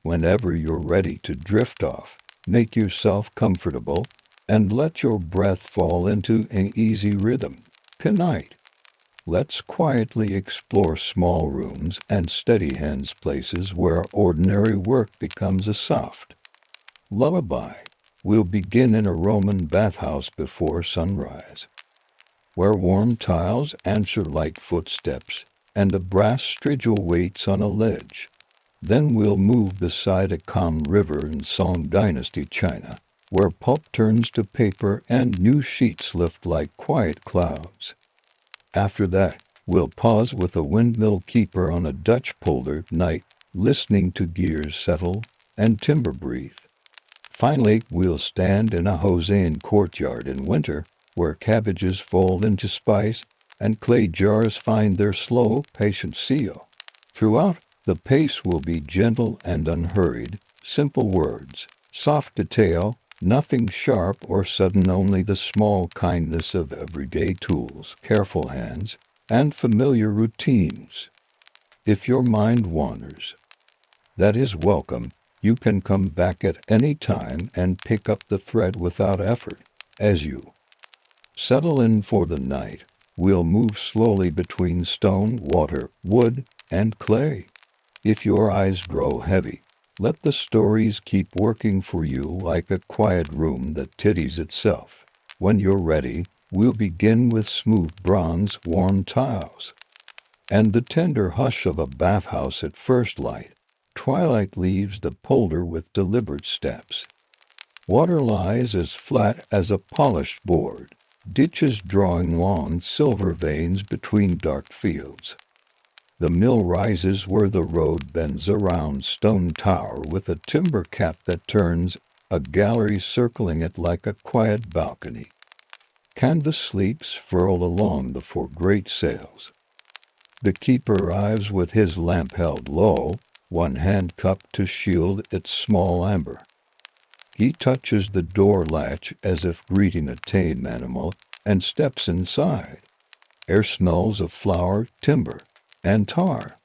Whenever you're ready to drift off, make yourself comfortable and let your breath fall into an easy rhythm. Tonight, let's quietly explore small rooms and steady hands, places where ordinary work becomes a soft lullaby. We'll begin in a Roman bathhouse before sunrise, where warm tiles answer light footsteps and a brass strigil waits on a ledge. Then we'll move beside a calm river in Song-dynasty China, where pulp turns to paper and new sheets lift like quiet clouds. After that, we'll pause with a windmill keeper on a Dutch polder night, listening to gears settle and timber breathe. Finally, we'll stand in a Joseon courtyard in winter, where cabbages fold into spice and clay jars find their slow, patient seal. Throughout, the pace will be gentle and unhurried, simple words, soft detail, nothing sharp or sudden, only the small kindness of everyday tools, careful hands, and familiar routines. If your mind wanders, that is welcome. You can come back at any time and pick up the thread without effort. As you settle in for the night, we'll move slowly between stone, water, wood, and clay. If your eyes grow heavy, let the stories keep working for you like a quiet room that tidies itself. When you're ready, we'll begin with smooth bronze, warm tiles, and the tender hush of a bathhouse at first light. Twilight leaves the polder with deliberate steps. Water lies as flat as a polished board, ditches drawing long silver veins between dark fields. The mill rises where the road bends around stone tower with a timber cap that turns, a gallery circling it like a quiet balcony. Canvas sleeps furled along the four great sails. The keeper arrives with his lamp held low, one hand cupped to shield its small amber. He touches the door latch as if greeting a tame animal and steps inside. Air smells of flour, timber, and tar.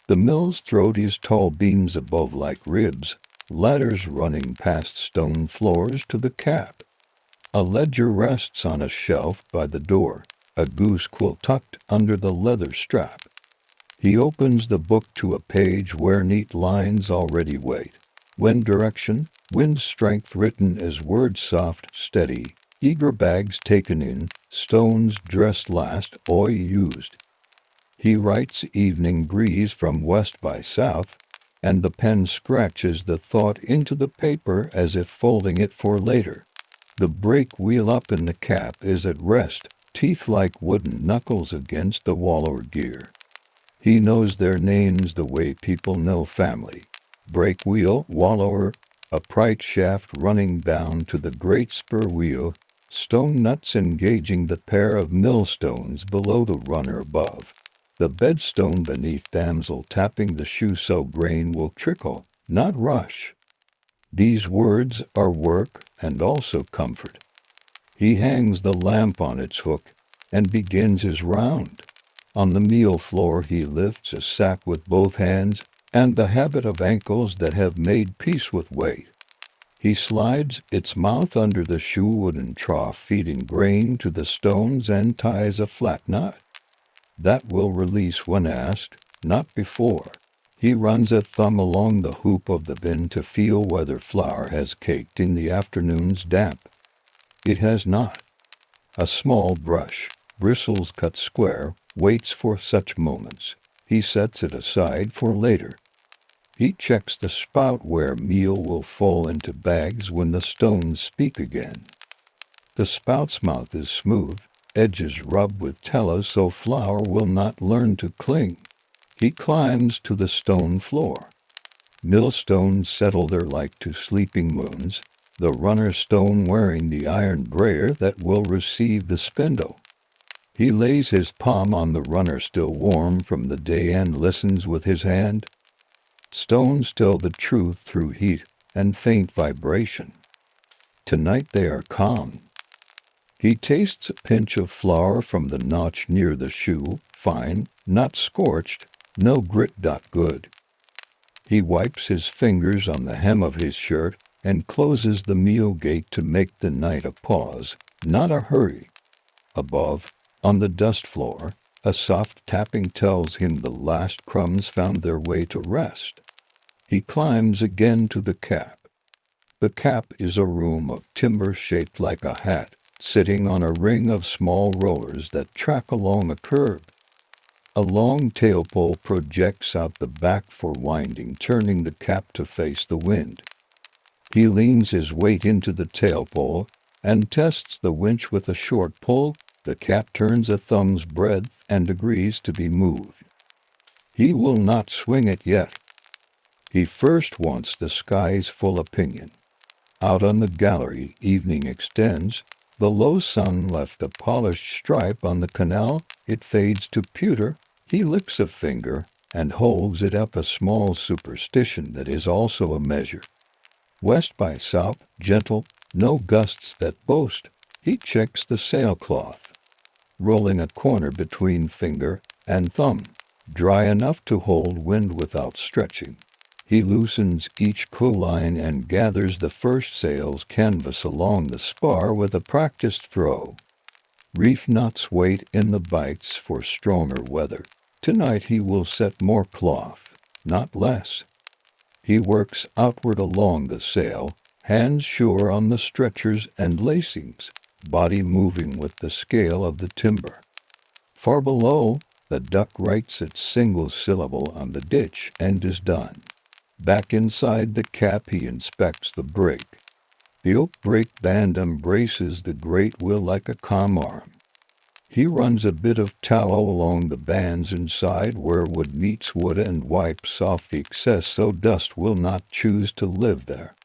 The mill's throat is tall beams above like ribs, ladders running past stone floors to the cap. A ledger rests on a shelf by the door, a goose quill tucked under the leather strap. He opens the book to a page where neat lines already wait. Wind direction, wind strength written as words soft, steady, eager bags taken in, stones dressed last, oil used. He writes evening breeze from west by south, and the pen scratches the thought into the paper as if folding it for later. The brake wheel up in the cap is at rest, teeth like wooden knuckles against the wallower gear. He knows their names the way people know family. Brake wheel, wallower, upright shaft running down to the great spur wheel, stone nuts engaging the pair of millstones below the runner above. The bedstone beneath damsel tapping the shoe so grain will trickle, not rush. These words are work and also comfort. He hangs the lamp on its hook and begins his round. On the meal floor he lifts a sack with both hands and the habit of ankles that have made peace with weight. He slides its mouth under the shoe wooden trough feeding grain to the stones and ties a flat knot. That will release when asked, not before. He runs a thumb along the hoop of the bin to feel whether flour has caked in the afternoon's damp. It has not. A small brush, bristles cut square, waits for such moments. He sets it aside for later. He checks the spout where meal will fall into bags when the stones speak again. The spout's mouth is smooth, edges rubbed with tallow so flour will not learn to cling. He climbs to the stone floor. Millstones settle there like to sleeping moons, the runner stone wearing the iron brayer that will receive the spindle. He lays his palm on the runner still warm from the day and listens with his hand. Stones tell the truth through heat and faint vibration. Tonight they are calm. He tastes a pinch of flour from the notch near the shoe, fine, not scorched, no grit. Good. He wipes his fingers on the hem of his shirt and closes the meal gate to make the night a pause, not a hurry. Above, on the dust floor, a soft tapping tells him the last crumbs found their way to rest. He climbs again to the cap. The cap is a room of timber shaped like a hat, sitting on a ring of small rollers that track along a curb. A long tail pole projects out the back for winding, turning the cap to face the wind. He leans his weight into the tail pole and tests the winch with a short pull. The cap turns a thumb's breadth and agrees to be moved. He will not swing it yet. He first wants the sky's full opinion. Out on the gallery, evening extends. The low sun left a polished stripe on the canal. It fades to pewter. He licks a finger and holds it up, a small superstition that is also a measure. West by south, gentle, no gusts that boast. He checks the sailcloth, rolling a corner between finger and thumb, dry enough to hold wind without stretching. He loosens each clewline and gathers the first sail's canvas along the spar with a practiced throw. Reef knots wait in the bights for stronger weather. Tonight he will set more cloth, not less. He works outward along the sail, hands sure on the stretchers and lacings, body moving with the scale of the timber. Far below, the duck writes its single syllable on the ditch and is done. Back inside the cap he inspects the brake. The oak brake band embraces the great wheel like a calm arm. He runs a bit of towel along the bands inside where wood meets wood and wipes off the excess so dust will not choose to live there.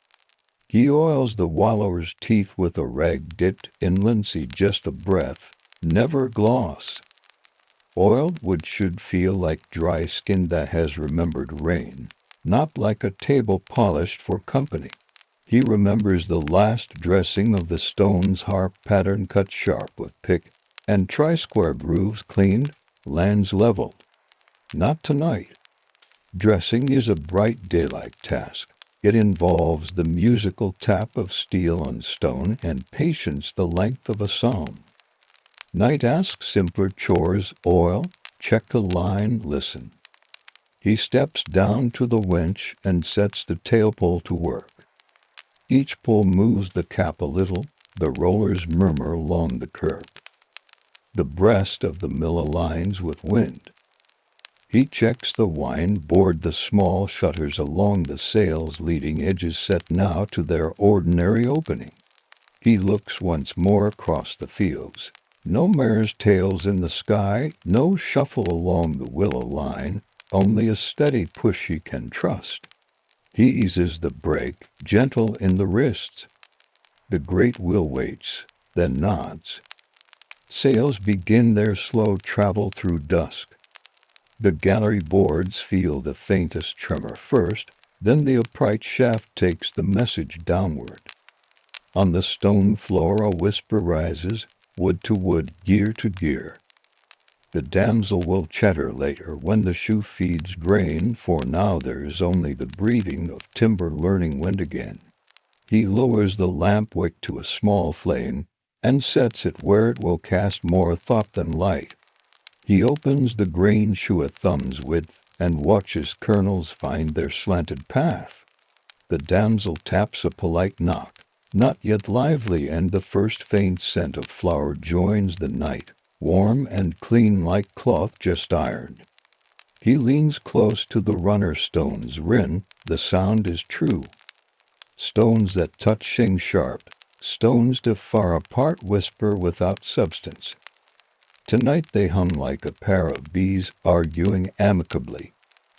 He oils the wallower's teeth with a rag dipped in linseed, just a breath, never gloss. Oiled wood should feel like dry skin that has remembered rain, not like a table polished for company. He remembers the last dressing of the stone's harp pattern cut sharp with pick, and tri-square grooves cleaned, lands leveled. Not tonight. Dressing is a bright daylight task. It involves the musical tap of steel on stone and patience the length of a psalm. Night asks simpler chores: oil, check a line, listen. He steps down to the winch and sets the tail pole to work. Each pull moves the cap a little. The rollers murmur along the curb. The breast of the mill aligns with wind. He checks the wind board, the small shutters along the sail's leading edges set now to their ordinary opening. He looks once more across the fields. No mare's tails in the sky, no shuffle along the willow line, only a steady push he can trust. He eases the brake, gentle in the wrists. The great wheel waits, then nods. Sails begin their slow travel through dusk. The gallery boards feel the faintest tremor first, then the upright shaft takes the message downward. On the stone floor a whisper rises, wood to wood, gear to gear. The damsel will chatter later when the shoe feeds grain, for now there is only the breathing of timber learning wind again. He lowers the lamp wick to a small flame and sets it where it will cast more thought than light. He opens the grain shoe a thumb's width and watches kernels find their slanted path. The damsel taps a polite knock, not yet lively, and the first faint scent of flour joins the night, warm and clean like cloth just ironed. He leans close to the runner stone's rim. The sound is true. Stones that touch sing sharp. Stones too far apart whisper without substance. Tonight they hum like a pair of bees arguing amicably.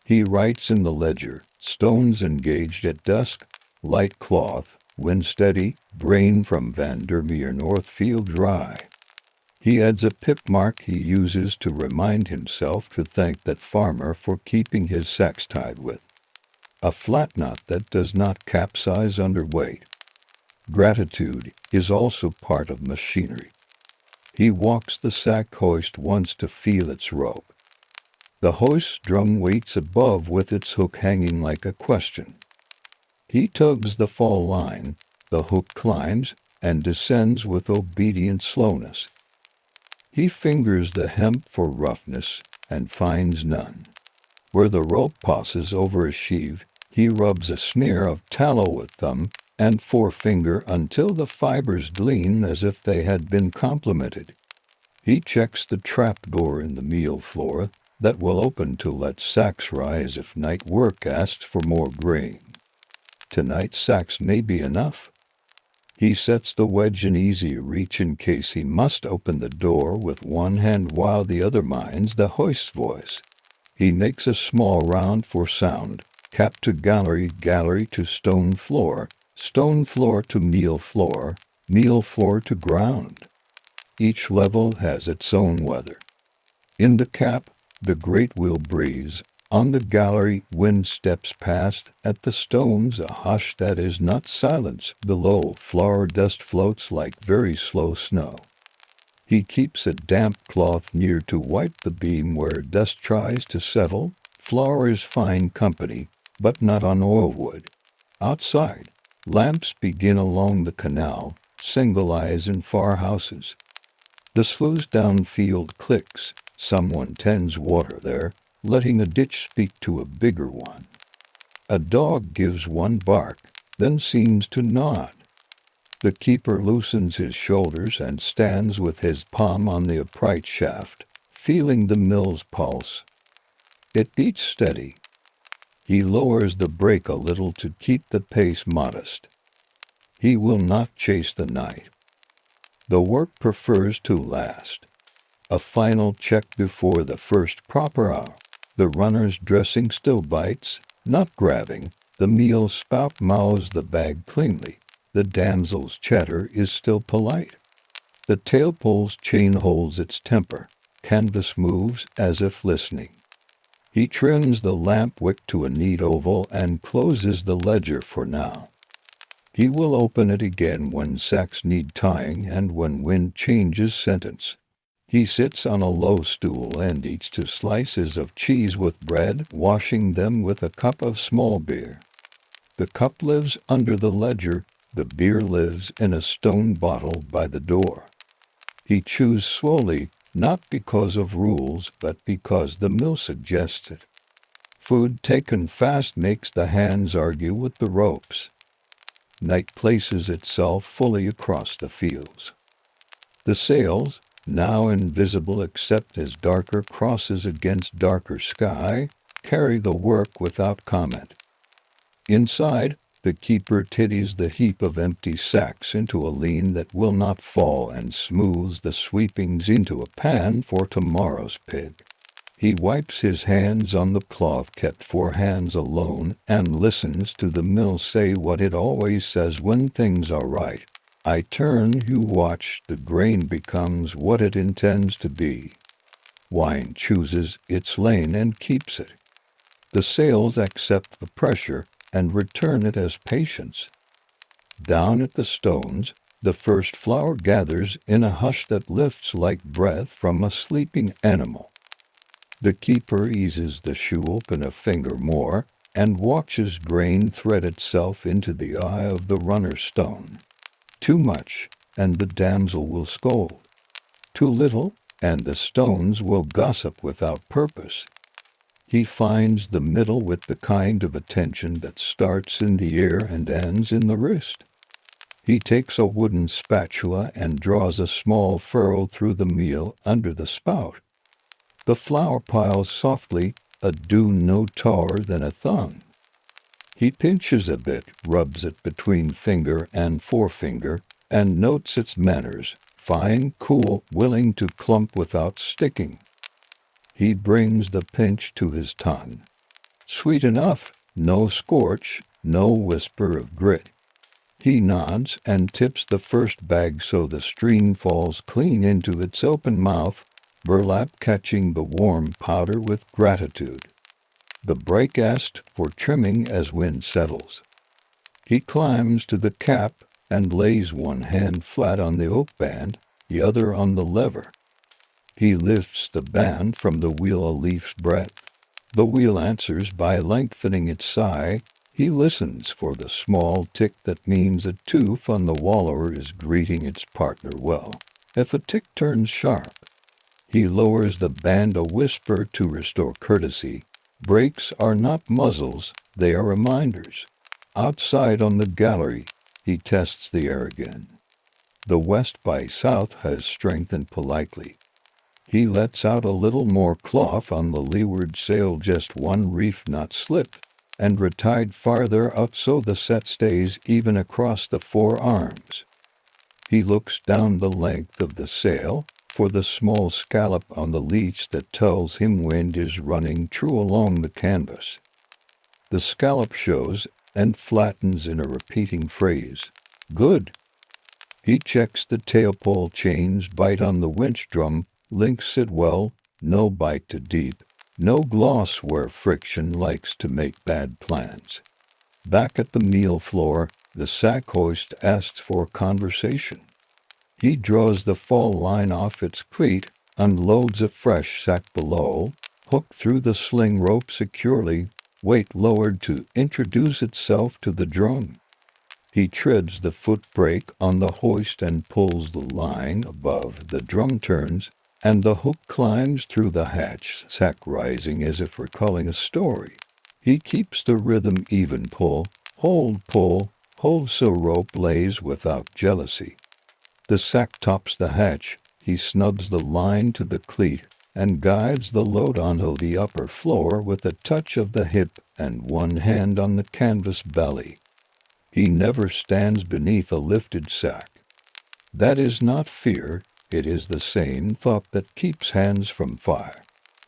He writes in the ledger, stones engaged at dusk, light cloth, wind steady, grain from Vandermeer Northfield dry. He adds a pip mark he uses to remind himself to thank that farmer for keeping his sacks tied with. A flat knot that does not capsize under weight. Gratitude is also part of machinery. He walks the sack hoist once to feel its rope. The host's drum waits above with its hook hanging like a question. He tugs the fall line, the hook climbs, and descends with obedient slowness. He fingers the hemp for roughness, and finds none. Where the rope passes over a sheave, he rubs a smear of tallow with thumb and forefinger until the fibers gleam as if they had been complimented. He checks the trapdoor in the meal floor that will open to let sacks rise if night work asks for more grain. Tonight's sacks may be enough. He sets the wedge in easy reach in case he must open the door with one hand while the other minds the host's voice. He makes a small round for sound, cap to gallery, gallery to stone floor to meal floor to ground. Each level has its own weather. In the cap, the great wheel breeze. On the gallery, wind steps past. At the stones, a hush that is not silence. Below, flour dust floats like very slow snow. He keeps a damp cloth near to wipe the beam where dust tries to settle. Flour is fine company, but not on oil wood. Outside, lamps begin along the canal, single eyes in far houses. The sluice downfield clicks. Someone tends water there, letting a ditch speak to a bigger one. A dog gives one bark, then seems to nod. The keeper loosens his shoulders and stands with his palm on the upright shaft, feeling the mill's pulse. It beats steady. He lowers the brake a little to keep the pace modest. He will not chase the night. The work prefers to last. A final check before the first proper hour. The runner's dressing still bites, not grabbing. The meal spout mouths the bag cleanly. The damsel's chatter is still polite. The tailpole's chain holds its temper. Canvas moves as if listening. He trims the lamp wick to a neat oval and closes the ledger for now. He will open it again when sacks need tying and when wind changes sentence. He sits on a low stool and eats 2 slices of cheese with bread, washing them with a cup of small beer. The cup lives under the ledger, the beer lives in a stone bottle by the door. He chews slowly, not because of rules, but because the mill suggests it. Food taken fast makes the hands argue with the ropes. Night places itself fully across the fields. The sails, now invisible except as darker crosses against darker sky, carry the work without comment. Inside, the keeper tiddies the heap of empty sacks into a lean that will not fall and smooths the sweepings into a pan for tomorrow's pig. He wipes his hands on the cloth kept for hands alone and listens to the mill say what it always says when things are right. I turn, you watch, the grain becomes what it intends to be. Wine chooses its lane and keeps it. The sails accept the pressure and return it as patience. Down at the stones, the first flower gathers in a hush that lifts like breath from a sleeping animal. The keeper eases the shoe open a finger more and watches grain thread itself into the eye of the runner's stone. Too much, and the damsel will scold. Too little, and the stones will gossip without purpose. He finds the middle with the kind of attention that starts in the ear and ends in the wrist. He takes a wooden spatula and draws a small furrow through the meal under the spout. The flour piles softly, a dew no taller than a thumb. He pinches a bit, rubs it between finger and forefinger, and notes its manners, fine, cool, willing to clump without sticking. He brings the pinch to his tongue. Sweet enough, no scorch, no whisper of grit. He nods and tips the first bag so the stream falls clean into its open mouth, burlap catching the warm powder with gratitude. The brake asked for trimming as wind settles. He climbs to the cap and lays one hand flat on the oak band, the other on the lever. He lifts the band from the wheel a leaf's breadth. The wheel answers by lengthening its sigh. He listens for the small tick that means a tooth on the wallower is greeting its partner well. If a tick turns sharp, he lowers the band a whisper to restore courtesy. Brakes are not muzzles, they are reminders. Outside on the gallery, he tests the air again. The west by south has strengthened politely. He lets out a little more cloth on the leeward sail, just one reef knot slipped, and retied farther out so the set stays even across the forearms. He looks down the length of the sail for the small scallop on the leech that tells him wind is running true along the canvas. The scallop shows and flattens in a repeating phrase. Good. He checks the tailpole chains, bite on the winch drum, links it well, no bite too deep, no gloss where friction likes to make bad plans. Back at the meal floor, the sack hoist asks for conversation. He draws the fall line off its cleat, unloads a fresh sack below, hooked through the sling rope securely, weight lowered to introduce itself to the drum. He treads the foot brake on the hoist and pulls the line above. The drum turns, and the hook climbs through the hatch, sack rising as if recalling a story. He keeps the rhythm even, pull, hold, so rope lays without jealousy. The sack tops the hatch. He snubs the line to the cleat and guides the load onto the upper floor with a touch of the hip and one hand on the canvas belly. He never stands beneath a lifted sack. That is not fear, it is the same thought that keeps hands from fire.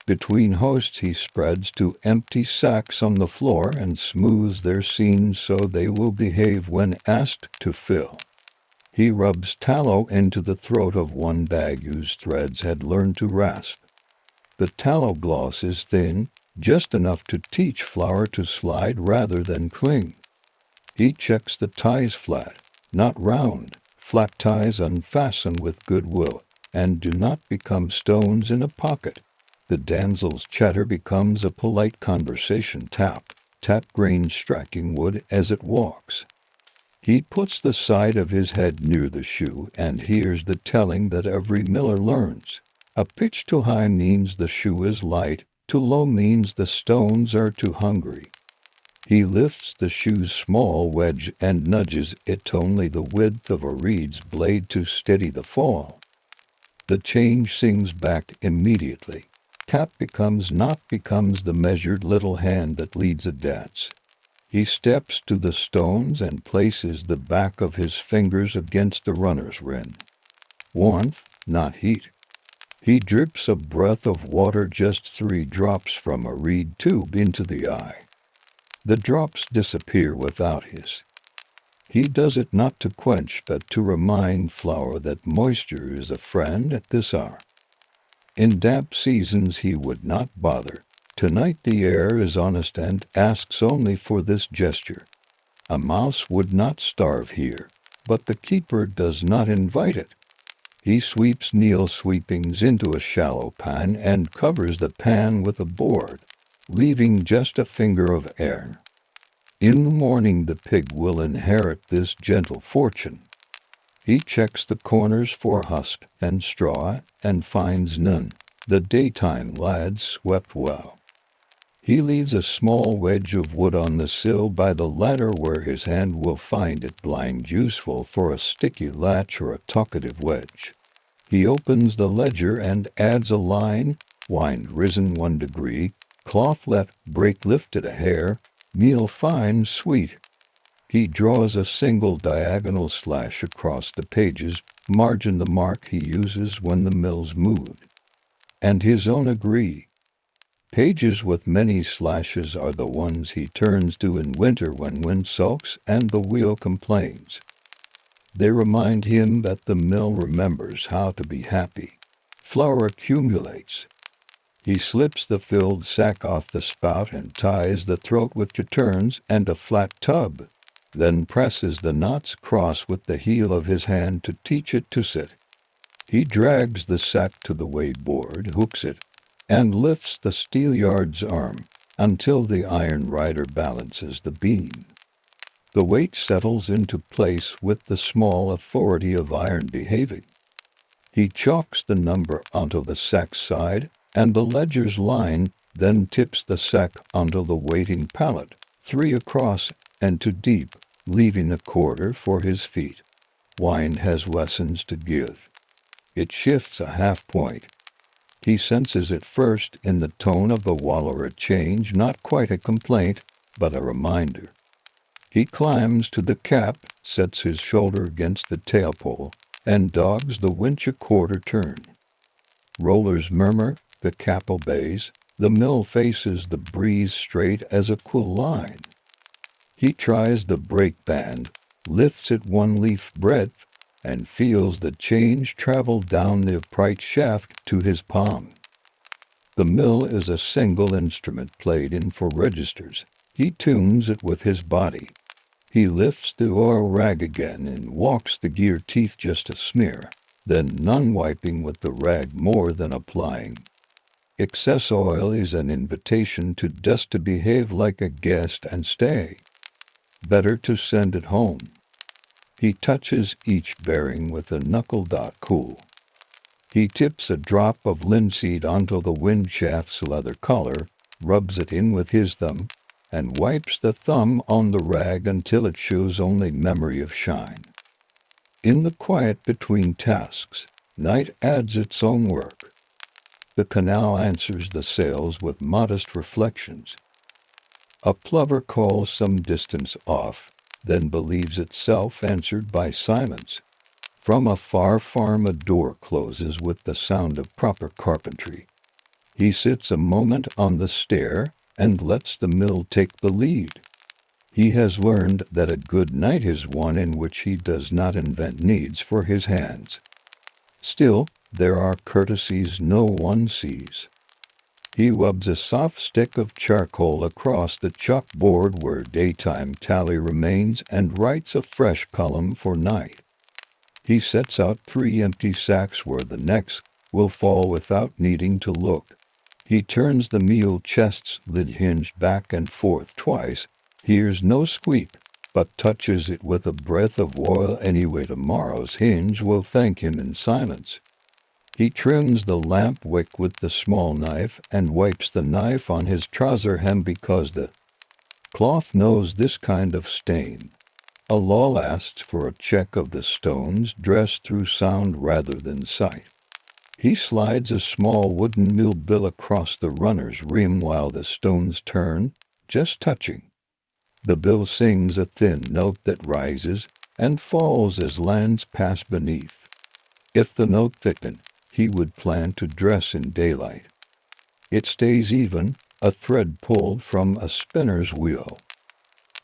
Between hoists he spreads two empty sacks on the floor and smooths their seams so they will behave when asked to fill. He rubs tallow into the throat of one bag whose threads had learned to rasp. The tallow gloss is thin, just enough to teach flour to slide rather than cling. He checks the ties flat, not round. Flat ties unfasten with goodwill and do not become stones in a pocket. The damsel's chatter becomes a polite conversation. Tap, tap, grain striking wood as it walks. He puts the side of his head near the shoe and hears the telling that every miller learns. A pitch too high means the shoe is light, too low means the stones are too hungry. He lifts the shoe's small wedge and nudges it only the width of a reed's blade to steady the fall. The change sings back immediately. Tap becomes the measured little hand that leads a dance. He steps to the stones and places the back of his fingers against the runner's rim. Warmth, not heat. He drips a breath of water, just 3 drops from a reed tube into the eye. The drops disappear without his. He does it not to quench, but to remind flour that moisture is a friend at this hour. In damp seasons he would not bother. Tonight the air is honest and asks only for this gesture. A mouse would not starve here, but the keeper does not invite it. He sweeps Neil sweepings into a shallow pan and covers the pan with a board, leaving just a finger of air. In the morning the pig will inherit this gentle fortune. He checks the corners for husk and straw and finds none. The daytime lads swept well. He leaves a small wedge of wood on the sill by the ladder where his hand will find it blind useful for a sticky latch or a talkative wedge. He opens the ledger and adds a line, wind risen 1 degree, cloth let break lifted a hair, meal fine sweet. He draws a single diagonal slash across the pages, margin the mark he uses when the mill's moved. And his own agree. Pages with many slashes are the ones he turns to in winter when wind sulks and the wheel complains. They remind him that the mill remembers how to be happy. Flour accumulates. He slips the filled sack off the spout and ties the throat with returns and a flat tub, then presses the knots cross with the heel of his hand to teach it to sit. He drags the sack to the weighboard, hooks it, and lifts the steelyard's arm until the iron rider balances the beam. The weight settles into place with the small authority of iron behaving. He chalks the number onto the sack's side, and the ledger's line then tips the sack onto the waiting pallet, 3 across and 2 deep, leaving a quarter for his feet. Wind has lessons to give. It shifts a half point. He senses it first in the tone of the wallower, a change, not quite a complaint, but a reminder. He climbs to the cap, sets his shoulder against the tailpole, and dogs the winch a quarter turn. Rollers murmur, the cap obeys, the mill faces the breeze straight as a cool line. He tries the brake band, lifts it 1 leaf breadth, and feels the change travel down the upright shaft to his palm. The mill is a single instrument played in 4 registers. He tunes it with his body. He lifts the oil rag again and walks the gear teeth just a smear, then none wiping with the rag more than applying. Excess oil is an invitation to dust to behave like a guest and stay. Better to send it home. He touches each bearing with a knuckle dot cool. He tips a drop of linseed onto the wind shaft's leather collar, rubs it in with his thumb, and wipes the thumb on the rag until it shows only memory of shine. In the quiet between tasks, night adds its own work. The canal answers the sails with modest reflections. A plover calls some distance off, then believes itself answered by silence. From a far farm a door closes with the sound of proper carpentry. He sits a moment on the stair and lets the mill take the lead. He has learned that a good night is one in which he does not invent needs for his hands. Still, there are courtesies no one sees. He rubs a soft stick of charcoal across the chalkboard where daytime tally remains and writes a fresh column for night. He sets out 3 empty sacks where the next will fall without needing to look. He turns the meal chest's lid hinged back and forth twice, hears no squeak, but touches it with a breath of oil anyway. Tomorrow's hinge will thank him in silence. He trims the lamp wick with the small knife and wipes the knife on his trouser hem because the cloth knows this kind of stain. A law asks for a check of the stones dressed through sound rather than sight. He slides a small wooden mill bill across the runner's rim while the stones turn, just touching. The bill sings a thin note that rises and falls as lands pass beneath. If the note thickened, he would plan to dress in daylight. It stays even, a thread pulled from a spinner's wheel.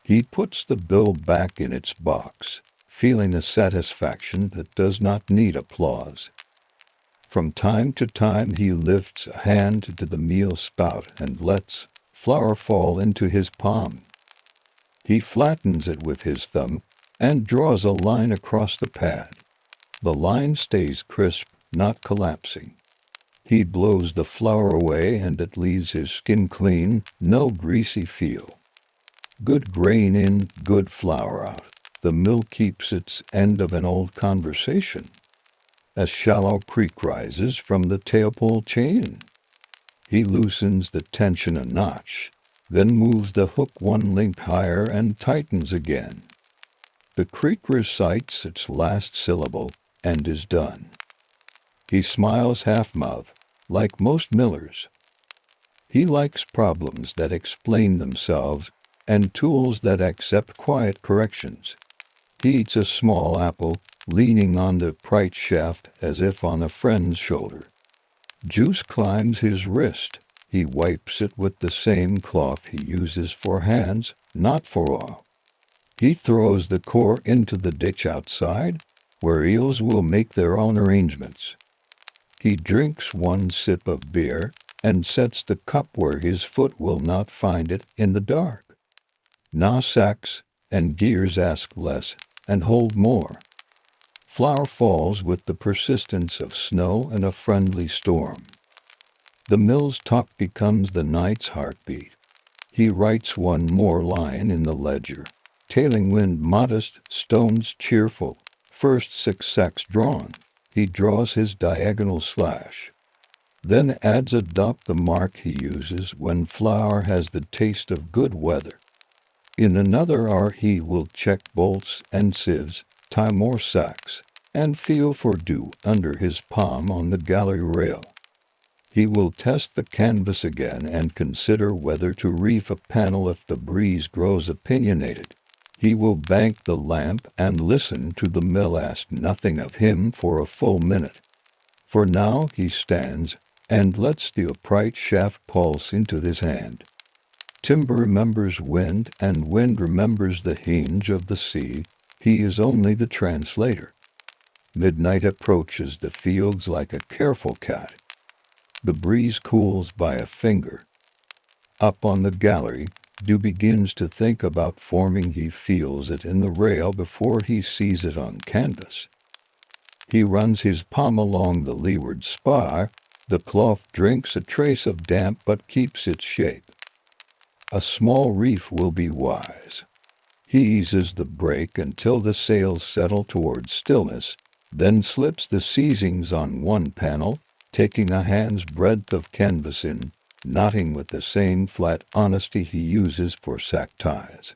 He puts the bill back in its box, feeling a satisfaction that does not need applause. From time to time he lifts a hand to the meal spout and lets flour fall into his palm. He flattens it with his thumb and draws a line across the pad. The line stays crisp, not collapsing. He blows the flour away and it leaves his skin clean, no greasy feel. Good grain in, good flour out. The mill keeps its end of an old conversation. A shallow creek rises from the tailpole chain. He loosens the tension a notch, then moves the hook 1 length higher and tightens again. The creek recites its last syllable and is done. He smiles half-mouth, like most millers. He likes problems that explain themselves and tools that accept quiet corrections. He eats a small apple, leaning on the upright shaft as if on a friend's shoulder. Juice climbs his wrist. He wipes it with the same cloth he uses for hands, not for oil. He throws the core into the ditch outside, where eels will make their own arrangements. He drinks 1 sip of beer and sets the cup where his foot will not find it in the dark. Now sacks and gears ask less and hold more. Flour falls with the persistence of snow and a friendly storm. The mill's talk becomes the night's heartbeat. He writes one more line in the ledger. Tailing wind modest, stones cheerful, first 6 sacks drawn. He draws his diagonal slash. Then adds a dot, the mark he uses when flour has the taste of good weather. In another hour he will check bolts and sieves, tie more sacks, and feel for dew under his palm on the gallery rail. He will test the canvas again and consider whether to reef a panel if the breeze grows opinionated. He will bank the lamp and listen to the mill ask nothing of him for a full minute. For now he stands and lets the upright shaft pulse into his hand. Timber remembers wind, and wind remembers the hinge of the sea. He is only the translator. Midnight approaches the fields like a careful cat. The breeze cools by a finger. Up on the gallery, Dew begins to think about forming. He feels it in the rail before he sees it on canvas. He runs his palm along the leeward spar. The cloth drinks a trace of damp but keeps its shape. A small reef will be wise. He eases the brake until the sails settle towards stillness, then slips the seizings on one panel, taking a hand's breadth of canvas in, knotting with the same flat honesty he uses for sack ties.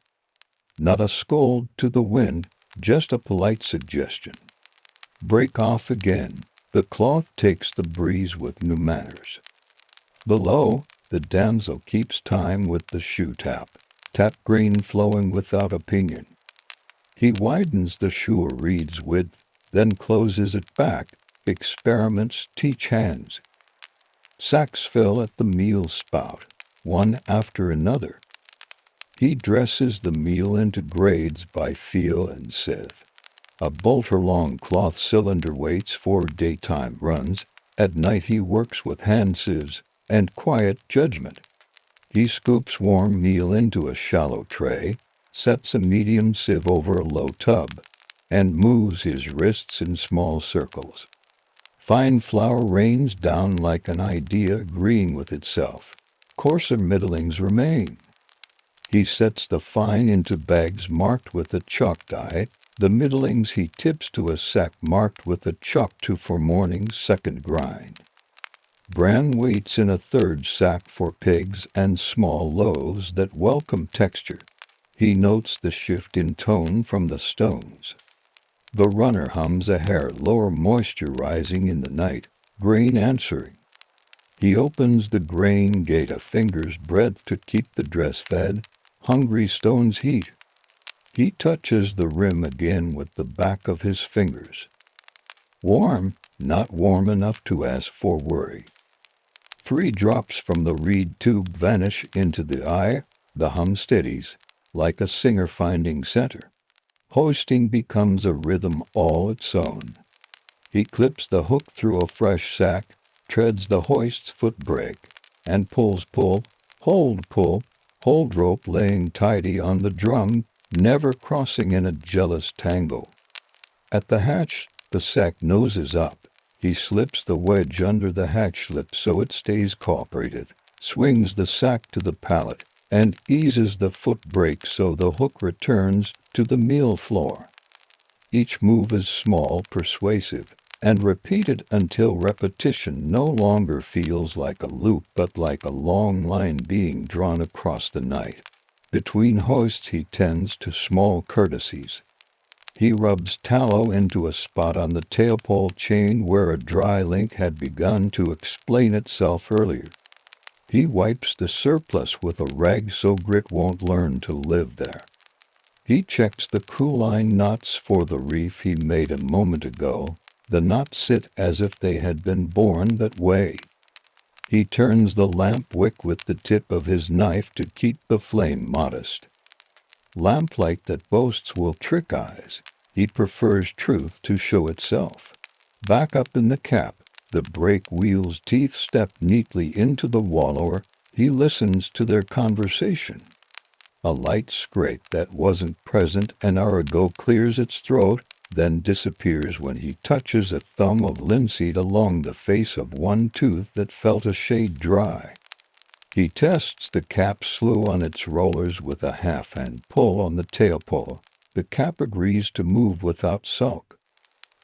Not a scold to the wind, just a polite suggestion. Break off again. The cloth takes the breeze with new manners. Below, the damsel keeps time with the shoe tap grain flowing without opinion. He widens the shoe a reed's width, then closes it back. Experiments teach hands. Sacks fill at the meal spout, one after another. He dresses the meal into grades by feel and sieve. A bolter-long cloth cylinder waits for daytime runs. At night he works with hand sieves and quiet judgment. He scoops warm meal into a shallow tray, sets a medium sieve over a low tub, and moves his wrists in small circles. Fine flour rains down like an idea agreeing with itself. Coarser middlings remain. He sets the fine into bags marked with a chalk die. The middlings he tips to a sack marked with a chalk to for morning's second grind. Bran waits in a third sack for pigs and small loaves that welcome texture. He notes the shift in tone from the stones. The runner hums a hair lower, moisture rising in the night, grain answering. He opens the grain gate a finger's breadth to keep the dress fed, hungry stones heat. He touches the rim again with the back of his fingers. Warm, not warm enough to ask for worry. 3 drops from the reed tube vanish into the eye. The hum steadies, like a singer finding center. Hoisting becomes a rhythm all its own. He clips the hook through a fresh sack, treads the hoist's foot brake, and pulls pull, hold rope laying tidy on the drum, never crossing in a jealous tango. At the hatch, the sack noses up. He slips the wedge under the hatch lip so it stays cooperative, swings the sack to the pallet, and eases the foot brake so the hook returns to the meal floor. Each move is small, persuasive, and repeated until repetition no longer feels like a loop but like a long line being drawn across the night. Between hoists he tends to small courtesies. He rubs tallow into a spot on the tailpole chain where a dry link had begun to explain itself earlier. He wipes the surplus with a rag so grit won't learn to live there. He checks the cooline knots for the reef he made a moment ago. The knots sit as if they had been born that way. He turns the lamp wick with the tip of his knife to keep the flame modest. Lamplight that boasts will trick eyes. He prefers truth to show itself. Back up in the cap, the brake wheel's teeth step neatly into the wallower. He listens to their conversation. A light scrape that wasn't present an hour ago clears its throat. then disappears when he touches a thumb of linseed along the face of one tooth that felt a shade dry. He tests the cap's slew on its rollers with a half-hand pull on the tail pull. The cap agrees to move without sulk.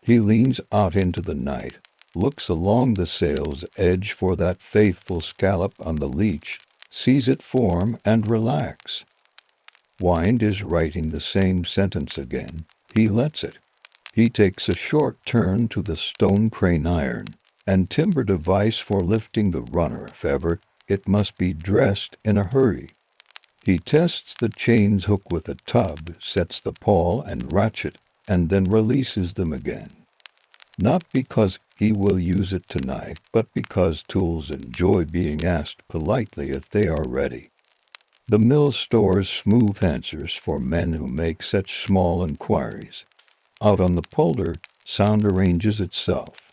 He leans out into the night, looks along the sail's edge for that faithful scallop on the leech, sees it form and relax. Wind is writing the same sentence again. He lets it. He takes a short turn to the stone crane iron and timber device for lifting the runner if ever it must be dressed in a hurry. He tests the chain's hook with a tub, sets the pawl and ratchet, and then releases them again. Not because he will use it tonight, but because tools enjoy being asked politely if they are ready. The mill stores smooth answers for men who make such small inquiries. Out on the polder, sound arranges itself.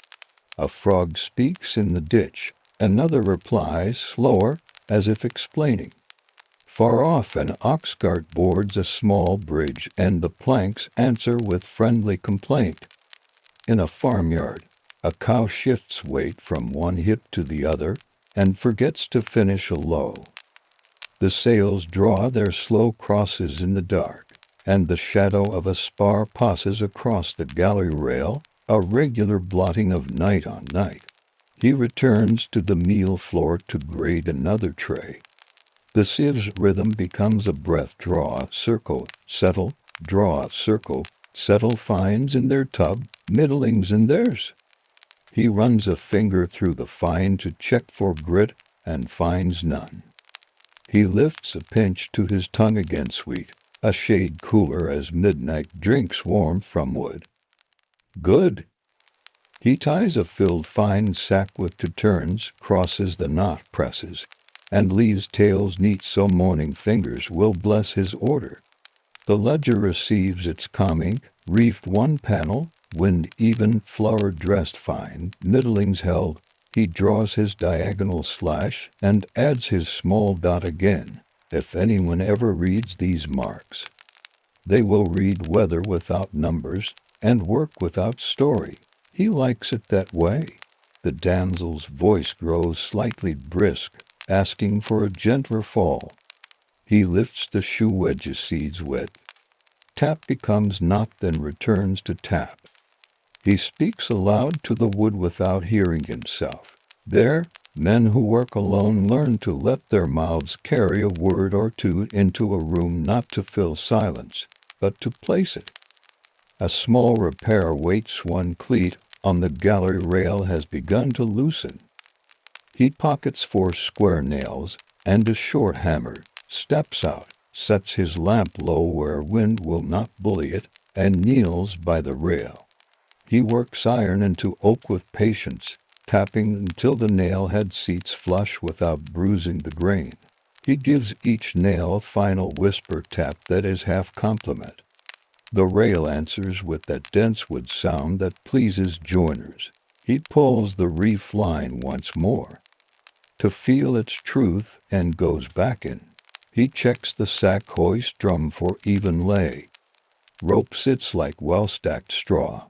A frog speaks in the ditch. Another replies, slower, as if explaining. Far off, an ox cart boards a small bridge, and the planks answer with friendly complaint. In a farmyard, a cow shifts weight from one hip to the other and forgets to finish a low. The sails draw their slow crosses in the dark, and the shadow of a spar passes across the galley rail, a regular blotting of night on night. He returns to the meal floor to grade another tray. The sieve's rhythm becomes a breath. Draw, circle, settle, draw, circle, settle. Fines in their tub, middlings in theirs. He runs a finger through the fine to check for grit and finds none. He lifts a pinch to his tongue again, sweet, a shade cooler as midnight drinks warm from wood. Good. He ties a filled fine sack with two turns, crosses the knot, presses, and leaves tails neat so morning fingers will bless his order. The ledger receives its calming, reefed one panel, wind even, flower dressed fine, middlings held. He draws his diagonal slash and adds his small dot again. If anyone ever reads these marks, they will read weather without numbers and work without story. He likes it that way. The damsel's voice grows slightly brisk, asking for a gentler fall. He lifts the shoe wedge's seeds width. Tap becomes knot, then returns to tap. He speaks aloud to the wood without hearing himself. There, men who work alone learn to let their mouths carry a word or two into a room, not to fill silence, but to place it. A small repair waits. One cleat on the galley rail has begun to loosen. He pockets 4 square nails and a short hammer, steps out, sets his lamp low where wind will not bully it, and kneels by the rail. He works iron into oak with patience, tapping until the nail head seats flush without bruising the grain. He gives each nail a final whisper tap that is half compliment. The rail answers with that dense wood sound that pleases joiners. He pulls the reef line once more to feel its truth and goes back in. He checks the sack hoist drum for even lay. Rope sits like well-stacked straw.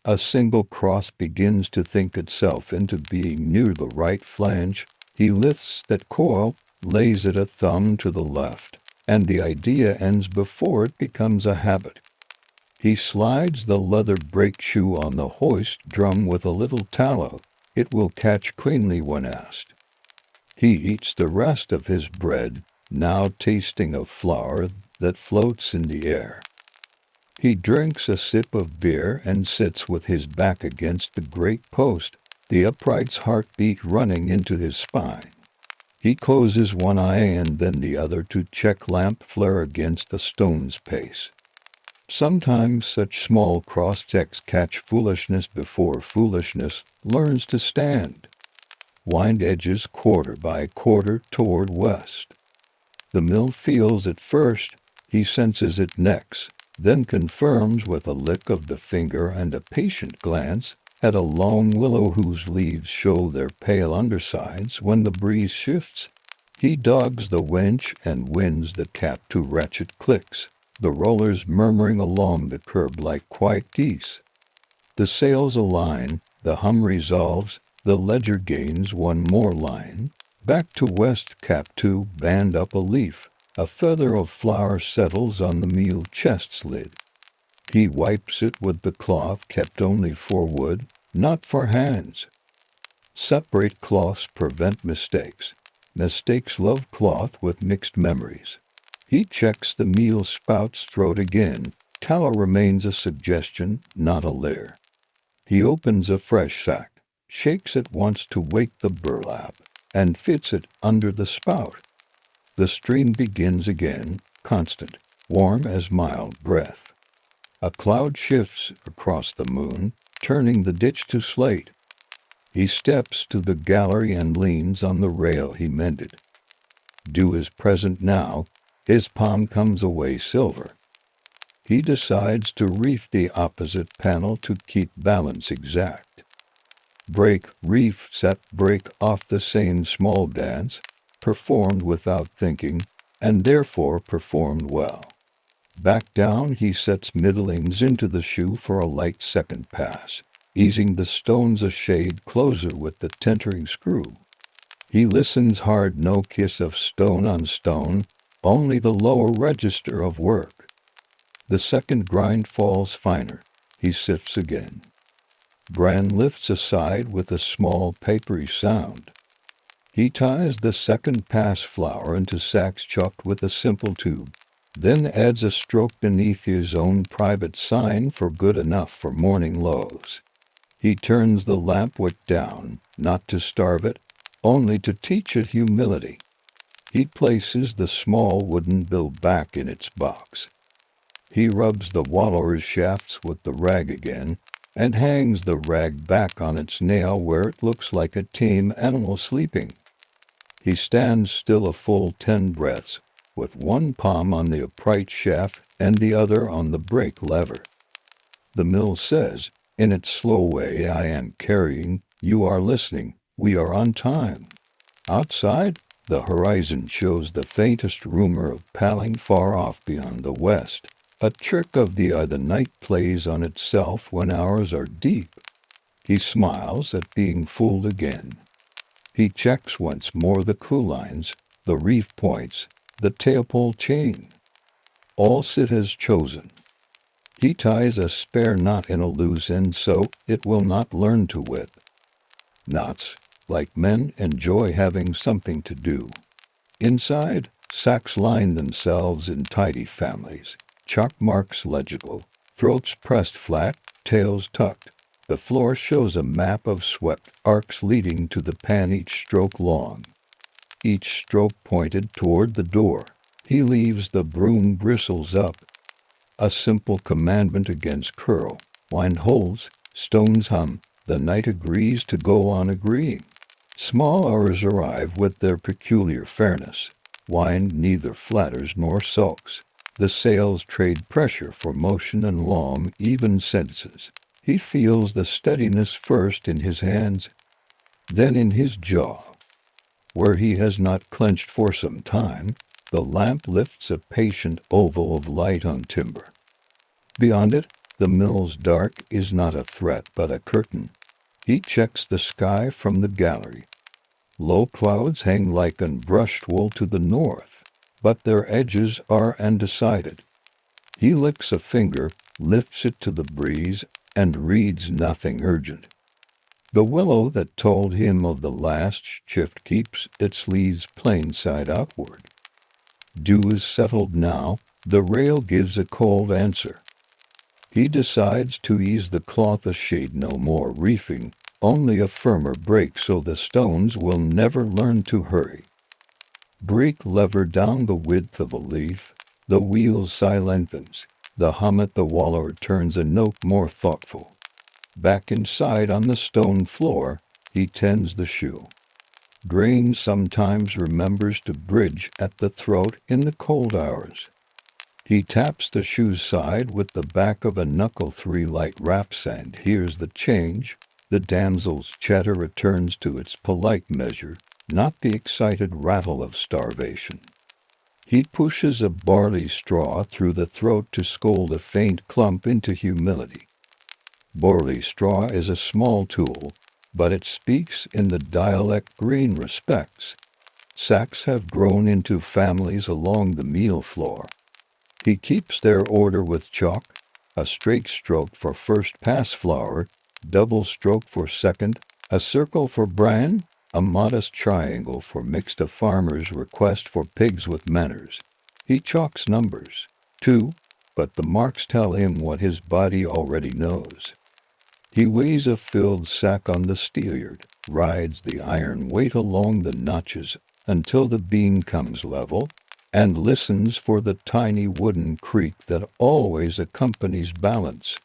A single cross begins to think itself into being near the right flange. He lifts that coil, lays it a thumb to the left, and the idea ends before it becomes a habit. He slides the leather brake shoe on the hoist drum with a little tallow. It will catch cleanly when asked. He eats the rest of his bread, now tasting of flour that floats in the air. He drinks a sip of beer and sits with his back against the great post, the upright's heartbeat running into his spine. He closes one eye and then the other to check lamp flare against the stone's pace. Sometimes such small cross-checks catch foolishness before foolishness learns to stand. Wind edges quarter by quarter toward west. The mill feels it first, he senses it next, then confirms with a lick of the finger and a patient glance at a long willow whose leaves show their pale undersides when the breeze shifts. He dogs the winch and wins the cap to ratchet clicks. the rollers murmuring along the curb like quiet geese. The sails align, the hum resolves, the ledger gains one more line. Back to West Cap 2, band up a leaf. A feather of flour settles on the meal chest's lid. He wipes it with the cloth kept only for wood, not for hands. Separate cloths prevent mistakes. Mistakes love cloth with mixed memories. He checks the meal spout's throat again. Tallow remains a suggestion, not a lair. He opens a fresh sack, shakes it once to wake the burlap, and fits it under the spout. The stream begins again, constant, warm as mild breath. A cloud shifts across the moon, turning the ditch to slate. He steps to the gallery and leans on the rail he mended. Dew is present now, his palm comes away silver. He decides to reef the opposite panel to keep balance exact. Break, reef, set, break off the same small dance, performed without thinking, and therefore performed well. Back down he sets middlings into the shoe for a light second pass, easing the stones a shade closer with the tentering screw. He listens hard, no kiss of stone on stone, only the lower register of work. The second grind falls finer. He sifts again. Bran lifts aside with a small papery sound. He ties the second pass flour into sacks chalked with a simple tube, then adds a stroke beneath his own private sign for good enough for morning loaves. He turns the lamp wick down, not to starve it, only to teach it humility. He places the small wooden bill back in its box. He rubs the wallower's shafts with the rag again, and hangs the rag back on its nail where it looks like a tame animal sleeping. He stands still a full 10 breaths, with one palm on the upright shaft and the other on the brake lever. The mill says, in its slow way, I am carrying, you are listening, we are on time. Outside, the horizon shows the faintest rumor of paling far off beyond the west. A trick of the eye the night plays on itself when hours are deep. He smiles at being fooled again. He checks once more the clewlines, the reef points, the tailpole chain. All Sid has chosen. He ties a spare knot in a loose end so it will not learn to whip. Knots, like men, enjoy having something to do. Inside, sacks line themselves in tidy families. Chalk marks legible, throats pressed flat, tails tucked. The floor shows a map of swept arcs leading to the pan, each stroke long. Each stroke pointed toward the door. He leaves the broom bristles up. A simple commandment against curl. Wind holds, stones hum. The night agrees to go on agreeing. Small hours arrive with their peculiar fairness. Wind neither flatters nor sulks. The sails trade pressure for motion and long, even sentences. He feels the steadiness first in his hands, then in his jaw. Where he has not clenched for some time, the lamp lifts a patient oval of light on timber. Beyond it, the mill's dark is not a threat but a curtain. He checks the sky from the gallery. Low clouds hang like unbrushed wool to the north, but their edges are undecided. He licks a finger, lifts it to the breeze, and reads nothing urgent. The willow that told him of the last shift keeps its leaves plain side outward. Dew is settled now, the rail gives a cold answer. He decides to ease the cloth a shade, no more reefing, only a firmer break so the stones will never learn to hurry. Brake lever down the width of a leaf, the wheel sigh lengthens, the hum at the wallower turns a note more thoughtful. Back inside on the stone floor, he tends the shoe. Grain sometimes remembers to bridge at the throat in the cold hours. He taps the shoe's side with the back of a knuckle, 3 light raps, and hears the change. The damsel's chatter returns to its polite measure, not the excited rattle of starvation. He pushes a barley straw through the throat to scold a faint clump into humility. Barley straw is a small tool, but it speaks in the dialect green respects. Sacks have grown into families along the meal floor. He keeps their order with chalk, a straight stroke for first pass flour, double stroke for second, a circle for bran, a modest triangle for mixed a farmer's request for pigs with manners. He chalks numbers, too, but the marks tell him what his body already knows. He weighs a filled sack on the steelyard, rides the iron weight along the notches until the beam comes level, and listens for the tiny wooden creak that always accompanies balance.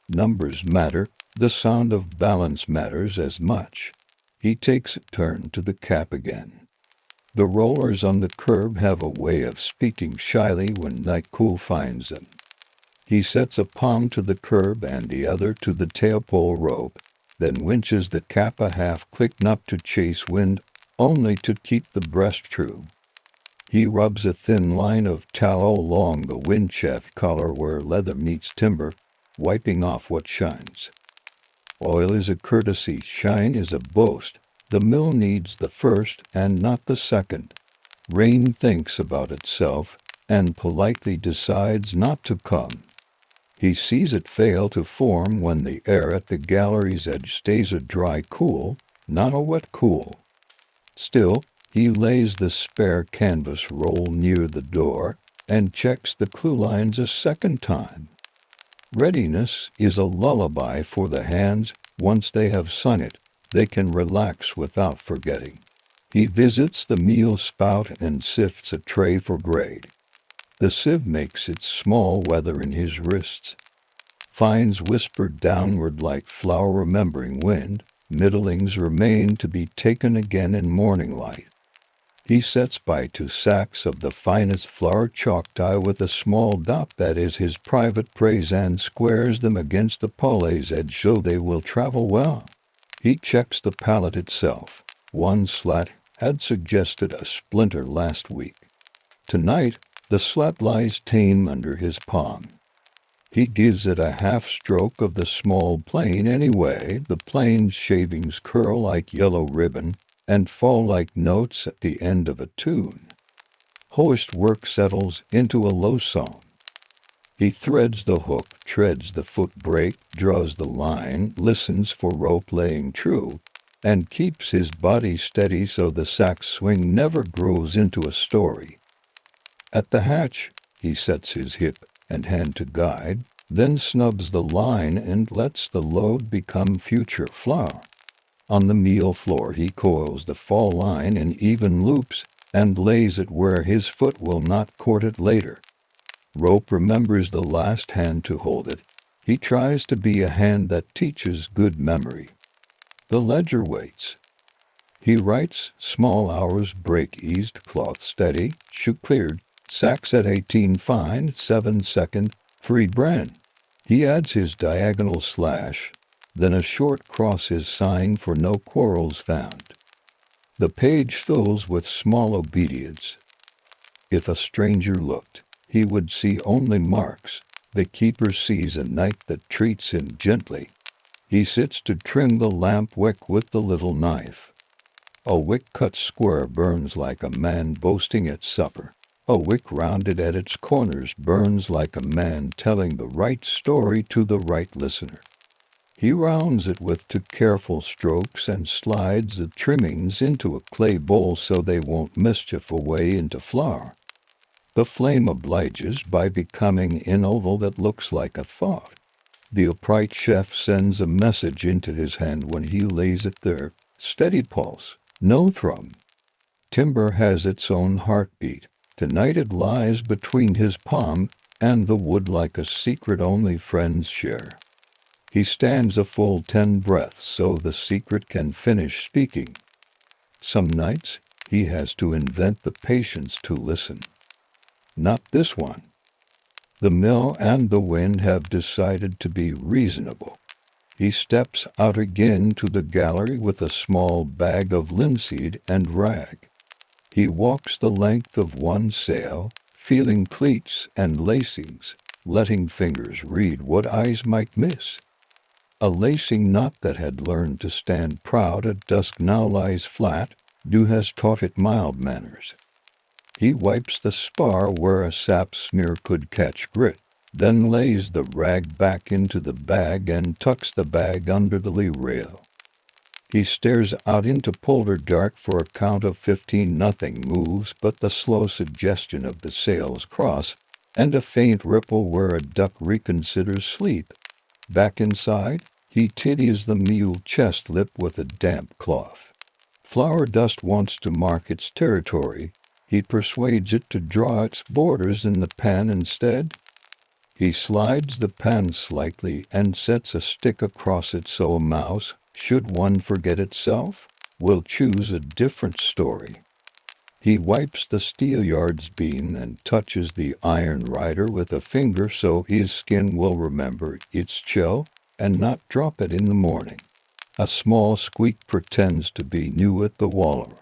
Numbers matter, the sound of balance matters as much. He takes a turn to the cap again. The rollers on the curb have a way of speaking shyly when night cool finds them. He sets a palm to the curb and the other to the tailpole rope, then winches the cap a half-click up to chase wind, only to keep the breast true. He rubs a thin line of tallow along the windshaft collar where leather meets timber, wiping off what shines. Oil is a courtesy, shine is a boast. The mill needs the first and not the second. Rain thinks about itself and politely decides not to come. He sees it fail to form when the air at the gallery's edge stays a dry cool, not a wet cool. Still, he lays the spare canvas roll near the door and checks the clue lines a second time. Readiness is a lullaby for the hands. Once they have sung it, they can relax without forgetting. He visits the meal spout and sifts a tray for grade. The sieve makes its small weather in his wrists. Fines whisper downward like flour remembering wind. Middlings remain to be taken again in morning light. He sets by 2 sacks of the finest flour chalk dye with a small dot that is his private praise and squares them against the pallet's edge so they will travel well. He checks the pallet itself. One slat had suggested a splinter last week. Tonight, the slat lies tame under his palm. He gives it a half-stroke of the small plane anyway. The plane's shavings curl like yellow ribbon and fall like notes at the end of a tune. Hoist work settles into a low song. He threads the hook, treads the foot brake, draws the line, listens for rope laying true, and keeps his body steady so the sack's swing never grows into a story. At the hatch, he sets his hip and hand to guide, then snubs the line and lets the load become future flour. On the meal floor he coils the fall line in even loops and lays it where his foot will not court it later. Rope remembers the last hand to hold it. He tries to be a hand that teaches good memory. The ledger waits. He writes, small hours, break eased, cloth steady, shoe cleared, sacks at 18 fine, 7 second, 3 bran. He adds his diagonal slash, then a short cross is sign for no quarrels found. The page fills with small obedience. If a stranger looked, he would see only marks. The keeper sees a knight that treats him gently. He sits to trim the lamp wick with the little knife. A wick cut square burns like a man boasting at supper. A wick rounded at its corners burns like a man telling the right story to the right listener. He rounds it with 2 careful strokes and slides the trimmings into a clay bowl so they won't mischief away into flour. The flame obliges by becoming an oval that looks like a thought. The upright chef sends a message into his hand when he lays it there. Steady pulse, no thrum. Timber has its own heartbeat. Tonight it lies between his palm and the wood like a secret only friends share. He stands a full 10 breaths so the secret can finish speaking. Some nights he has to invent the patience to listen. Not this one. The mill and the wind have decided to be reasonable. He steps out again to the gallery with a small bag of linseed and rag. He walks the length of one sail, feeling cleats and lacings, letting fingers read what eyes might miss. A lacing knot that had learned to stand proud at dusk now lies flat. Dew has taught it mild manners. He wipes the spar where a sap smear could catch grit, then lays the rag back into the bag and tucks the bag under the lee rail. He stares out into polar dark for a count of 15. Nothing moves but the slow suggestion of the sail's cross and a faint ripple where a duck reconsiders sleep. Back inside, he tidies the mule chest lip with a damp cloth. Flour dust wants to mark its territory. He persuades it to draw its borders in the pan instead. He slides the pan slightly and sets a stick across it so a mouse, should one forget itself, will choose a different story. He wipes the steelyard's beam and touches the iron rider with a finger so his skin will remember its chill and not drop it in the morning. A small squeak pretends to be new at the waller.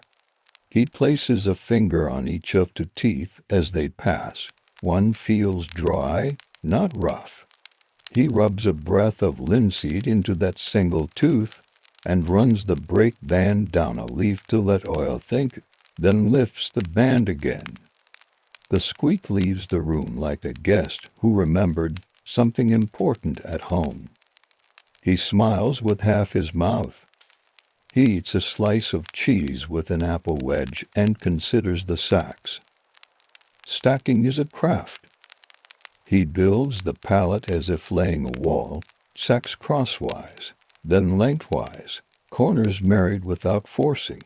He places a finger on each of two teeth as they pass. One feels dry, not rough. He rubs a breath of linseed into that single tooth and runs the brake band down a leaf to let oil think, then lifts the band again. The squeak leaves the room like a guest who remembered something important at home. He smiles with half his mouth. He eats a slice of cheese with an apple wedge and considers the sacks. Stacking is a craft. He builds the pallet as if laying a wall, sacks crosswise, then lengthwise, corners married without forcing.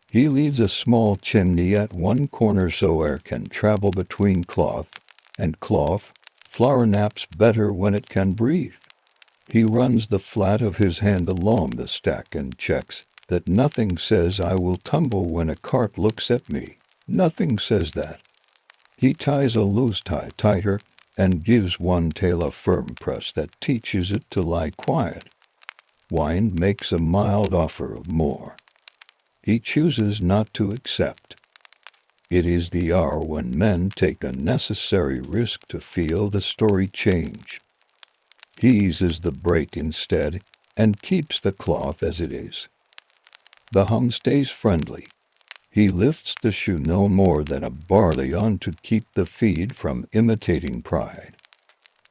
He leaves a small chimney at one corner so air can travel between cloth and cloth. Flour naps better when it can breathe. He runs the flat of his hand along the stack and checks that nothing says I will tumble when a cart looks at me. Nothing says that. He ties a loose tie tighter and gives one tail a firm press that teaches it to lie quiet. Wine makes a mild offer of more. He chooses not to accept. It is the hour when men take a necessary risk to feel the story change. He eases the brake instead and keeps the cloth as it is. The hum stays friendly. He lifts the shoe no more than a barley on to keep the feed from imitating pride.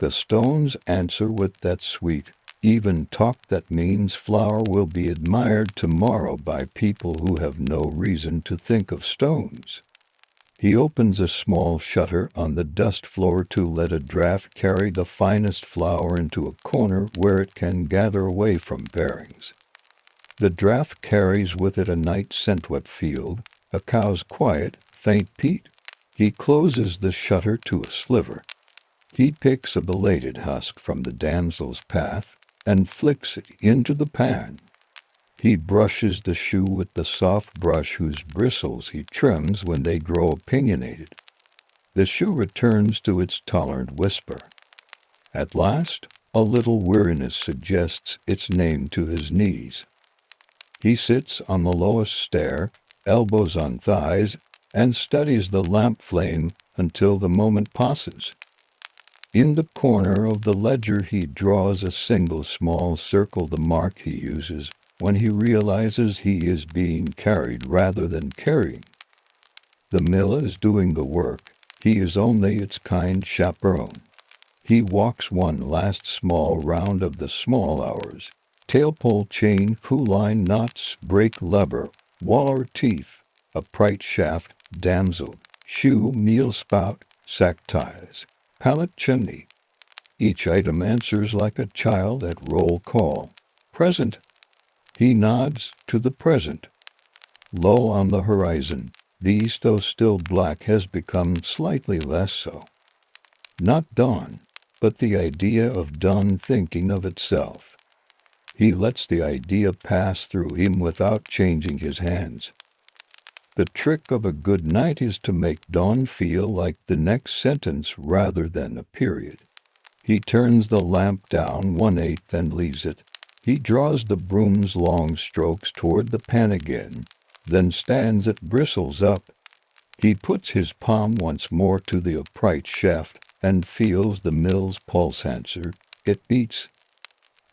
The stones answer with that sweet, even talk that means flour will be admired tomorrow by people who have no reason to think of stones. He opens a small shutter on the dust floor to let a draft carry the finest flour into a corner where it can gather away from bearings. The draft carries with it a night scent-wet field, a cow's quiet, faint peat. He closes the shutter to a sliver. He picks a belated husk from the damsel's path and flicks it into the pan. He brushes the shoe with the soft brush whose bristles he trims when they grow opinionated. The shoe returns to its tolerant whisper. At last, a little weariness suggests its name to his knees. He sits on the lowest stair, elbows on thighs, and studies the lamp flame until the moment passes. In the corner of the ledger he draws a single small circle, the mark he uses when he realizes he is being carried rather than carrying. The mill is doing the work. He is only its kind chaperone. He walks one last small round of the small hours. Tailpole chain, cooline knots, brake lever, waller teeth, upright shaft, damsel, shoe, meal spout, sack ties, pallet chimney. Each item answers like a child at roll call. Present. He nods to the present. Low on the horizon, the east, though still black, has become slightly less so. Not dawn, but the idea of dawn thinking of itself. He lets the idea pass through him without changing his hands. The trick of a good night is to make dawn feel like the next sentence rather than a period. He turns the lamp down 1/8 and leaves it. He draws the broom's long strokes toward the pan again, then stands it, bristles up, He puts his palm once more to the upright shaft and feels the mill's pulse answer. It beats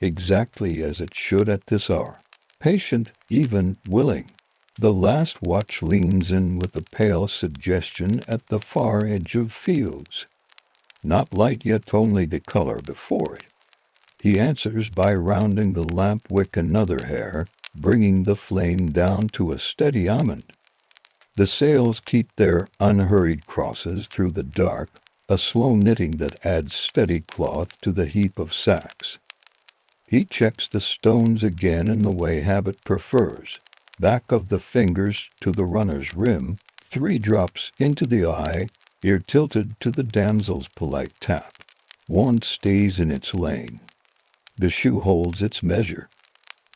exactly as it should at this hour. Patient, even willing. The last watch leans in with a pale suggestion at the far edge of fields. Not light yet, only the color before it. He answers by rounding the lamp wick another hair, bringing the flame down to a steady almond. The sails keep their unhurried crosses through the dark, a slow knitting that adds steady cloth to the heap of sacks. He checks the stones again in the way habit prefers, back of the fingers to the runner's rim, 3 drops into the eye, ear tilted to the damsel's polite tap. One stays in its lane. The shoe holds its measure.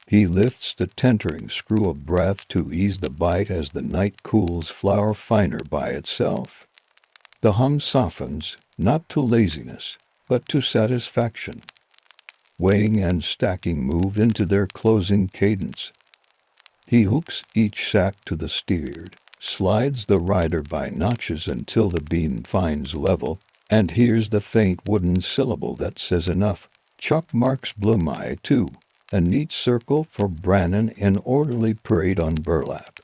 He lifts the tentering screw of breath to ease the bite as the night cools flour finer by itself. The hum softens, not to laziness, but to satisfaction. Weighing and stacking move into their closing cadence. He hooks each sack to the steered, slides the rider by notches until the beam finds level, and hears the faint wooden syllable that says enough. Chalk marks Blumai too, a neat circle for Brannan in orderly parade on burlap.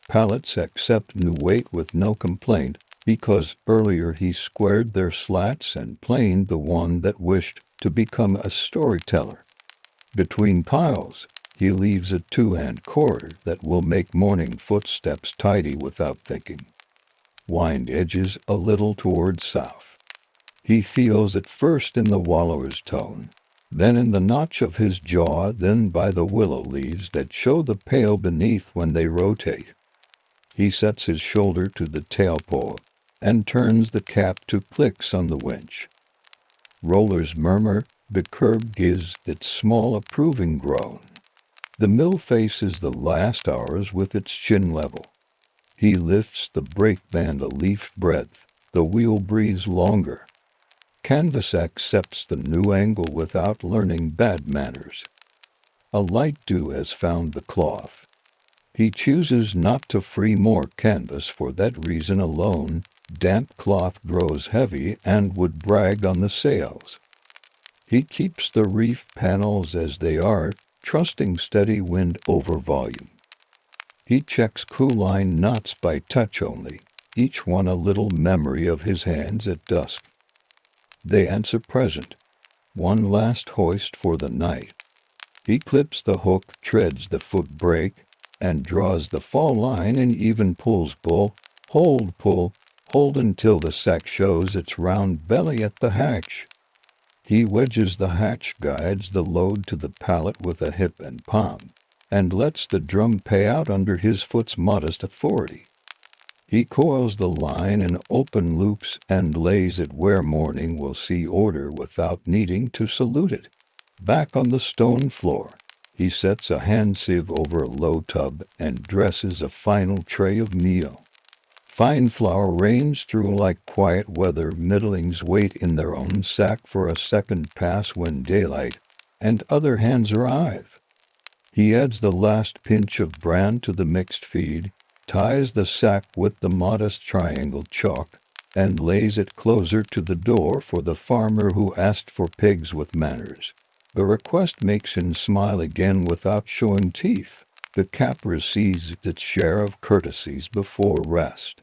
Pallets accept new weight with no complaint, because earlier he squared their slats and planed the one that wished to become a storyteller. Between piles, he leaves a 2-hand corridor that will make morning footsteps tidy without thinking. Wind edges a little toward south. He feels it first in the wallower's tone, then in the notch of his jaw, then by the willow leaves that show the pale beneath when they rotate. He sets his shoulder to the tail pole and turns the cap to clicks on the winch. Rollers murmur, the curb gives its small approving groan. The mill faces the last hours with its chin level. He lifts the brake band a leaf breadth, the wheel breathes longer. Canvas accepts the new angle without learning bad manners. A light dew has found the cloth. He chooses not to free more canvas for that reason alone. Damp cloth grows heavy and would brag on the sails. He keeps the reef panels as they are, trusting steady wind over volume. He checks cooline knots by touch only, each one a little memory of his hands at dusk. They answer present. One last hoist for the night. He clips the hook, treads the foot brake, and draws the fall line and even pulls pull, pull, hold until the sack shows its round belly at the hatch. He wedges the hatch, guides the load to the pallet with a hip and palm, and lets the drum pay out under his foot's modest authority. He coils the line in open loops and lays it where morning will see order without needing to salute it. Back on the stone floor, he sets a hand sieve over a low tub and dresses a final tray of meal. Fine flour rains through like quiet weather. Middlings wait in their own sack for a second pass when daylight, and other hands arrive. He adds the last pinch of bran to the mixed feed, ties the sack with the modest triangle chalk, and lays it closer to the door for the farmer who asked for pigs with manners. The request makes him smile again without showing teeth. The cap receives its share of courtesies before rest.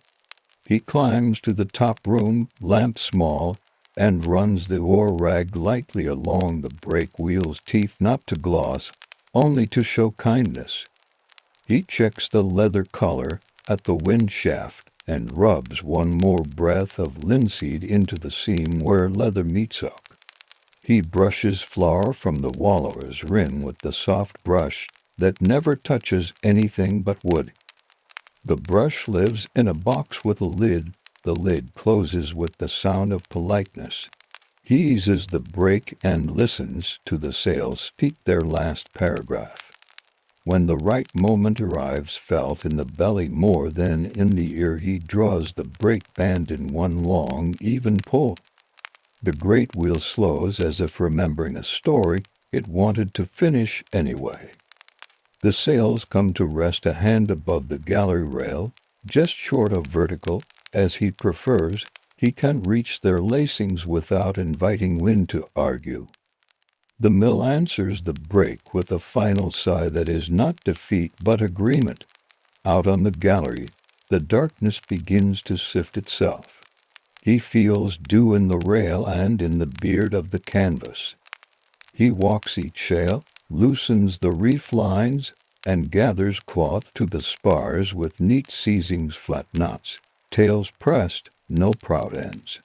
He climbs to the top room, lamp small, and runs the oar rag lightly along the brake wheel's teeth, not to gloss, only to show kindness. He checks the leather collar at the wind shaft and rubs one more breath of linseed into the seam where leather meets hook. He brushes flour from the wallower's rim with the soft brush that never touches anything but wood. The brush lives in a box with a lid. The lid closes with the sound of politeness. He eases the brake and listens to the sails speak their last paragraph. When the right moment arrives, felt in the belly more than in the ear, he draws the brake band in one long, even pull. The great wheel slows as if remembering a story it wanted to finish anyway. The sails come to rest a hand above the galley rail. just short of vertical, as he prefers. He can reach their lacings without inviting wind to argue. The mill answers the break with a final sigh that is not defeat but agreement. Out on the gallery, the darkness begins to sift itself. He feels dew in the rail and in the beard of the canvas. He walks each shale, loosens the reef lines, and gathers cloth to the spars with neat seizings, flat knots, tails pressed, no proud ends.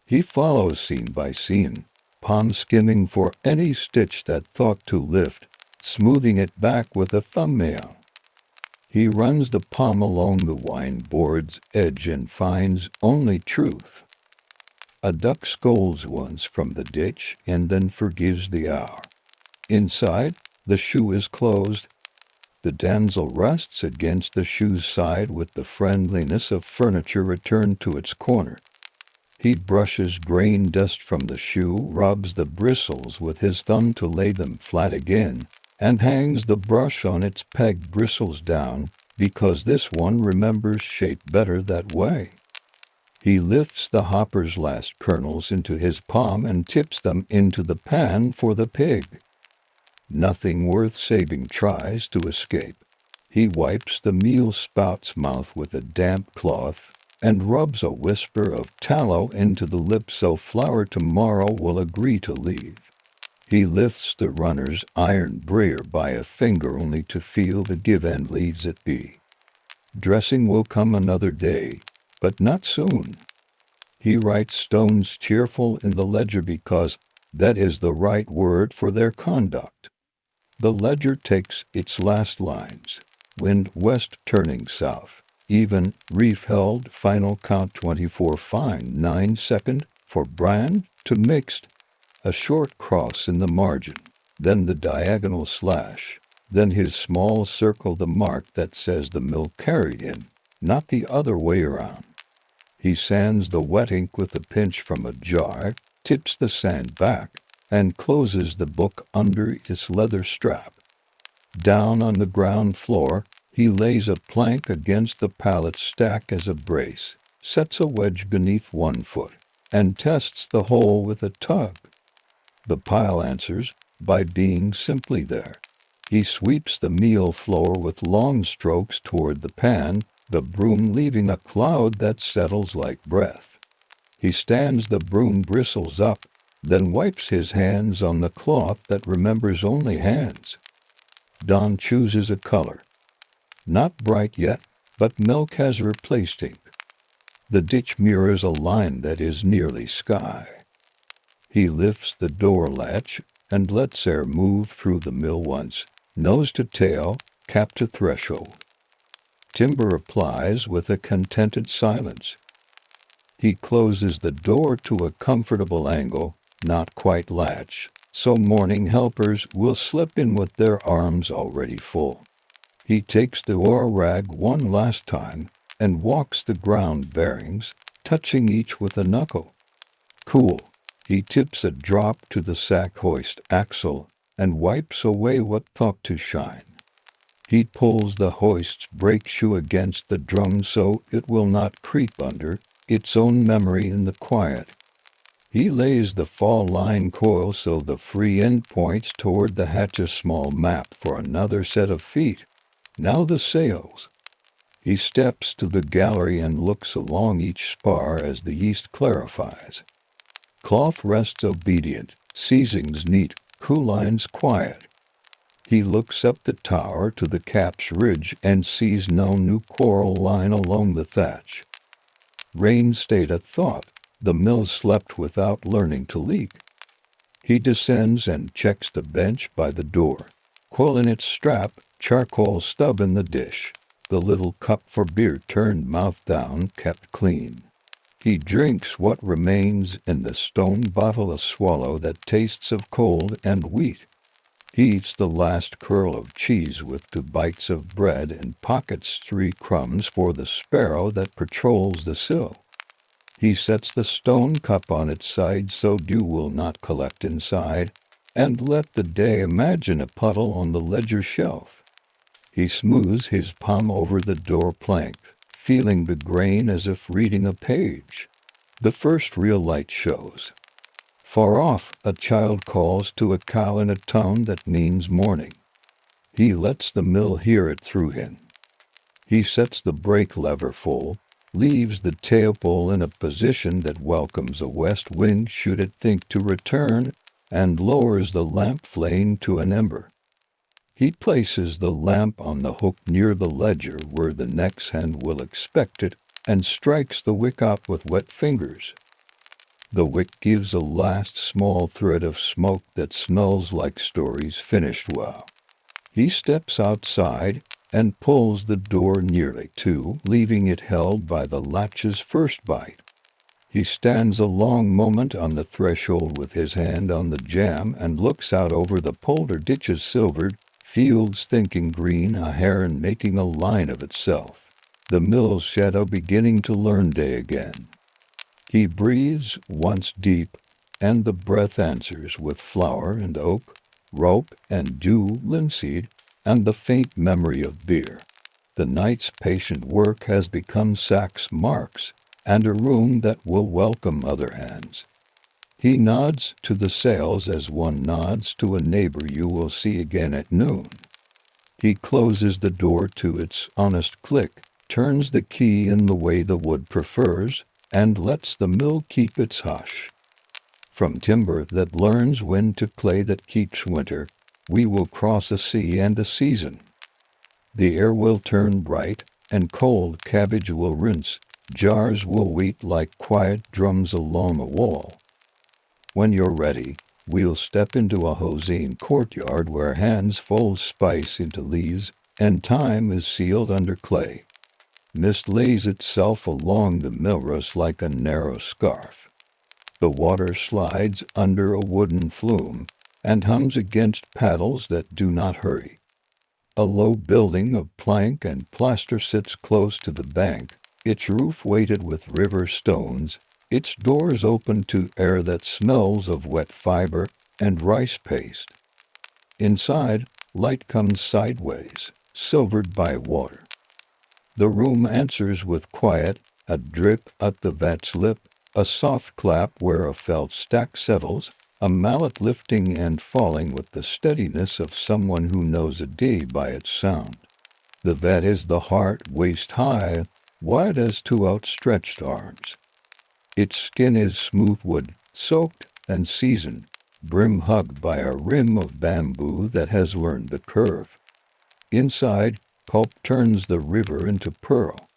He follows scene by scene, palm skimming for any stitch that thought to lift, smoothing it back with a thumbnail. He runs the palm along the wine board's edge and finds only truth. A duck scolds once from the ditch and then forgives the hour. Inside, the shoe is closed. The damsel rests against the shoe's side with the friendliness of furniture returned to its corner. He brushes grain dust from the shoe, rubs the bristles with his thumb to lay them flat again, and hangs the brush on its peg bristles down, because this one remembers shape better that way. He lifts the hopper's last kernels into his palm and tips them into the pan for the pig. Nothing worth saving tries to escape. He wipes the meal spout's mouth with a damp cloth and rubs a whisper of tallow into the lips so Flour tomorrow will agree to leave. He lifts the runner's iron brayer by a finger only to feel the give and leaves it be. Dressing will come another day, but not soon. He writes stones cheerful in the ledger because that is the right word for their conduct. The ledger takes its last lines. Wind west turning south. Even, reef held, final count 24 fine, 9 second, for brand to mixed. A short cross in the margin, then the diagonal slash, then his small circle, the mark that says the mill carried in, not the other way around. He sands the wet ink with a pinch from a jar, tips the sand back, and closes the book under its leather strap. Down on the ground floor, he lays a plank against the pallet stack as a brace, sets a wedge beneath one foot, and tests the hole with a tug. The pile answers by being simply there. He sweeps the meal floor with long strokes toward the pan, the broom leaving a cloud that settles like breath. He stands the broom bristles up, then wipes his hands on the cloth that remembers only hands. Don chooses a color. Not bright yet, but milk has replaced ink. The ditch mirrors a line that is nearly sky. He lifts the door latch and lets air move through the mill once, nose to tail, cap to threshold. Timber applies with a contented silence. He closes the door to a comfortable angle, not quite latch, so morning helpers will slip in with their arms already full. He takes the oar rag one last time and walks the ground bearings, touching each with a knuckle. Cool. He tips a drop to the sack hoist axle and wipes away what thought to shine. He pulls the hoist's brake shoe against the drum so it will not creep under its own memory in the quiet. He lays the fall line coil so the free end points toward the hatch, a small map for another set of feet. Now the sails. He steps to the gallery and looks along each spar as the yeast clarifies. Cloth rests obedient, seizings neat, clewlines quiet. He looks up the tower to the cap's ridge and sees no new coral line along the thatch. Rain stayed a thought. The mill slept without learning to leak. He descends and checks the bench by the door. Coil in its strap, charcoal stub in the dish. The little cup for beer turned mouth down, kept clean. He drinks what remains in the stone bottle, a swallow that tastes of cold and wheat. He eats the last curl of cheese with 2 bites of bread and pockets 3 crumbs for the sparrow that patrols the sill. He sets the stone cup on its side so dew will not collect inside, and let the day imagine a puddle on the ledger shelf. He smooths his palm over the door plank, feeling the grain as if reading a page. The first real light shows. Far off, a child calls to a cow in a tone that means morning. He lets the mill hear it through him. He sets the brake lever full, leaves the tail pole in a position that welcomes a west wind should it think to return, and lowers the lamp flame to an ember. He places the lamp on the hook near the ledger where the next hand will expect it, and strikes the wick up with wet fingers. The wick gives a last small thread of smoke that smells like stories finished well. He steps outside and pulls the door nearly to, leaving it held by the latch's first bite. He stands a long moment on the threshold with his hand on the jamb and looks out over the polder ditches silvered, fields thinking green, a heron making a line of itself, the mill's shadow beginning to learn day again. He breathes once deep, and the breath answers with flower and oak, rope and dew, linseed, and the faint memory of beer. The night's patient work has become Sack's marks, and a room that will welcome other hands. He nods to the sails as one nods to a neighbor you will see again at noon. He closes the door to its honest click, turns the key in the way the wood prefers, and lets the mill keep its hush. From timber that learns when to play that keeps winter, we will cross a sea and a season. The air will turn bright, and cold cabbage will rinse, jars will wheat like quiet drums along a wall. When you're ready, we'll step into a Joseon courtyard where hands fold spice into leaves, and time is sealed under clay. Mist lays itself along the millrace like a narrow scarf. The water slides under a wooden flume, and hums against paddles that do not hurry. A low building of plank and plaster sits close to the bank, its roof weighted with river stones, its doors open to air that smells of wet fiber and rice paste. Inside, light comes sideways, silvered by water. The room answers with quiet, a drip at the vat's lip, a soft clap where a felt stack settles, a mallet lifting and falling with the steadiness of someone who knows a day by its sound. The vat is the heart waist high, wide as two outstretched arms. Its skin is smooth wood, soaked and seasoned, brim hugged by a rim of bamboo that has learned the curve. Inside, pulp turns the river into pearl.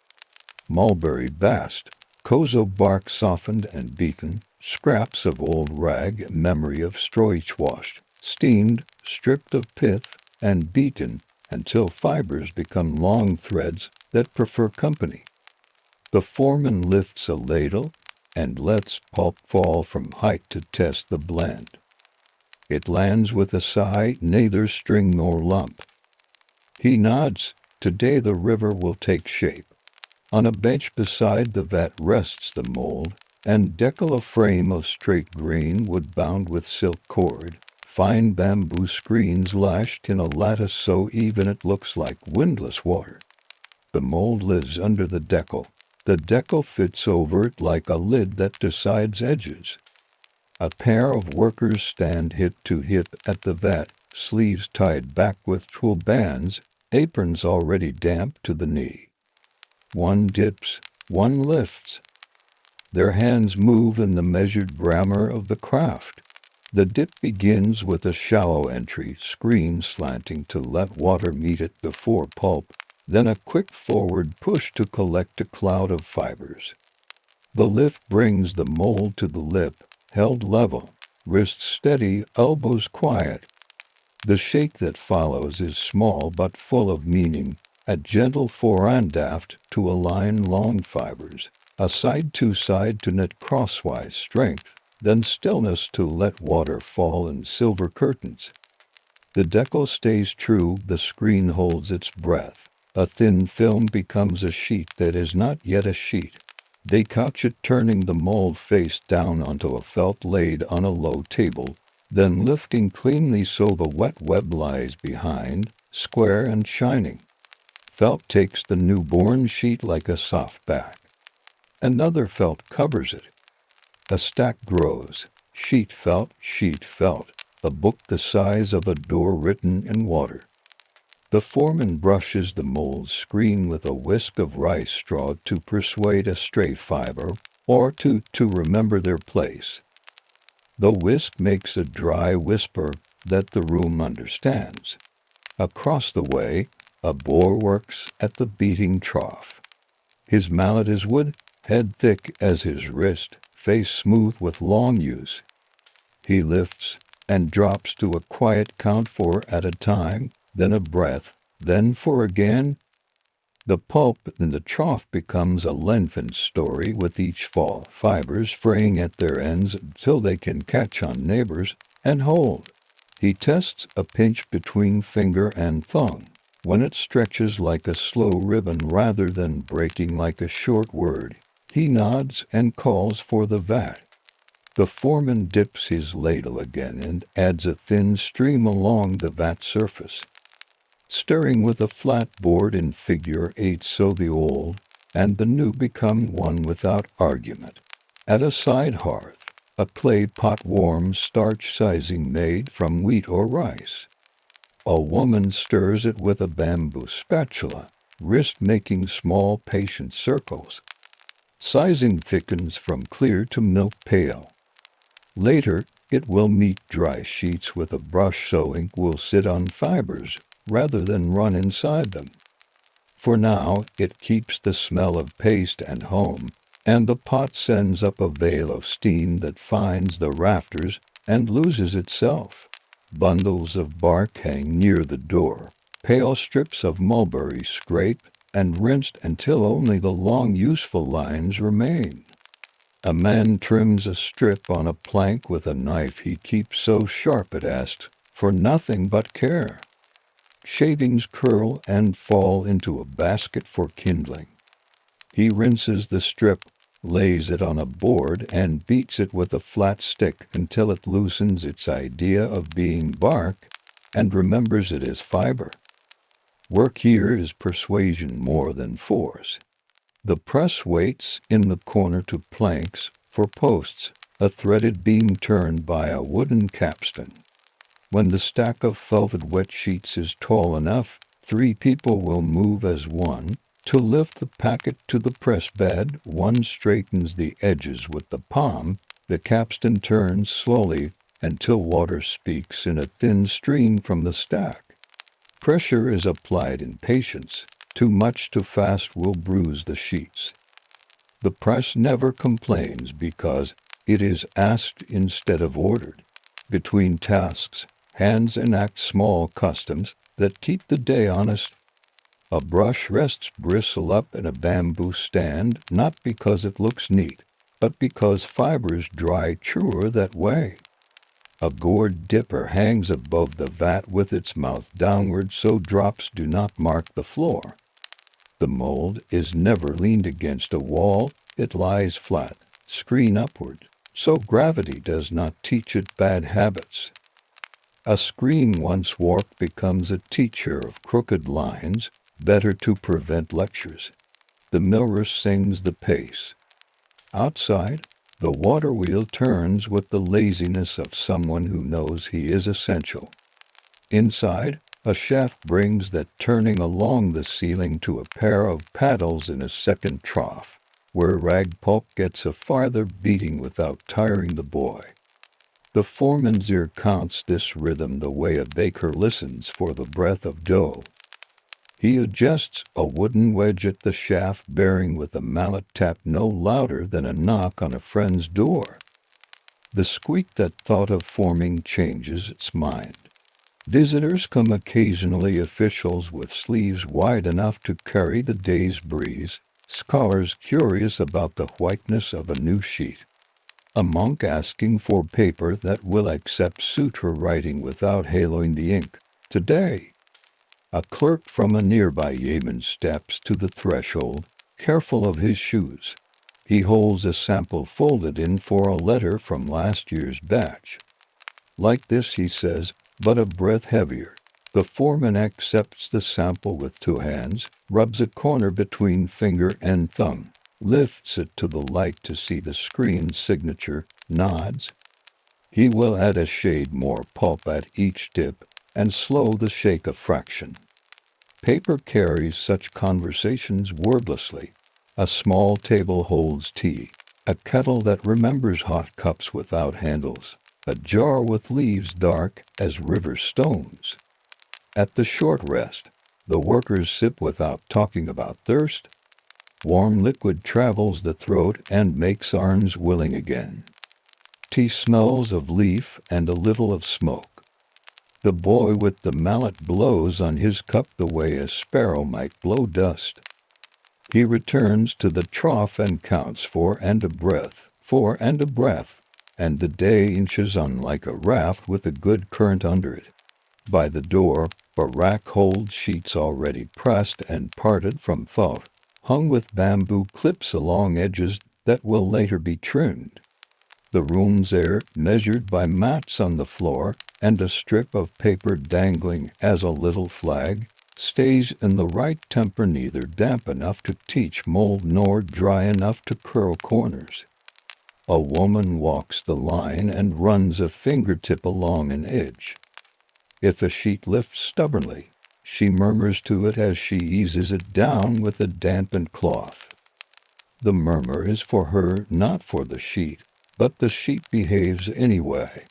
Mulberry bast, kozo bark softened and beaten, scraps of old rag, memory of stroich washed, steamed, stripped of pith, and beaten until fibers become long threads that prefer company. The foreman lifts a ladle and lets pulp fall from height to test the blend. It lands with a sigh, neither string nor lump. He nods. Today the river will take shape. On a bench beside the vat rests the mold, and deckle a frame of straight grain wood bound with silk cord, fine bamboo screens lashed in a lattice so even it looks like windless water. The mold lives under the deckle. The deckle fits over it like a lid that decides edges. A pair of workers stand hip to hip at the vat, sleeves tied back with tulle bands, aprons already damp to the knee. One dips, one lifts. Their hands move in the measured grammar of the craft. The dip begins with a shallow entry, screen slanting to let water meet it before pulp, then a quick forward push to collect a cloud of fibers. The lift brings the mold to the lip, held level, wrists steady, elbows quiet. The shake that follows is small but full of meaning, a gentle fore and aft to align long fibers, a side to side to knit crosswise strength, then stillness to let water fall in silver curtains. The deckle stays true, the screen holds its breath. A thin film becomes a sheet that is not yet a sheet. They couch it, turning the mold face down onto a felt laid on a low table, then lifting cleanly so the wet web lies behind, square and shining. Felt takes the newborn sheet like a soft back. Another felt covers it. A stack grows. Sheet felt, a book the size of a door written in water. The foreman brushes the mold's screen with a whisk of rice straw to persuade a stray fiber, or to remember their place. The whisk makes a dry whisper that the room understands. Across the way, a boar works at the beating trough. His mallet is wood, head thick as his wrist, face smooth with long use. He lifts and drops to a quiet count 4 at a time, then a breath, then 4 again. The pulp in the trough becomes a lengthened story with each fall, fibers fraying at their ends until they can catch on neighbors and hold. He tests a pinch between finger and thumb. When it stretches like a slow ribbon rather than breaking like a short word, he nods and calls for the vat. The foreman dips his ladle again and adds a thin stream along the vat surface. Stirring with a flat board in figure 8 so the old and the new become one without argument. At a side hearth, a clay pot warms starch sizing made from wheat or rice. A woman stirs it with a bamboo spatula, wrist making small patient circles. Sizing thickens from clear to milk pale. Later, it will meet dry sheets with a brush so ink will sit on fibers rather than run inside them. For now, it keeps the smell of paste and home, and the pot sends up a veil of steam that finds the rafters and loses itself. Bundles of bark hang near the door, pale strips of mulberry scraped and rinsed until only the long useful lines remain. A man trims a strip on a plank with a knife he keeps so sharp it asks for nothing but care. Shavings curl and fall into a basket for kindling. He rinses the strip, lays it on a board, and beats it with a flat stick until it loosens its idea of being bark and remembers it as fiber. Work here is persuasion more than force. The press waits in the corner to planks for posts, a threaded beam turned by a wooden capstan. When the stack of velvet wet sheets is tall enough, 3 people will move as one. To lift the packet to the press bed, one straightens the edges with the palm. The capstan turns slowly until water speaks in a thin stream from the stack. Pressure is applied in patience. Too much too fast will bruise the sheets. The press never complains because it is asked instead of ordered. Between tasks, hands enact small customs that keep the day honest. A brush rests bristle up in a bamboo stand, not because it looks neat, but because fibers dry truer that way. A gourd dipper hangs above the vat with its mouth downward so drops do not mark the floor. The mold is never leaned against a wall, it lies flat, screen upward, so gravity does not teach it bad habits. A screen once warped becomes a teacher of crooked lines, better to prevent lectures. The miller sings the pace. Outside, the water wheel turns with the laziness of someone who knows he is essential. Inside, a shaft brings that turning along the ceiling to a pair of paddles in a second trough, where rag pulp gets a farther beating without tiring the boy. The foreman's ear counts this rhythm the way a baker listens for the breath of dough. He adjusts a wooden wedge at the shaft bearing with a mallet tap no louder than a knock on a friend's door. The squeak that thought of forming changes its mind. Visitors come occasionally, officials with sleeves wide enough to carry the day's breeze, scholars curious about the whiteness of a new sheet. A monk asking for paper that will accept sutra writing without haloing the ink. Today, a clerk from a nearby Yemen steps to the threshold, careful of his shoes. He holds a sample folded in for a letter from last year's batch. Like this, he says, but a breath heavier. The foreman accepts the sample with 2 hands, rubs a corner between finger and thumb, lifts it to the light to see the screen's signature, nods. He will add a shade more pulp at each dip and slow the shake a fraction. Paper carries such conversations wordlessly. A small table holds tea, a kettle that remembers hot cups without handles, a jar with leaves dark as river stones. At the short rest, the workers sip without talking about thirst. Warm liquid travels the throat and makes arms willing again. Tea smells of leaf and a little of smoke. The boy with the mallet blows on his cup the way a sparrow might blow dust. He returns to the trough and counts 4 and a breath, 4 and a breath, and the day inches on like a raft with a good current under it. By the door, a rack holds sheets already pressed and parted from thought, hung with bamboo clips along edges that will later be trimmed. The room's air measured by mats on the floor and a strip of paper dangling as a little flag, stays in the right temper, neither damp enough to teach mold nor dry enough to curl corners. A woman walks the line and runs a fingertip along an edge. If a sheet lifts stubbornly, she murmurs to it as she eases it down with a dampened cloth. The murmur is for her, not for the sheet, but the sheet behaves anyway.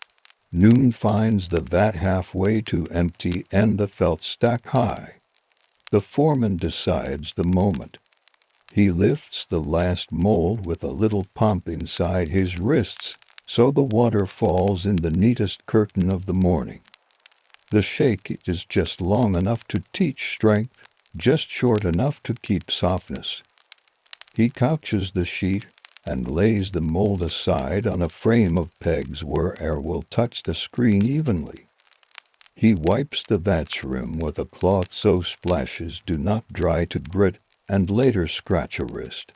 Noon finds the vat halfway to empty and the felt stack high. The foreman decides the moment. He lifts the last mold with a little pump inside his wrists, so the water falls in the neatest curtain of the morning. The shake is just long enough to teach strength, just short enough to keep softness. He couches the sheet and lays the mold aside on a frame of pegs where air will touch the screen evenly. He wipes the vat's rim with a cloth so splashes do not dry to grit and later scratch a wrist.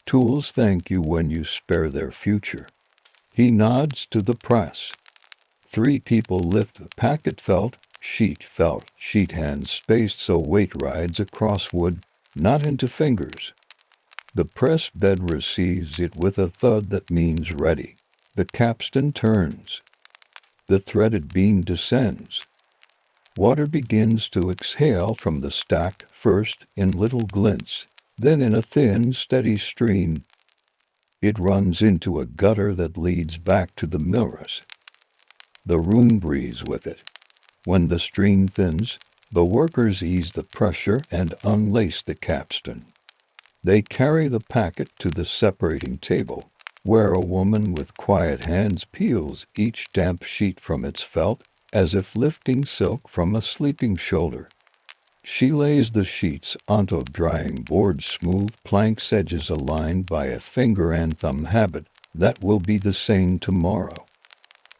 Tools thank you when you spare their future. He nods to the press. 3 people lift a packet felt, sheet hands spaced so weight rides across wood, not into fingers. The press bed receives it with a thud that means ready. The capstan turns. The threaded beam descends. Water begins to exhale from the stack, first in little glints, then in a thin, steady stream. It runs into a gutter that leads back to the millers. The room breathes with it. When the stream thins, the workers ease the pressure and unlace the capstan. They carry the packet to the separating table, where a woman with quiet hands peels each damp sheet from its felt, as if lifting silk from a sleeping shoulder. She lays the sheets onto drying board, smooth planks, edges aligned by a finger and thumb habit that will be the same tomorrow.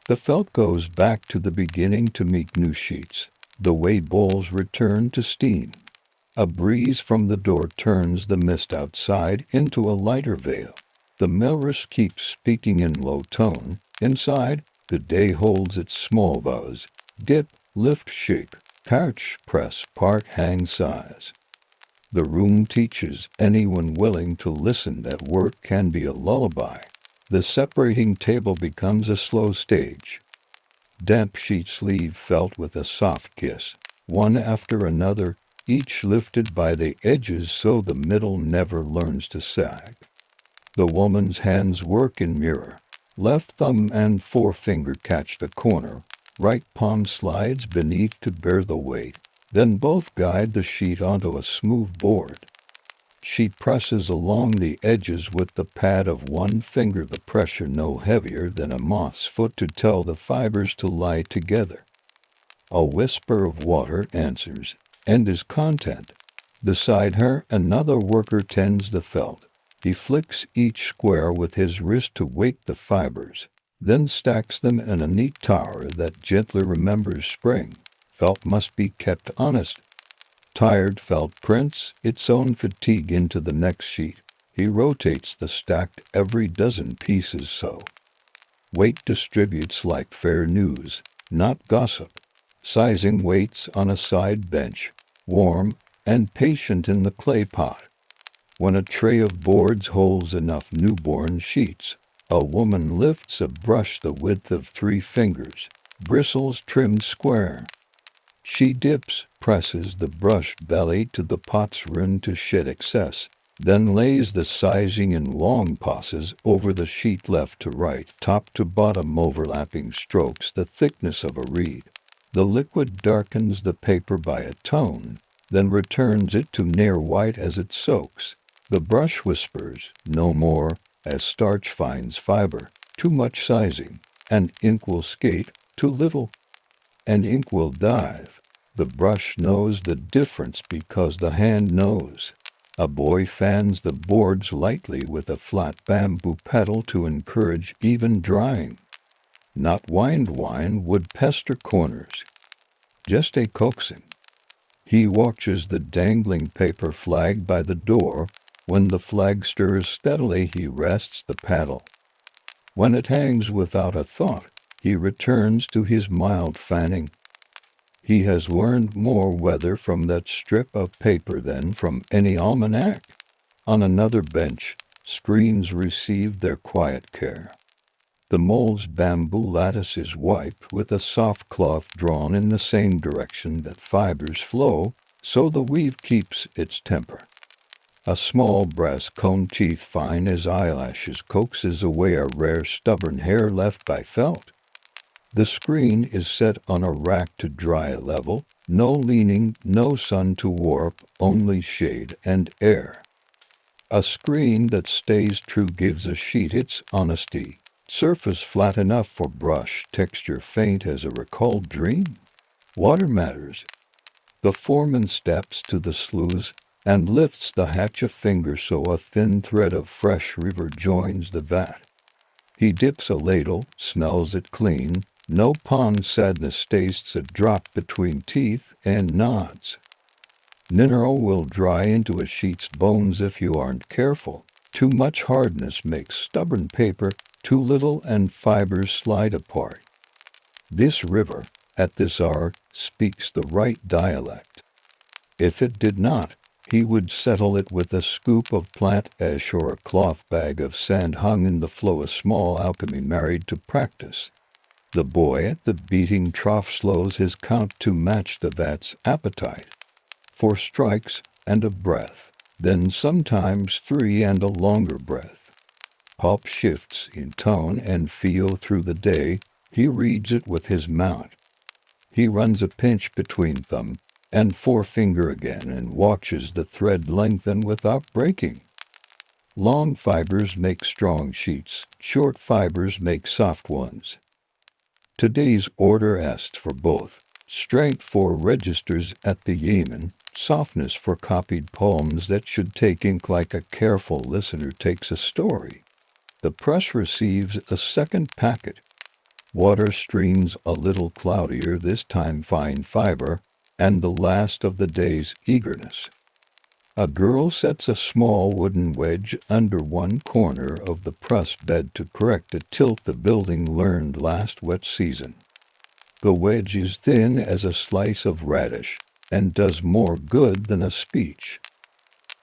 The felt goes back to the beginning to make new sheets. The way bowls return to steam. A breeze from the door turns the mist outside into a lighter veil. The millress keeps speaking in low tone. Inside, the day holds its small vows. Dip, lift, shake, couch, press, part, hang, size. The room teaches anyone willing to listen that work can be a lullaby. The separating table becomes a slow stage. Damp sheets leave felt with a soft kiss, one after another, each lifted by the edges so the middle never learns to sag. The woman's hands work in mirror. Left thumb and forefinger catch the corner. Right palm slides beneath to bear the weight. Then both guide the sheet onto a smooth board. She presses along the edges with the pad of one finger, the pressure no heavier than a moth's foot to tell the fibers to lie together. A whisper of water answers, and is content. Beside her, another worker tends the felt. He flicks each square with his wrist to wake the fibers, then stacks them in a neat tower that gently remembers spring. Felt must be kept honest. Tired felt prints its own fatigue into the next sheet. He rotates the stacked every dozen pieces so. Weight distributes like fair news, not gossip. Sizing waits on a side bench, warm and patient in the clay pot. When a tray of boards holds enough newborn sheets, a woman lifts a brush the width of 3 fingers, bristles trimmed square. She presses the brushed belly to the pot's rim to shed excess, then lays the sizing in long passes over the sheet left to right, top to bottom overlapping strokes the thickness of a reed. The liquid darkens the paper by a tone, then returns it to near white as it soaks. The brush whispers, "No more," as starch finds fiber, too much sizing, and ink will skate, too little, and ink will dive. The brush knows the difference because the hand knows. A boy fans the boards lightly with a flat bamboo paddle to encourage even drying. Not wine would pester corners, just a coaxing. He watches the dangling paper flag by the door. When the flag stirs steadily, he rests the paddle. When it hangs without a thought, he returns to his mild fanning. He has learned more weather from that strip of paper than from any almanac. On another bench, screens receive their quiet care. The mold's bamboo lattice is wiped with a soft cloth drawn in the same direction that fibers flow, so the weave keeps its temper. A small brass cone teeth fine as eyelashes coaxes away a rare stubborn hair left by felt. The screen is set on a rack to dry level, no leaning, no sun to warp, only shade and air. A screen that stays true gives a sheet its honesty. Surface flat enough for brush, texture faint as a recalled dream. Water matters. The foreman steps to the sluice and lifts the hatch a finger so a thin thread of fresh river joins the vat. He dips a ladle, smells it clean. No pond sadness tastes a drop between teeth and nods. Mineral will dry into a sheet's bones if you aren't careful. Too much hardness makes stubborn paper, too little and fibers slide apart. This river, at this hour, speaks the right dialect. If it did not, he would settle it with a scoop of plant ash or a cloth bag of sand hung in the flow, a small alchemy married to practice. The boy at the beating trough slows his count to match the vat's appetite. 4 strikes and a breath, then sometimes 3 and a longer breath. Pulp shifts in tone and feel through the day. He reads it with his mount. He runs a pinch between thumb and forefinger again and watches the thread lengthen without breaking. Long fibers make strong sheets, short fibers make soft ones. Today's order asks for both, strength for registers at the Yemen, softness for copied poems that should take ink like a careful listener takes a story. The press receives a second packet. Water streams a little cloudier, this time fine fiber, and the last of the day's eagerness. A girl sets a small wooden wedge under one corner of the press bed to correct a tilt the building learned last wet season. The wedge is thin as a slice of radish and does more good than a speech.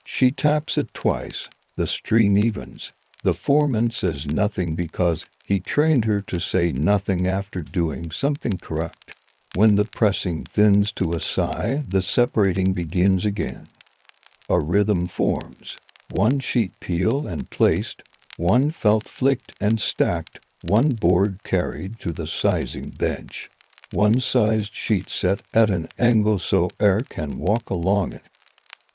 She taps it twice, the stream evens. The foreman says nothing because he trained her to say nothing after doing something correct. When the pressing thins to a sigh, the separating begins again. A rhythm forms, one sheet peeled and placed, one felt flicked and stacked, one board carried to the sizing bench, one sized sheet set at an angle so air can walk along it.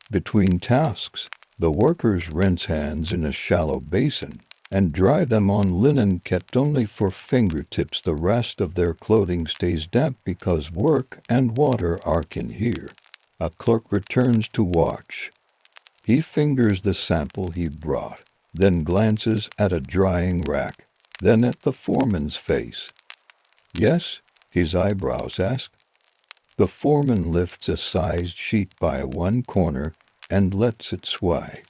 Between tasks, the workers rinse hands in a shallow basin and dry them on linen kept only for fingertips. The rest of their clothing stays damp because work and water arc in here. A clerk returns to watch. He fingers the sample he brought, then glances at a drying rack, then at the foreman's face. Yes, his eyebrows ask. The foreman lifts a sized sheet by one corner and lets it sway.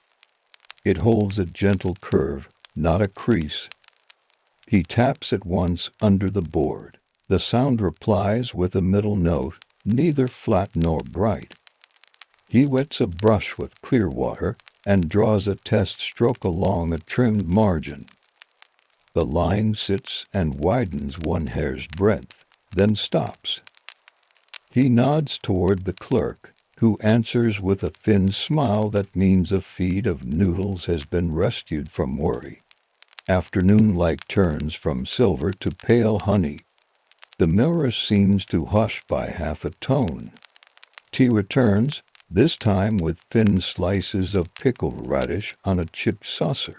It holds a gentle curve, not a crease. He taps it once under the board. The sound replies with a middle note, neither flat nor bright. He wets a brush with clear water and draws a test stroke along a trimmed margin. The line sits and widens 1 hair's breadth, then stops. He nods toward the clerk, who answers with a thin smile that means a feed of noodles has been rescued from worry. Afternoon light turns from silver to pale honey. The mirror seems to hush by half a tone. Tea returns, this time with thin slices of pickled radish on a chipped saucer.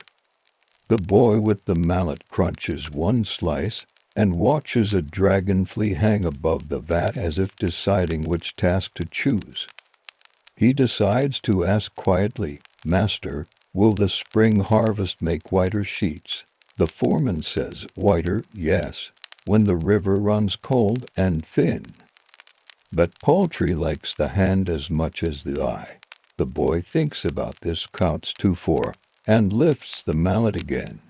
The boy with the mallet crunches 1 slice and watches a dragonfly hang above the vat as if deciding which task to choose. He decides to ask quietly, "Master, will the spring harvest make whiter sheets?" The foreman says, "Whiter, yes, when the river runs cold and thin." But poultry likes the hand as much as the eye. The boy thinks about this, counts 2, 4, and lifts the mallet again.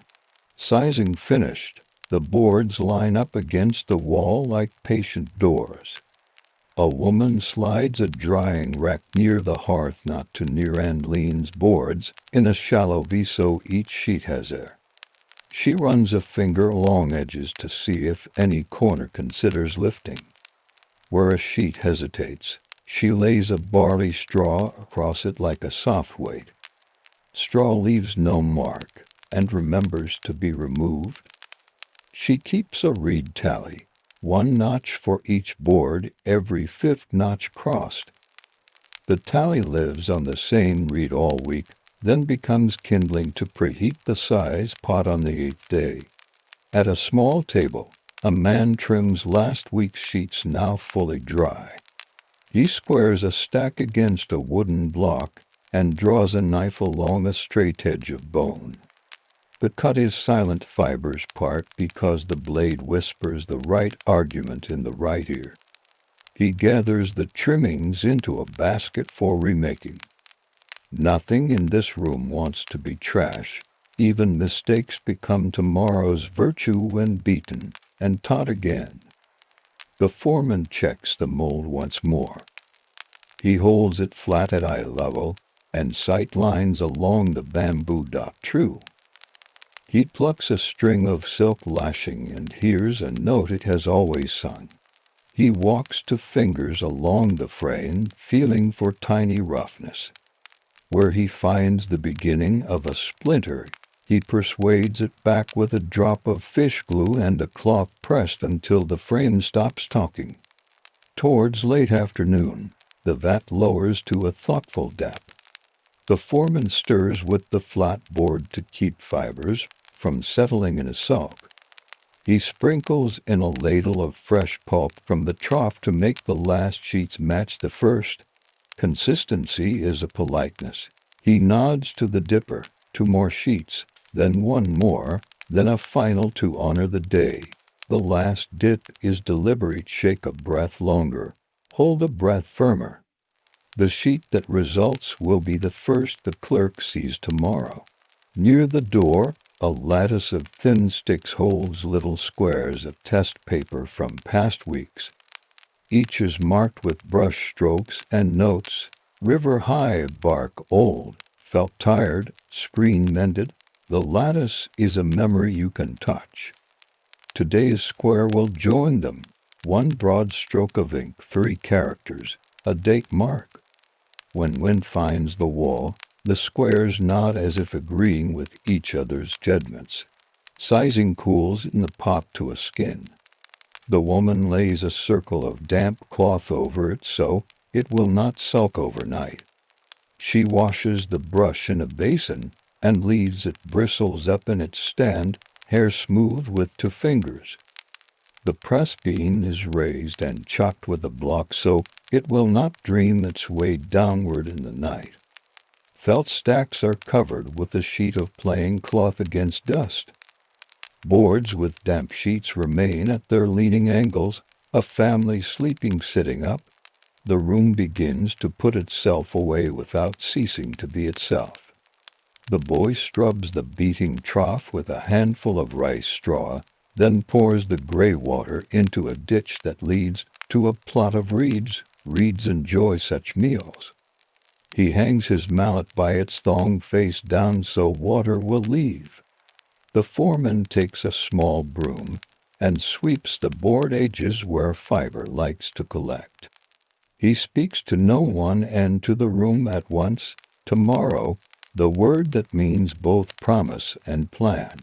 Sizing finished, the boards line up against the wall like patient doors. A woman slides a drying rack near the hearth not too near and leans boards in a shallow V so each sheet has air. She runs a finger along edges to see if any corner considers lifting. Where a sheet hesitates, she lays a barley straw across it like a soft weight. Straw leaves no mark and remembers to be removed. She keeps a reed tally, 1 notch for each board, every 5th notch crossed. The tally lives on the same reed all week, then becomes kindling to preheat the size pot on the 8th day. At a small table, a man trims last week's sheets now fully dry. He squares a stack against a wooden block and draws a knife along a straight edge of bone. The cut is silent fibers part because the blade whispers the right argument in the right ear. He gathers the trimmings into a basket for remaking. Nothing in this room wants to be trash. Even mistakes become tomorrow's virtue when beaten and taught again. The foreman checks the mold once more. He holds it flat at eye level, and sight lines along the bamboo dot true. He plucks a string of silk lashing and hears a note it has always sung. He walks 2 fingers along the frame, feeling for tiny roughness. Where he finds the beginning of a splinter, he persuades it back with a drop of fish glue and a cloth pressed until the frame stops talking. Towards late afternoon, the vat lowers to a thoughtful depth. The foreman stirs with the flat board to keep fibers from settling in a sulk. He sprinkles in a ladle of fresh pulp from the trough to make the last sheets match the first. Consistency is a politeness. He nods to the dipper, 2 more sheets, then 1 more, then a final to honor the day. The last dip is deliberate, shake a breath longer, hold a breath firmer. The sheet that results will be the first the clerk sees tomorrow. Near the door, a lattice of thin sticks holds little squares of test paper from past weeks. Each is marked with brush strokes and notes. River high, bark old, felt tired, screen mended. The lattice is a memory you can touch. Today's square will join them. 1 broad stroke of ink, 3 characters, a date mark. When wind finds the wall, the squares nod as if agreeing with each other's judgments. Sizing cools in the pot to a skin. The woman lays a circle of damp cloth over it so it will not sulk overnight. She washes the brush in a basin and leaves it bristles up in its stand, hair smooth with 2 fingers. The press bean is raised and chalked with a block so it will not dream its way downward in the night. Felt stacks are covered with a sheet of plain cloth against dust. Boards with damp sheets remain at their leaning angles, a family sleeping sitting up. The room begins to put itself away without ceasing to be itself. The boy scrubs the beating trough with a handful of rice straw then pours the gray water into a ditch that leads to a plot of reeds. Reeds enjoy such meals. He hangs his mallet by its thong face down so water will leave. The foreman takes a small broom and sweeps the board edges where fiber likes to collect. He speaks to no one and to the room at once. Tomorrow, the word that means both promise and plan.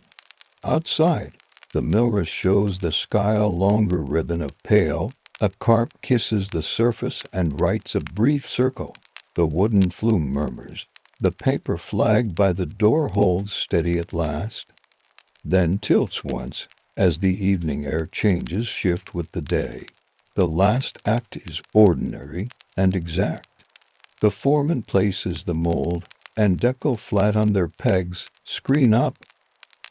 Outside, the millrace shows the sky a longer ribbon of pale. A carp kisses the surface and writes a brief circle. The wooden flume murmurs. The paper flag by the door holds steady at last, then tilts once, as the evening air changes shift with the day. The last act is ordinary and exact. The foreman places the mold and decal flat on their pegs, screen up.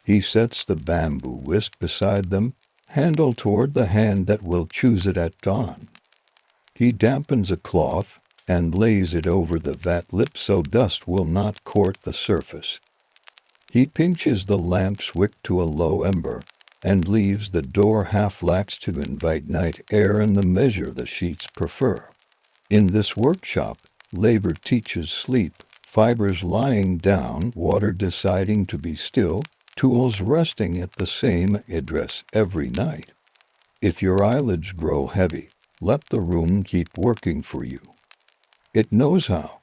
He sets the bamboo whisk beside them, handle toward the hand that will choose it at dawn. He dampens a cloth and lays it over the vat lip so dust will not court the surface. He pinches the lamp's wick to a low ember and leaves the door half lax to invite night air in the measure the sheets prefer. In this workshop, labor teaches sleep, fibers lying down, water deciding to be still, tools resting at the same address every night. If your eyelids grow heavy, let the room keep working for you. It knows how.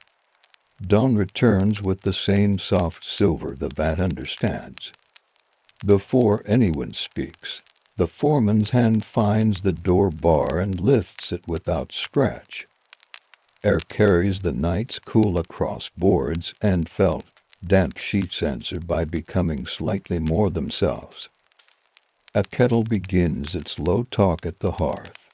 Dawn returns with the same soft silver the vat understands. Before anyone speaks, the foreman's hand finds the door bar and lifts it without scratch. Air carries the night's cool across boards and felt. Damp sheets answer by becoming slightly more themselves. A kettle begins its low talk at the hearth.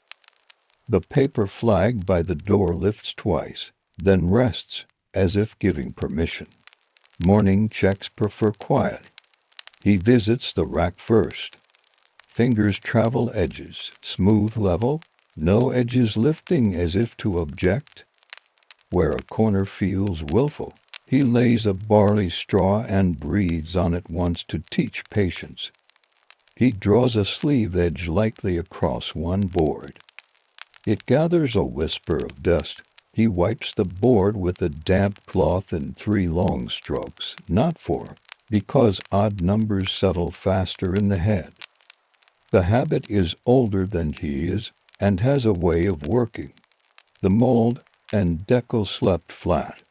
The paper flag by the door lifts twice, then rests, as if giving permission. Morning checks prefer quiet. He visits the rack first. Fingers travel edges, smooth level, no edges lifting as if to object. Where a corner feels willful, he lays a barley straw and breathes on it once to teach patience. He draws a sleeve edge lightly across one board. It gathers a whisper of dust. He wipes the board with a damp cloth in 3 long strokes, not 4, because odd numbers settle faster in the head. The habit is older than he is and has a way of working. The mold and decal slept flat.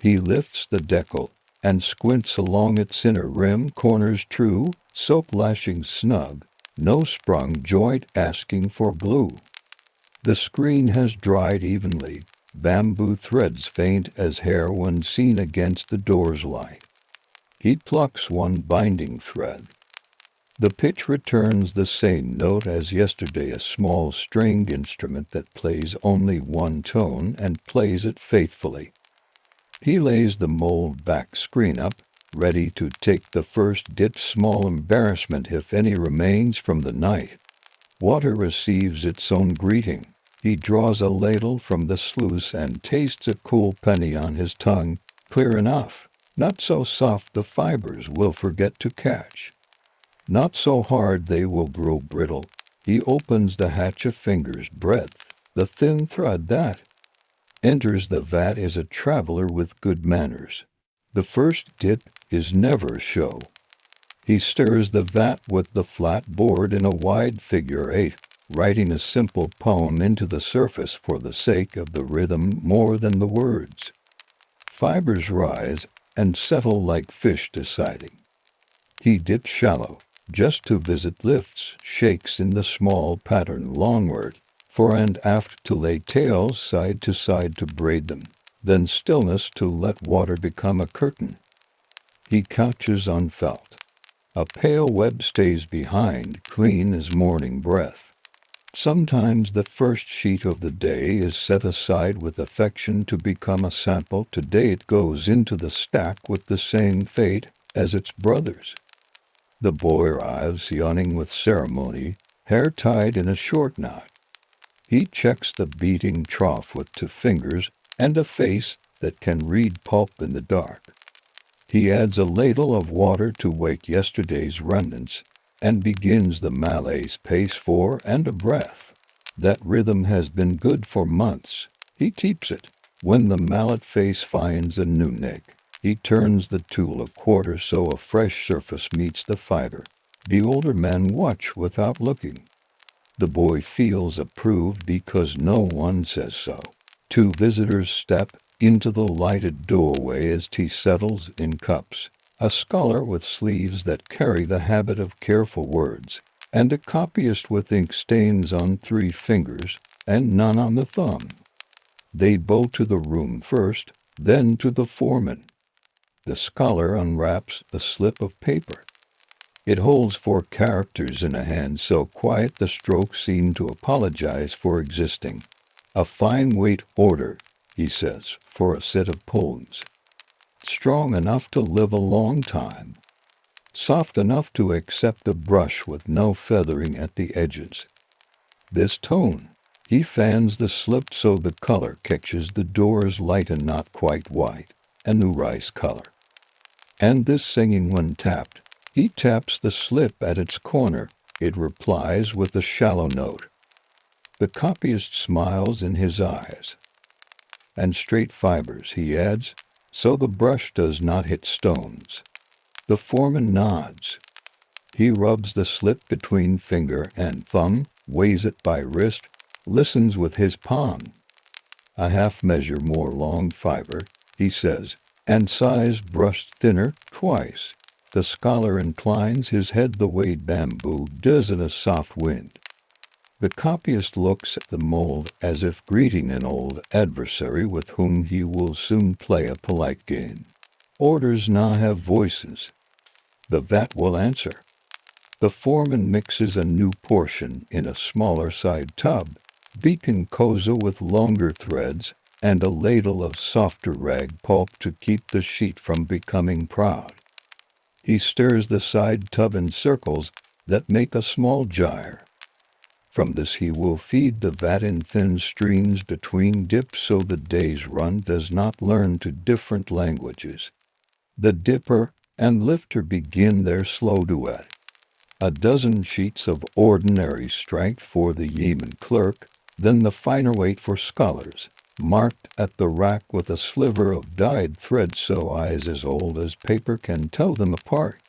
He lifts the decal and squints along its inner rim, corners true, soap lashing snug, no sprung joint asking for glue. The screen has dried evenly, bamboo threads faint as hair when seen against the door's light. He plucks one binding thread. The pitch returns the same note as yesterday, a small stringed instrument that plays only one tone and plays it faithfully. He lays the mold back screen up, ready to take the first dip, small embarrassment if any remains from the night. Water receives its own greeting. He draws a ladle from the sluice and tastes a cool penny on his tongue, clear enough, not so soft the fibers will forget to catch. Not so hard they will grow brittle. He opens the hatch a finger's breadth. The thin thread that enters the vat is a traveler with good manners. The first dip is never a show. He stirs the vat with the flat board in a wide figure 8, writing a simple poem into the surface for the sake of the rhythm more than the words. Fibers rise and settle like fish deciding. He dips shallow, just to visit lifts, shakes in the small pattern longward, fore and aft to lay tails side to side to braid them, then stillness to let water become a curtain. He couches on felt. A pale web stays behind, clean as morning breath. Sometimes the first sheet of the day is set aside with affection to become a sample. Today it goes into the stack with the same fate as its brothers. The boy arrives yawning with ceremony, hair tied in a short knot. He checks the beating trough with 2 fingers and a face that can read pulp in the dark. He adds a ladle of water to wake yesterday's remnants, and begins the Malay's pace 4 and a breath. That rhythm has been good for months. He keeps it. When the mallet face finds a new nick, he turns the tool a quarter so a fresh surface meets the fiber. The older men watch without looking. The boy feels approved because no one says so. Two visitors step into the lighted doorway as tea settles in cups. A scholar with sleeves that carry the habit of careful words, and a copyist with ink stains on 3 fingers and none on the thumb. They bow to the room first, then to the foreman. The scholar unwraps a slip of paper. It holds 4 characters in a hand so quiet the strokes seem to apologize for existing. A fine weight order, he says, for a set of poems. Strong enough to live a long time. Soft enough to accept a brush with no feathering at the edges. This tone. He fans the slip so the color catches the door's light and not quite white, a new rice color. And this singing when tapped. He taps the slip at its corner. It replies with a shallow note. The copyist smiles in his eyes. And straight fibers, he adds, so the brush does not hit stones. The foreman nods. He rubs the slip between finger and thumb, weighs it by wrist, listens with his palm. A half measure more long fiber, he says, and size brushed thinner twice. The scholar inclines his head the way bamboo does in a soft wind. The copyist looks at the mold as if greeting an old adversary with whom he will soon play a polite game. Orders now have voices. The vat will answer. The foreman mixes a new portion in a smaller side tub, beaten kozo with longer threads, and a ladle of softer rag pulp to keep the sheet from becoming proud. He stirs the side tub in circles that make a small gyre. From this he will feed the vat in thin streams between dips so the day's run does not learn to different languages. The dipper and lifter begin their slow duet. A dozen sheets of ordinary strength for the yeoman clerk, then the finer weight for scholars, marked at the rack with a sliver of dyed thread so eyes as old as paper can tell them apart.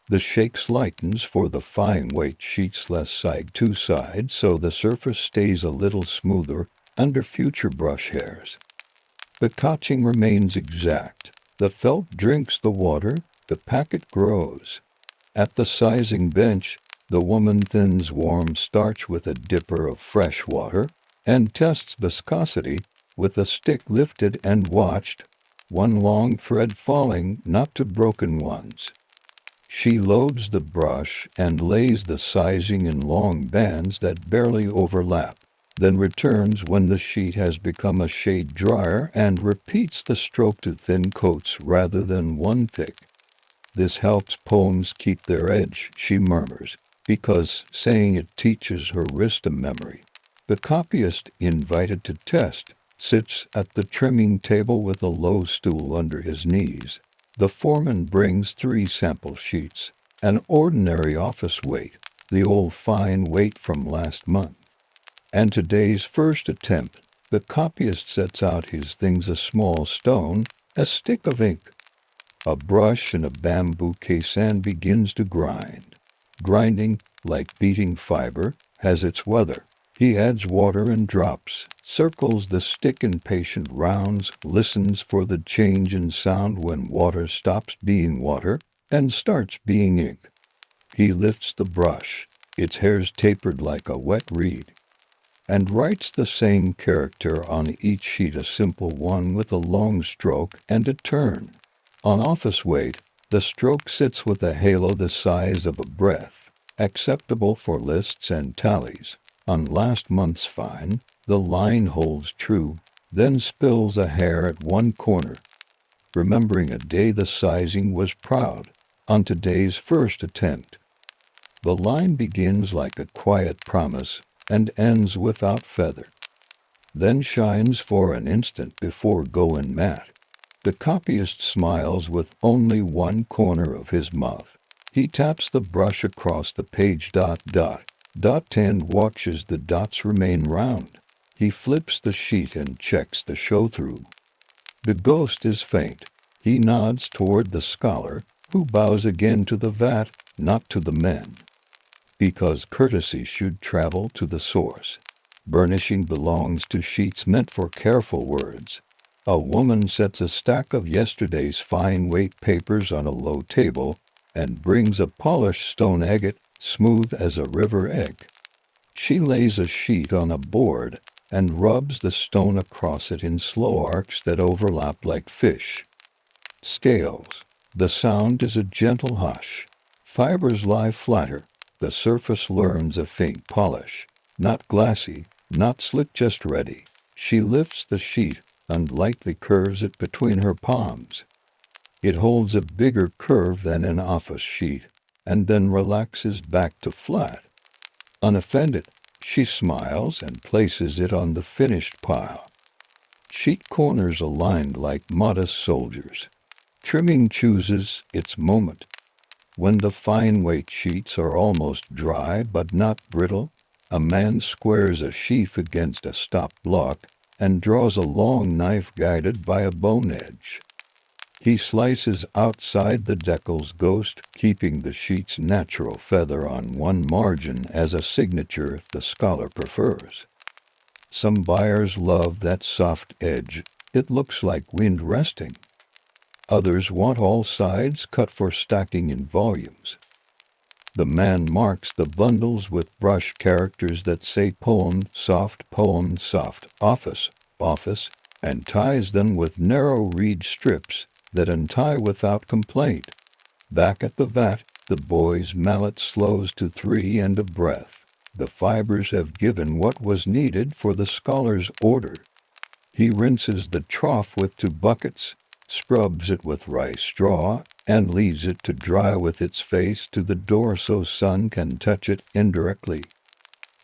The shakes lightens for the fine weight sheets less side to side so the surface stays a little smoother under future brush hairs. The catching remains exact. The felt drinks the water, the packet grows. At the sizing bench, the woman thins warm starch with a dipper of fresh water and tests viscosity with a stick lifted and watched, one long thread falling not to broken ones. She loads the brush and lays the sizing in long bands that barely overlap, then returns when the sheet has become a shade drier and repeats the stroke to thin coats rather than one thick. This helps poems keep their edge, she murmurs, because saying it teaches her wrist a memory. The copyist, invited to test, sits at the trimming table with a low stool under his knees. The foreman brings 3 sample sheets, an ordinary office weight, the old fine weight from last month. And today's first attempt, the copyist sets out his things: a small stone, a stick of ink, a brush and a bamboo case, and begins to grind. Grinding, like beating fiber, has its weather. He adds water and drops, circles the stick in patient rounds, listens for the change in sound when water stops being water and starts being ink. He lifts the brush, its hairs tapered like a wet reed, and writes the same character on each sheet, a simple one with a long stroke and a turn. On office weight, the stroke sits with a halo the size of a breath, acceptable for lists and tallies. On last month's fine, the line holds true, then spills a hair at one corner. Remembering a day the sizing was proud, on today's first attempt. The line begins like a quiet promise and ends without feather. Then shines for an instant before going matte. The copyist smiles with only one corner of his mouth. He taps the brush across the page. And watches the dots remain round. He flips the sheet and checks the show-through. The ghost is faint. He nods toward the scholar, who bows again to the vat, not to the men. Because courtesy should travel to the source. Burnishing belongs to sheets meant for careful words. A woman sets a stack of yesterday's fine weight papers on a low table and brings a polished stone agate, smooth as a river egg. She lays a sheet on a board and rubs the stone across it in slow arcs that overlap like fish. Scales. The sound is a gentle hush. Fibers lie flatter. The surface learns a faint polish. Not glassy, not slick, just ready. She lifts the sheet and lightly curves it between her palms. It holds a bigger curve than an office sheet, and then relaxes back to flat. Unoffended, she smiles and places it on the finished pile. Sheet corners aligned like modest soldiers. Trimming chooses its moment. When the fine weight sheets are almost dry but not brittle, a man squares a sheaf against a stop block and draws a long knife guided by a bone edge. He slices outside the decal's ghost, keeping the sheet's natural feather on one margin as a signature if the scholar prefers. Some buyers love that soft edge. It looks like wind resting. Others want all sides cut for stacking in volumes. The man marks the bundles with brush characters that say poem, soft, office, and ties them with narrow reed strips that untie without complaint. Back at the vat, the boy's mallet slows to 3 and a breath. The fibers have given what was needed for the scholar's order. He rinses the trough with 2 buckets, scrubs it with rice straw, and leaves it to dry with its face to the door so sun can touch it indirectly.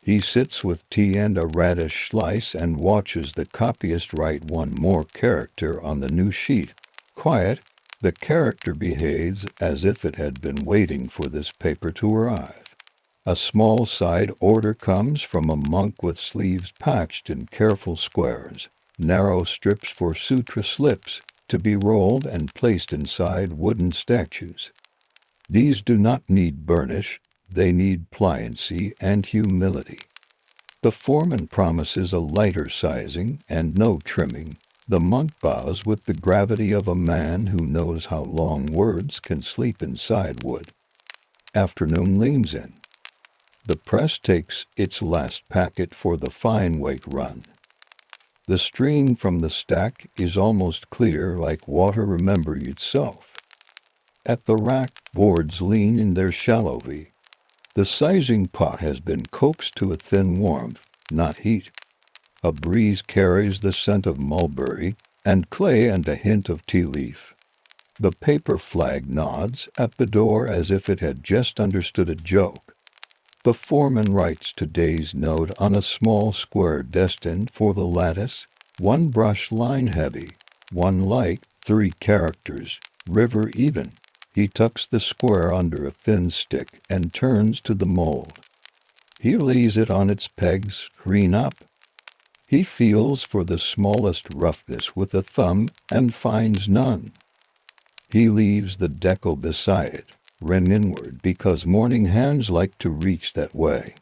He sits with tea and a radish slice and watches the copyist write one more character on the new sheet. Quiet, the character behaves as if it had been waiting for this paper to arrive. A small side order comes from a monk with sleeves patched in careful squares, narrow strips for sutra slips, to be rolled and placed inside wooden statues. These do not need burnish, they need pliancy and humility. The foreman promises a lighter sizing and no trimming. The monk bows with the gravity of a man who knows how long words can sleep inside wood. Afternoon leans in. The press takes its last packet for the fine weight run. The stream from the stack is almost clear like water. Remember itself. At the rack, boards lean in their shallow V. The sizing pot has been coaxed to a thin warmth, not heat. A breeze carries the scent of mulberry and clay and a hint of tea leaf. The paper flag nods at the door as if it had just understood a joke. The foreman writes today's note on a small square destined for the lattice, 1 brush line heavy, 1 light, 3 characters, river even. He tucks the square under a thin stick and turns to the mold. He lays it on its pegs, screen up. He feels for the smallest roughness with a thumb and finds none. He leaves the decal beside it, ran inward because morning hands like to reach that way.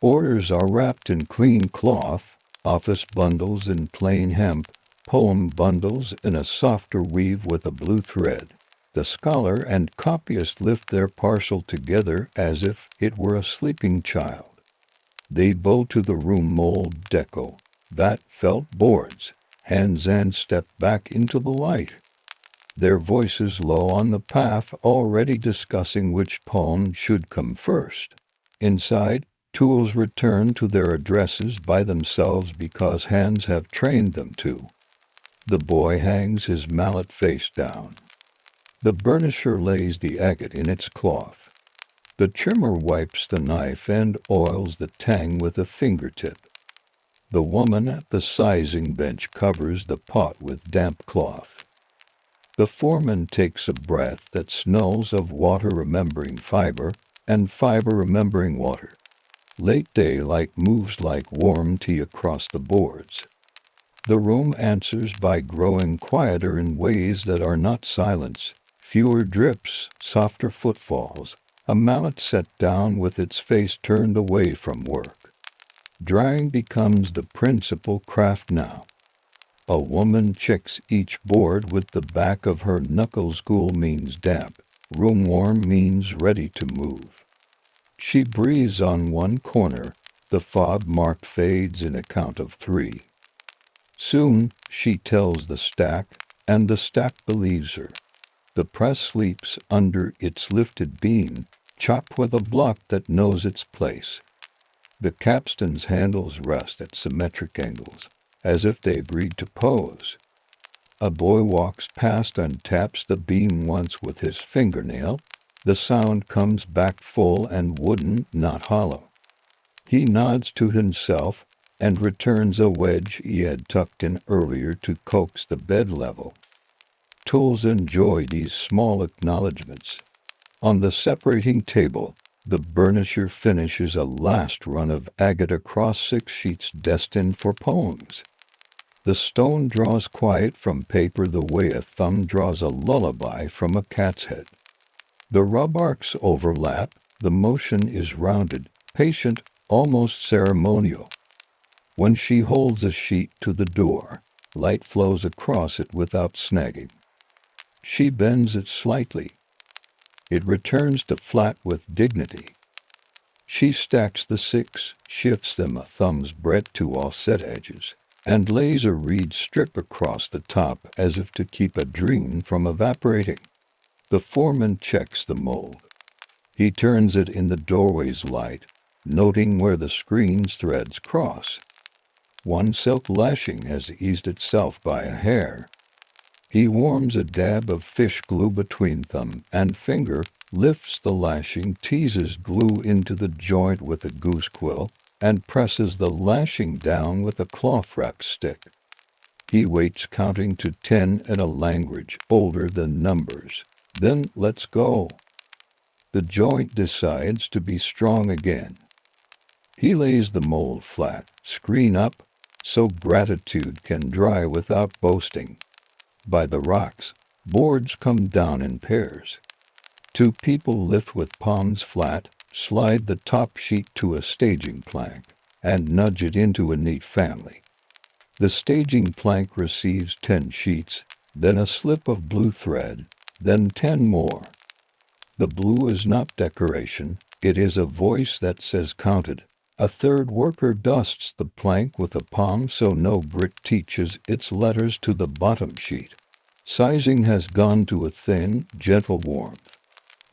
Orders are wrapped in clean cloth, office bundles in plain hemp, poem bundles in a softer weave with a blue thread. The scholar and copyist lift their parcel together as if it were a sleeping child. They bow to the room mold deco, vat felt boards, hands and step back into the light. Their voices low on the path, already discussing which poem should come first. Inside, tools return to their addresses by themselves because hands have trained them to. The boy hangs his mallet face down. The burnisher lays the agate in its cloth. The trimmer wipes the knife and oils the tang with a fingertip. The woman at the sizing bench covers the pot with damp cloth. The foreman takes a breath that smells of water remembering fiber, and fiber remembering water. Late daylight moves like warm tea across the boards. The room answers by growing quieter in ways that are not silence. Fewer drips, softer footfalls, a mallet set down with its face turned away from work. Drying becomes the principal craft now. A woman checks each board with the back of her knuckles. Cool means damp. Room warm means ready to move. She breathes on one corner. The fob mark fades in a count of 3. Soon, she tells the stack, and the stack believes her. The press sleeps under its lifted beam, chopped with a block that knows its place. The capstan's handles rest at symmetric angles, as if they agreed to pose. A boy walks past and taps the beam once with his fingernail. The sound comes back full and wooden, not hollow. He nods to himself and returns a wedge he had tucked in earlier to coax the bed level. Tools enjoy these small acknowledgments. On the separating table, the burnisher finishes a last run of agate across 6 sheets destined for poems. The stone draws quiet from paper the way a thumb draws a lullaby from a cat's head. The rub arcs overlap, the motion is rounded, patient, almost ceremonial. When she holds a sheet to the door, light flows across it without snagging. She bends it slightly. It returns to flat with dignity. She stacks the 6, shifts them a thumb's breadth to offset edges, and lays a reed strip across the top as if to keep a dream from evaporating. The foreman checks the mold. He turns it in the doorway's light, noting where the screen's threads cross. One silk lashing has eased itself by a hair. He warms a dab of fish glue between thumb and finger, lifts the lashing, teases glue into the joint with a goose quill, and presses the lashing down with a cloth-wrapped stick. He waits, counting to 10 in a language older than numbers. Then lets go. The joint decides to be strong again. He lays the mold flat, screen up, so gratitude can dry without boasting. By the rocks, boards come down in pairs. 2 people lift with palms flat, slide the top sheet to a staging plank, and nudge it into a neat family. The staging plank receives 10 sheets, then a slip of blue thread, then 10 more. The blue is not decoration, it is a voice that says counted. A third worker dusts the plank with a palm so no Brit teaches its letters to the bottom sheet. Sizing has gone to a thin, gentle warmth.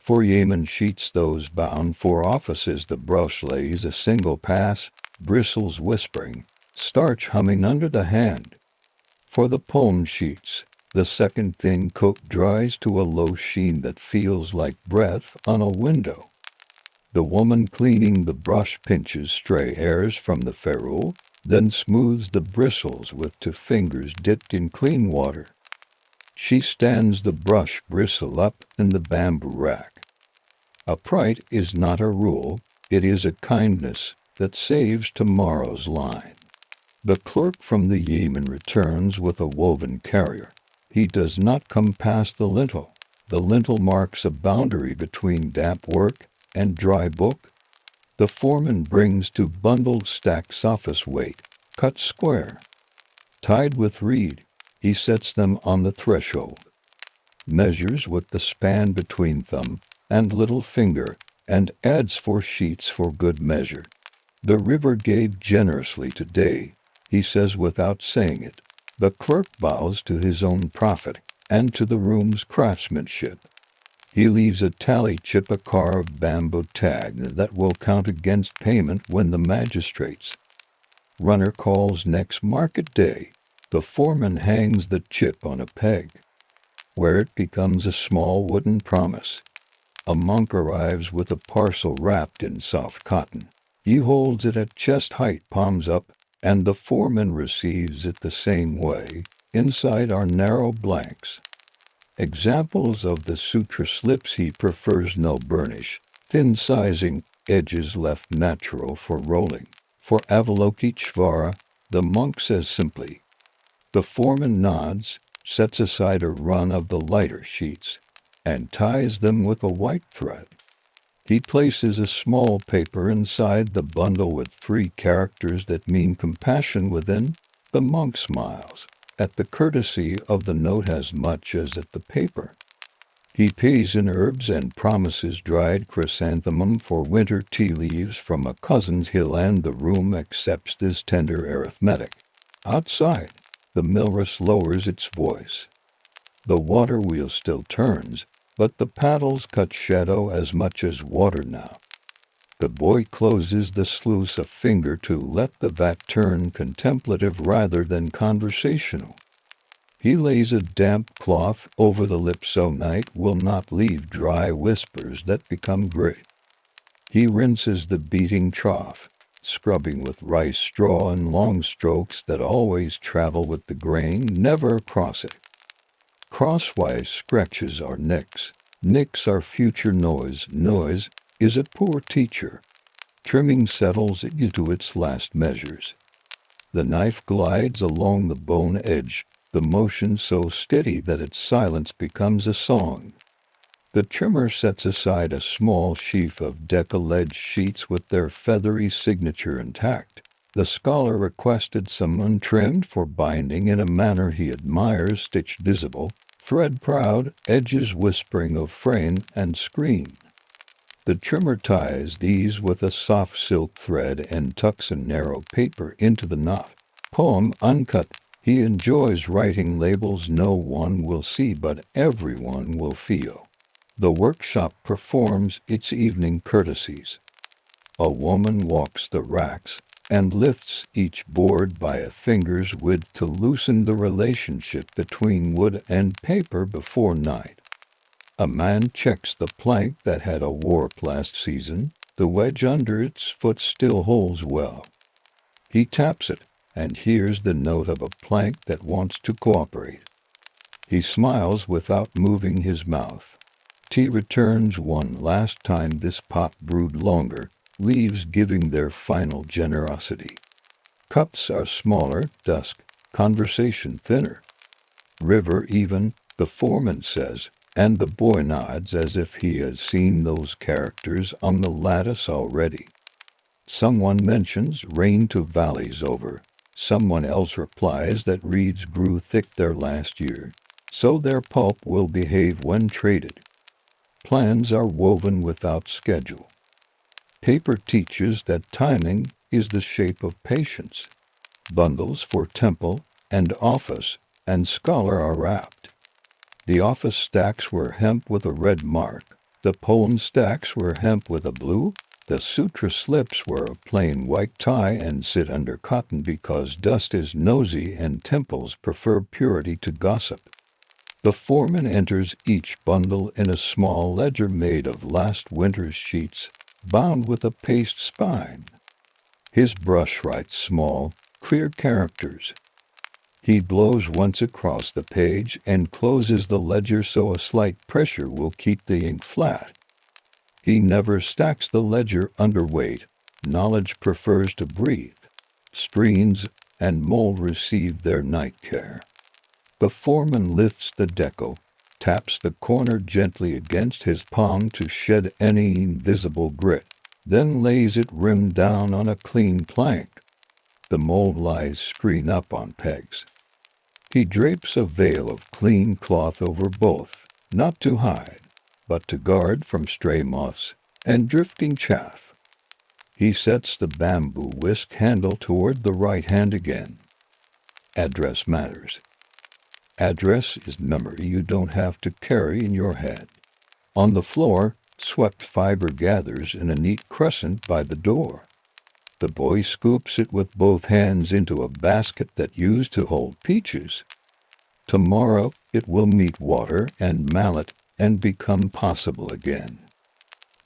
For Yemen sheets those bound for offices, the brush lays a single pass, bristles whispering, starch humming under the hand. For the poem sheets, the second thin coat dries to a low sheen that feels like breath on a window. The woman cleaning the brush pinches stray hairs from the ferrule, then smooths the bristles with 2 fingers dipped in clean water. She stands the brush bristle up in the bamboo rack. Upright is not a rule, it is a kindness that saves tomorrow's line. The clerk from the Yemen returns with a woven carrier. He does not come past the lintel. The lintel marks a boundary between damp work and dry book. The foreman brings 2 bundled stacks office weight, cut square. Tied with reed, he sets them on the threshold, measures with the span between thumb and little finger, and adds 4 sheets for good measure. The river gave generously today, he says without saying it. The clerk bows to his own profit and to the room's craftsmanship. He leaves a tally chip, a carved bamboo tag that will count against payment when the magistrate's runner calls next market day. The foreman hangs the chip on a peg, where it becomes a small wooden promise. A monk arrives with a parcel wrapped in soft cotton. He holds it at chest height, palms up, and the foreman receives it the same way. Inside are narrow blanks. Examples of the sutra slips: he prefers no burnish, thin sizing, edges left natural for rolling. For Avalokiteshvara, the monk says simply. The foreman nods, sets aside a run of the lighter sheets, and ties them with a white thread. He places a small paper inside the bundle with 3 characters that mean compassion within. The monk smiles at the courtesy of the note as much as at the paper. He pays in herbs and promises dried chrysanthemum for winter tea leaves from a cousin's hill, and the room accepts this tender arithmetic. Outside, the millrace lowers its voice. The water wheel still turns, but the paddles cut shadow as much as water now. The boy closes the sluice a finger to let the vat turn contemplative rather than conversational. He lays a damp cloth over the lip so night will not leave dry whispers that become gray. He rinses the beating trough, scrubbing with rice straw in long strokes that always travel with the grain, never across it. Crosswise scratches are nicks. Nicks are future noise. Noise is a poor teacher. Trimming settles into its last measures. The knife glides along the bone edge, the motion so steady that its silence becomes a song. The trimmer sets aside a small sheaf of decal-edged sheets with their feathery signature intact. The scholar requested some untrimmed for binding in a manner he admires, stitched visible, thread-proud, edges whispering of frame and screen. The trimmer ties these with a soft silk thread and tucks a narrow paper into the knot. Poem uncut. He enjoys writing labels no one will see but everyone will feel. The workshop performs its evening courtesies. A woman walks the racks and lifts each board by a finger's width to loosen the relationship between wood and paper before night. A man checks the plank that had a warp last season. The wedge under its foot still holds well. He taps it and hears the note of a plank that wants to cooperate. He smiles without moving his mouth. Tea returns one last time. This pot brewed longer, leaves giving their final generosity. Cups are smaller, dusk, conversation thinner. River even, the foreman says, and the boy nods as if he has seen those characters on the lattice already. Someone mentions rain to valleys over. Someone else replies that reeds grew thick there last year, so their pulp will behave when traded. Plans are woven without schedule. Paper teaches that timing is the shape of patience. Bundles for temple and office and scholar are wrapped. The office stacks were hemp with a red mark. The poem stacks were hemp with a blue. The sutra slips wear a plain white tie and sit under cotton because dust is nosy and temples prefer purity to gossip. The foreman enters each bundle in a small ledger made of last winter's sheets, bound with a paste spine. His brush writes small, clear characters. He blows once across the page and closes the ledger so a slight pressure will keep the ink flat. He never stacks the ledger under weight. Knowledge prefers to breathe. Screens and mold receive their night care. The foreman lifts the decal, taps the corner gently against his palm to shed any invisible grit, then lays it rimmed down on a clean plank. The mold lies screen up on pegs. He drapes a veil of clean cloth over both, not to hide, but to guard from stray moths and drifting chaff. He sets the bamboo whisk handle toward the right hand again. Address matters. Address is memory you don't have to carry in your head. On the floor, swept fiber gathers in a neat crescent by the door. The boy scoops it with both hands into a basket that used to hold peaches. Tomorrow it will meet water and mallet and become possible again.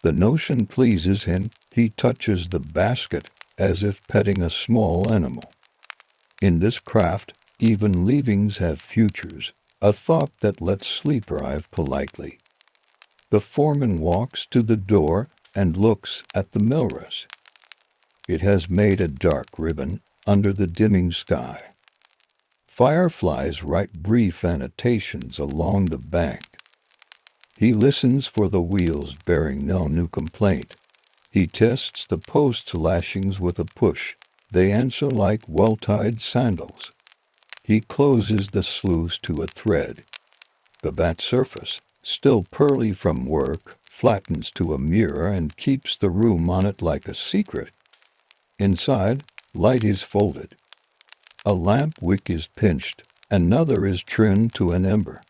The notion pleases him. He touches the basket as if petting a small animal. In this craft, even leavings have futures. a thought that lets sleep arrive politely. The foreman walks to the door and looks at the millrace. It has made a dark ribbon under the dimming sky. Fireflies write brief annotations along the bank. He listens for the wheels bearing no new complaint. He tests the posts' lashings with a push. They answer like well-tied sandals. He closes the sluice to a thread. The bat surface, still pearly from work, flattens to a mirror and keeps the room on it like a secret. Inside, light is folded. A lamp wick is pinched, another is trimmed to an ember.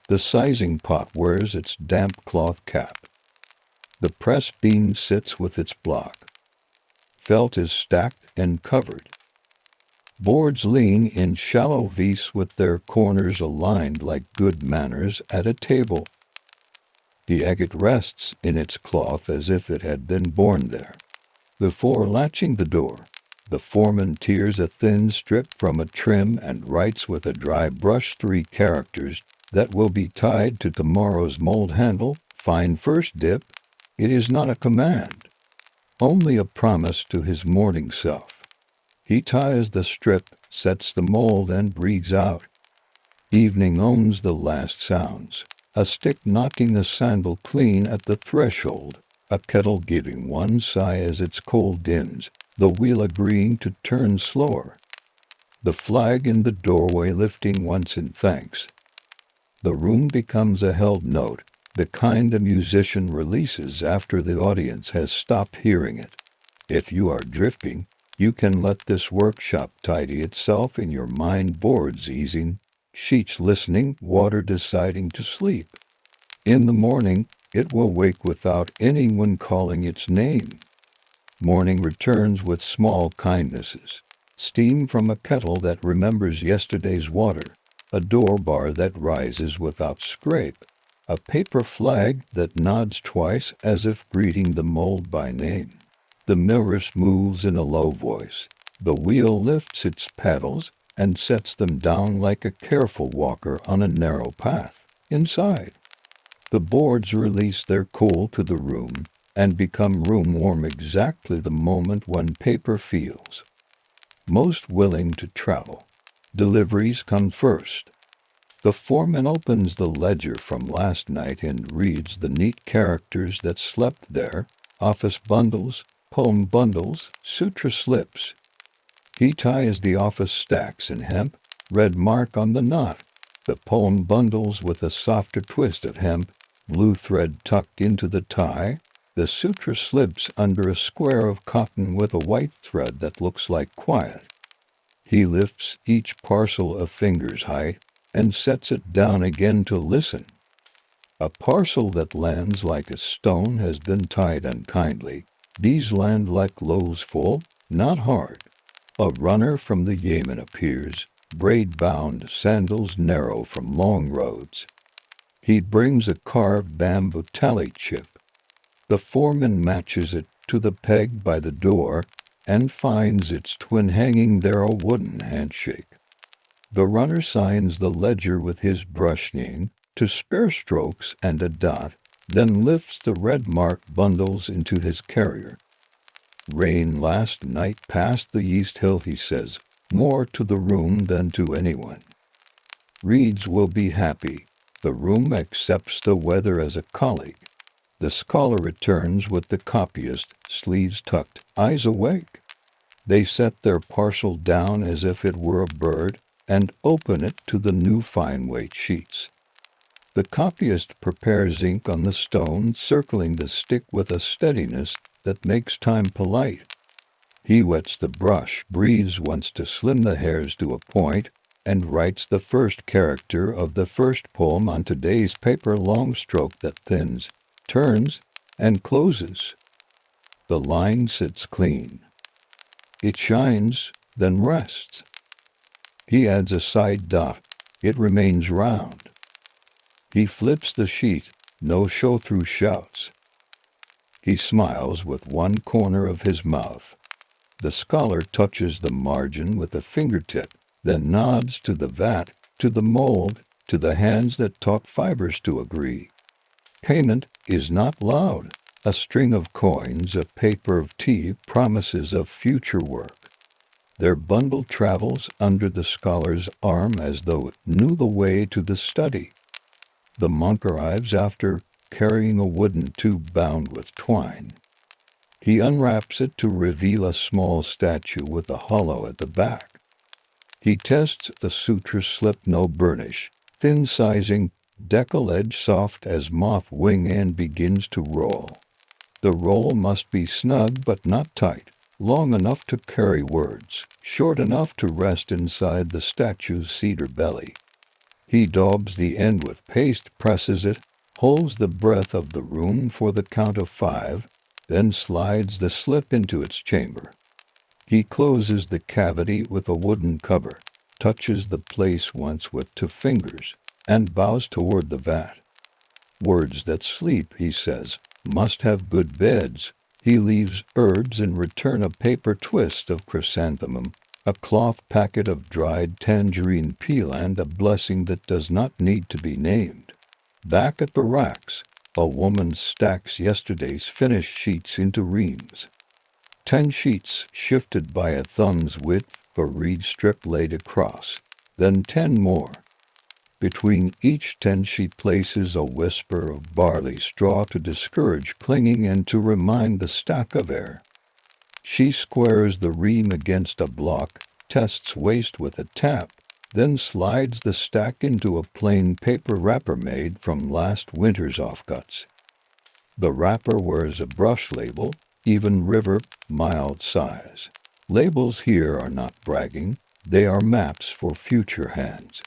The sizing pot wears its damp cloth cap. The press beam sits with its block. Felt is stacked and covered. Boards lean in shallow V's with their corners aligned like good manners at a table. The agate rests in its cloth as if it had been born there. Before latching the door, the foreman tears a thin strip from a trim and writes with a dry brush 3 characters that will be tied to tomorrow's mold handle. Fine first dip. It is not a command, only a promise to his morning self. He ties the strip, sets the mold, and breathes out. Evening owns the last sounds. A stick knocking the sandal clean at the threshold, a kettle giving one sigh as its cold dims, the wheel agreeing to turn slower. The flag in the doorway lifting once in thanks. The room becomes a held note, the kind a musician releases after the audience has stopped hearing it. If you are drifting, you can let this workshop tidy itself in your mind, boards easing, sheets listening, water deciding to sleep. In the morning, it will wake without anyone calling its name. Morning returns with small kindnesses. Steam from a kettle that remembers yesterday's water, a door bar that rises without scrape, a paper flag that nods twice as if greeting the mold by name. The millrace moves in a low voice. The wheel lifts its paddles and sets them down like a careful walker on a narrow path. Inside, the boards release their cool to the room and become room warm exactly the moment when paper feels most willing to travel. Deliveries come first. The foreman opens the ledger from last night and reads the neat characters that slept there: office bundles, poem bundles, sutra slips. He ties the office stacks in hemp, red mark on the knot, the poem bundles with a softer twist of hemp, blue thread tucked into the tie, the sutra slips under a square of cotton with a white thread that looks like quiet. He lifts each parcel a finger's height and sets it down again to listen. A parcel that lands like a stone has been tied unkindly. These land like loaves full, not hard. A runner from the Yemen appears, braid-bound, sandals narrow from long roads. He brings a carved bamboo tally chip. The foreman matches it to the peg by the door and finds its twin hanging there, a wooden handshake. The runner signs the ledger with his brushing to spare strokes and a dot, then lifts the red-marked bundles into his carrier. Rain last night past the East Hill, he says, more to the room than to anyone. Reads will be happy. The room accepts the weather as a colleague. The scholar returns with the copyist, sleeves tucked, eyes awake. They set their parcel down as if it were a bird and open it to the new fine-weight sheets. The copyist prepares ink on the stone, circling the stick with a steadiness that makes time polite. He wets the brush, breathes once to slim the hairs to a point, and writes the first character of the first poem on today's paper, long stroke that thins, turns, and closes. The line sits clean. It shines, then rests. He adds a side dot. It remains round. He flips the sheet. No show-through shouts. He smiles with one corner of his mouth. The scholar touches the margin with a fingertip, then nods to the vat, to the mold, to the hands that taught fibers to agree. Payment is not loud. A string of coins, a paper of tea, promises of future work. Their bundle travels under the scholar's arm as though it knew the way to the study. The monk arrives after carrying a wooden tube bound with twine. He unwraps it to reveal a small statue with a hollow at the back. He tests the suture slip, no burnish, thin sizing, decal edge soft as moth wing, and begins to roll. The roll must be snug but not tight, long enough to carry words, short enough to rest inside the statue's cedar belly. He daubs the end with paste, presses it, holds the breath of the room for the count of 5, then slides the slip into its chamber. He closes the cavity with a wooden cover, touches the place once with 2 fingers, and bows toward the vat. Words that sleep, he says, must have good beds. He leaves herbs in return, a paper twist of chrysanthemum, a cloth packet of dried tangerine peel, and a blessing that does not need to be named. Back at the racks, a woman stacks yesterday's finished sheets into reams. 10 sheets shifted by a thumb's width, a reed strip laid across, then 10 more. Between each 10 she places a whisper of barley straw to discourage clinging and to remind the stack of air. She squares the ream against a block, tests waste with a tap, then slides the stack into a plain paper wrapper made from last winter's offcuts. The wrapper wears a brush label, even river, mild size. Labels here are not bragging, they are maps for future hands.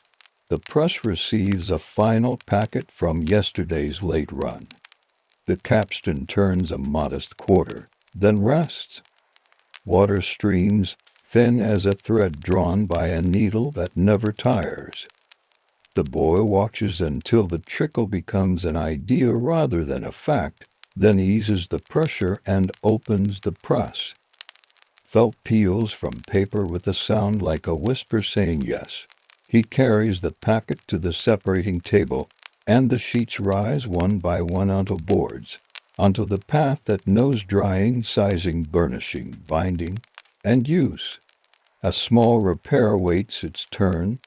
The press receives a final packet from yesterday's late run. The capstan turns a modest quarter, then rests. Water streams, thin as a thread drawn by a needle that never tires. The boy watches until the trickle becomes an idea rather than a fact, then eases the pressure and opens the press. Felt peels from paper with a sound like a whisper saying yes. He carries the packet to the separating table, and the sheets rise one by one onto boards, onto the path that knows drying, sizing, burnishing, binding, and use. A small repair awaits its turn.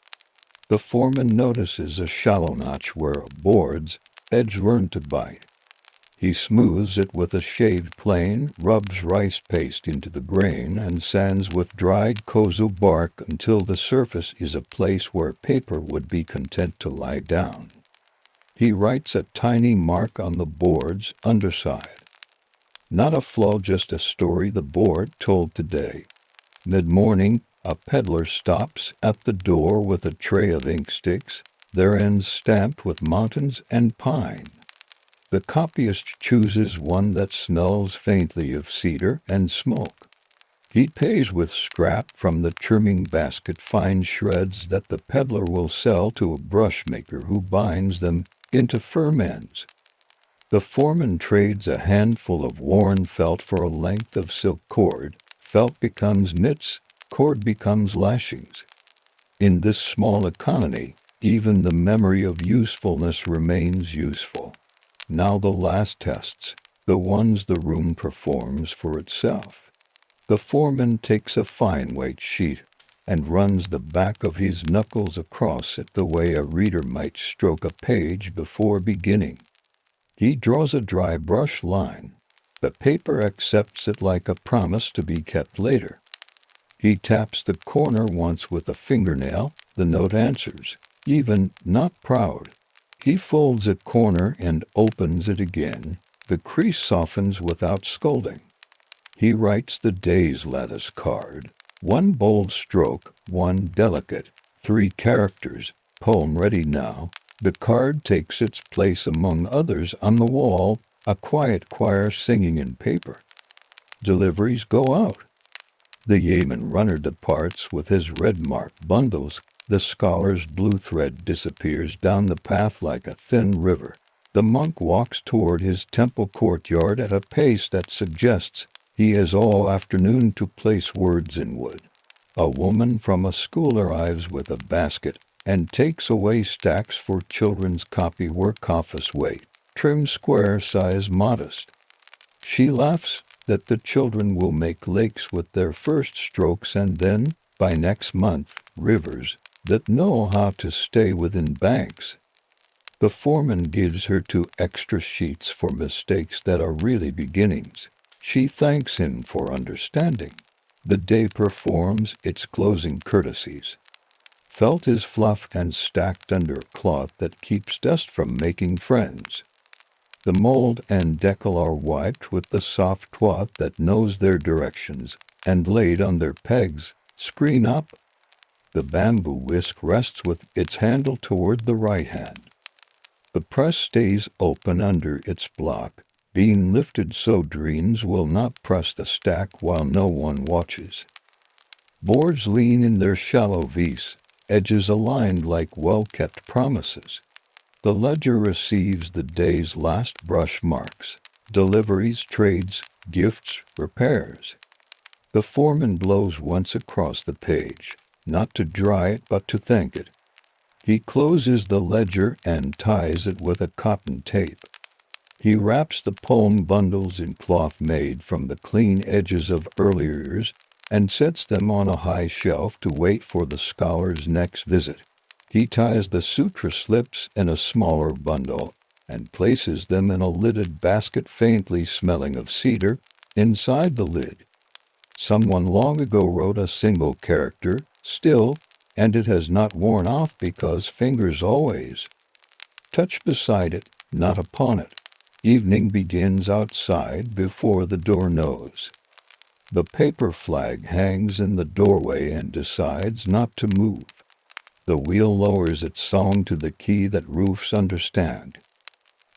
The foreman notices a shallow notch where a board's edge learned to bite. He smooths it with a shaved plane, rubs rice paste into the grain, and sands with dried kozu bark until the surface is a place where paper would be content to lie down. He writes a tiny mark on the board's underside. Not a flaw, just a story the board told today. Mid-morning, a peddler stops at the door with a tray of ink sticks, their ends stamped with mountains and pine. The copyist chooses one that smells faintly of cedar and smoke. He pays with scrap from the trimming basket, fine shreds that the peddler will sell to a brush maker who binds them into firm ends. The foreman trades a handful of worn felt for a length of silk cord. Felt becomes mitts, cord becomes lashings. In this small economy, even the memory of usefulness remains useful. Now the last tests, the ones the room performs for itself. The foreman takes a fine weight sheet and runs the back of his knuckles across it the way a reader might stroke a page before beginning. He draws a dry brush line. The paper accepts it like a promise to be kept later. He taps the corner once with a fingernail, the note answers, even not proud. He folds a corner and opens it again. The crease softens without scolding. He writes the day's lattice card. 1 bold stroke, 1 delicate, 3 characters, poem ready now. The card takes its place among others on the wall, a quiet choir singing in paper. Deliveries go out. The yeoman runner departs with his red-marked bundles. The scholar's blue thread disappears down the path like a thin river. The monk walks toward his temple courtyard at a pace that suggests he has all afternoon to place words in wood. A woman from a school arrives with a basket, and takes away stacks for children's copywork office weight, trim square size modest. She laughs that the children will make lakes with their first strokes and then, by next month, rivers that know how to stay within banks. The foreman gives her 2 extra sheets for mistakes that are really beginnings. She thanks him for understanding. The day performs its closing courtesies. Felt is fluffed and stacked under a cloth that keeps dust from making friends. The mold and decal are wiped with the soft cloth that knows their directions and laid on their pegs, screen up. The bamboo whisk rests with its handle toward the right hand. The press stays open under its block, being lifted so dreams will not press the stack while no one watches. Boards lean in their shallow V's, edges aligned like well-kept promises. The ledger receives the day's last brush marks, deliveries, trades, gifts, repairs. The foreman blows once across the page, not to dry it but to thank it. He closes the ledger and ties it with a cotton tape. He wraps the poem bundles in cloth made from the clean edges of earlier years and sets them on a high shelf to wait for the scholar's next visit. He ties the sutra slips in a smaller bundle and places them in a lidded basket faintly smelling of cedar inside the lid. Someone long ago wrote a single character, still, and it has not worn off because fingers always touch beside it, not upon it. Evening begins outside before the door knows. The paper flag hangs in the doorway and decides not to move. The wheel lowers its song to the key that roofs understand.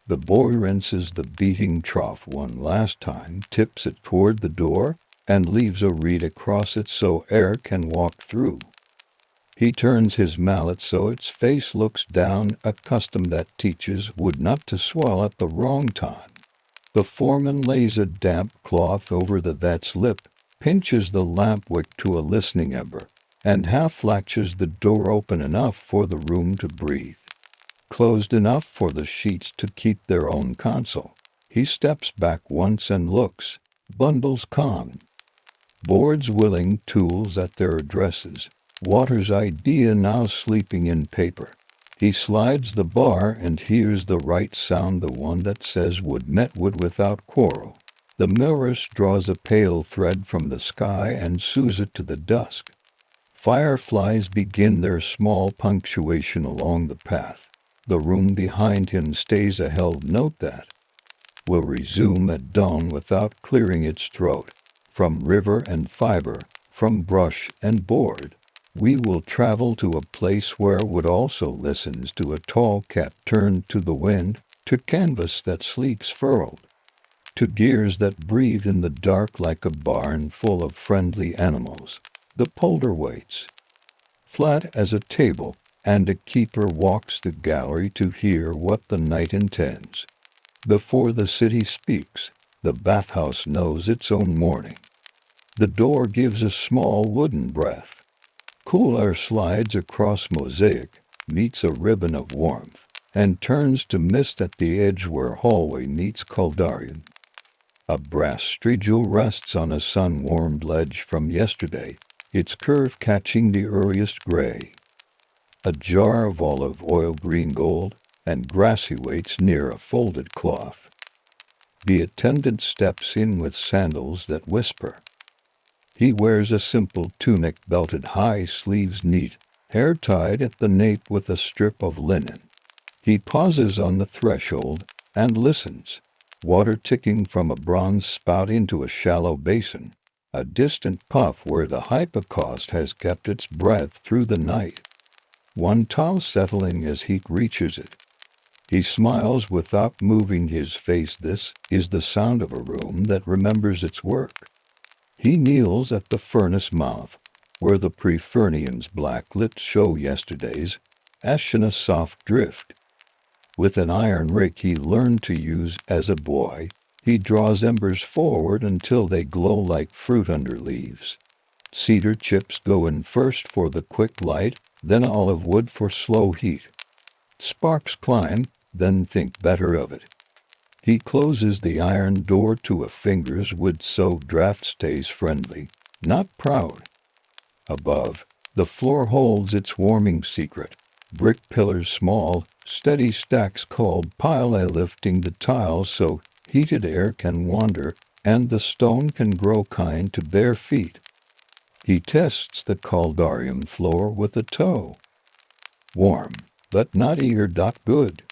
The boy rinses the beating trough one last time, tips it toward the door, and leaves a reed across it so air can walk through. He turns his mallet so its face looks down, a custom that teaches wood not to swell at the wrong time. The foreman lays a damp cloth over the vet's lip, pinches the lamp wick to a listening ember, and half latches the door open enough for the room to breathe, closed enough for the sheets to keep their own counsel. He steps back once and looks, bundles calm, boards willing, tools at their addresses. Water's idea now sleeping in paper. He slides the bar and hears the right sound, the one that says wood met wood without quarrel. The millress draws a pale thread from the sky and sews it to the dusk. Fireflies begin their small punctuation along the path. The room behind him stays a held note that will resume at dawn without clearing its throat. From river and fiber, from brush and board, we will travel to a place where wood also listens to a tall cat turned to the wind, to canvas that sleeks furled, to gears that breathe in the dark like a barn full of friendly animals. The polder waits, flat as a table, and a keeper walks the gallery to hear what the night intends. Before the city speaks, the bathhouse knows its own morning. The door gives a small wooden breath. Cool air slides across mosaic, meets a ribbon of warmth, and turns to mist at the edge where hallway meets Courtyard. A brass street-jewel rests on a sun-warmed ledge from yesterday, its curve catching the earliest gray. A jar of olive oil green gold, and grassy waits near a folded cloth. The attendant steps in with sandals that whisper. He wears a simple tunic, belted high sleeves neat, hair tied at the nape with a strip of linen. He pauses on the threshold and listens, water ticking from a bronze spout into a shallow basin, a distant puff where the hypocaust has kept its breath through the night. One towel settling as heat reaches it. He smiles without moving his face. This is the sound of a room that remembers its work. He kneels at the furnace mouth, where the pre-Fernians black-lit show yesterday's ash in a soft drift. With an iron rake he learned to use as a boy, he draws embers forward until they glow like fruit under leaves. Cedar chips go in first for the quick light, then olive wood for slow heat. Sparks climb, then think better of it. He closes the iron door to a finger's wood so draft stays friendly, not proud. Above, the floor holds its warming secret. Brick pillars small, steady stacks called pile lifting the tiles so heated air can wander, and the stone can grow kind to bare feet. He tests the caldarium floor with a toe. Warm, but not eager. Good.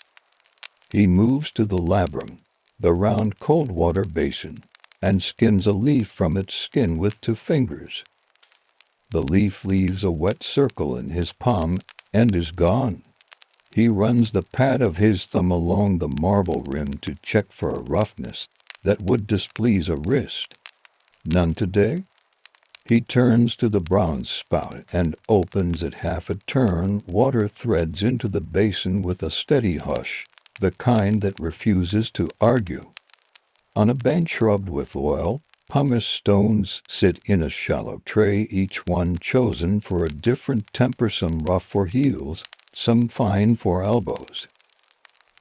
He moves to the labrum, the round cold water basin, and skins a leaf from its skin with 2 fingers. The leaf leaves a wet circle in his palm and is gone. He runs the pad of his thumb along the marble rim to check for a roughness that would displease a wrist. None today? He turns to the bronze spout and opens it half a turn. Water threads into the basin with a steady hush, the kind that refuses to argue. On a bench rubbed with oil, pumice stones sit in a shallow tray, each one chosen for a different temper, some rough for heels, some fine for elbows,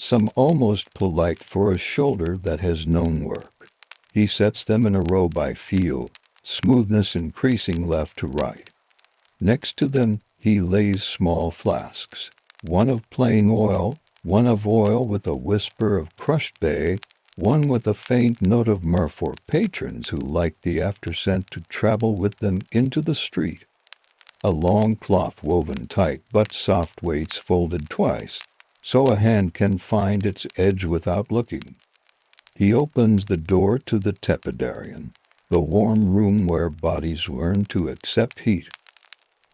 some almost polite for a shoulder that has known work. He sets them in a row by feel, smoothness increasing left to right. Next to them, he lays small flasks, one of plain oil, one of oil with a whisper of crushed bay, one with a faint note of myrrh for patrons who like the after-scent to travel with them into the street. A long cloth woven tight but soft, weights folded twice, so a hand can find its edge without looking. He opens the door to the tepidarium, the warm room where bodies learn to accept heat.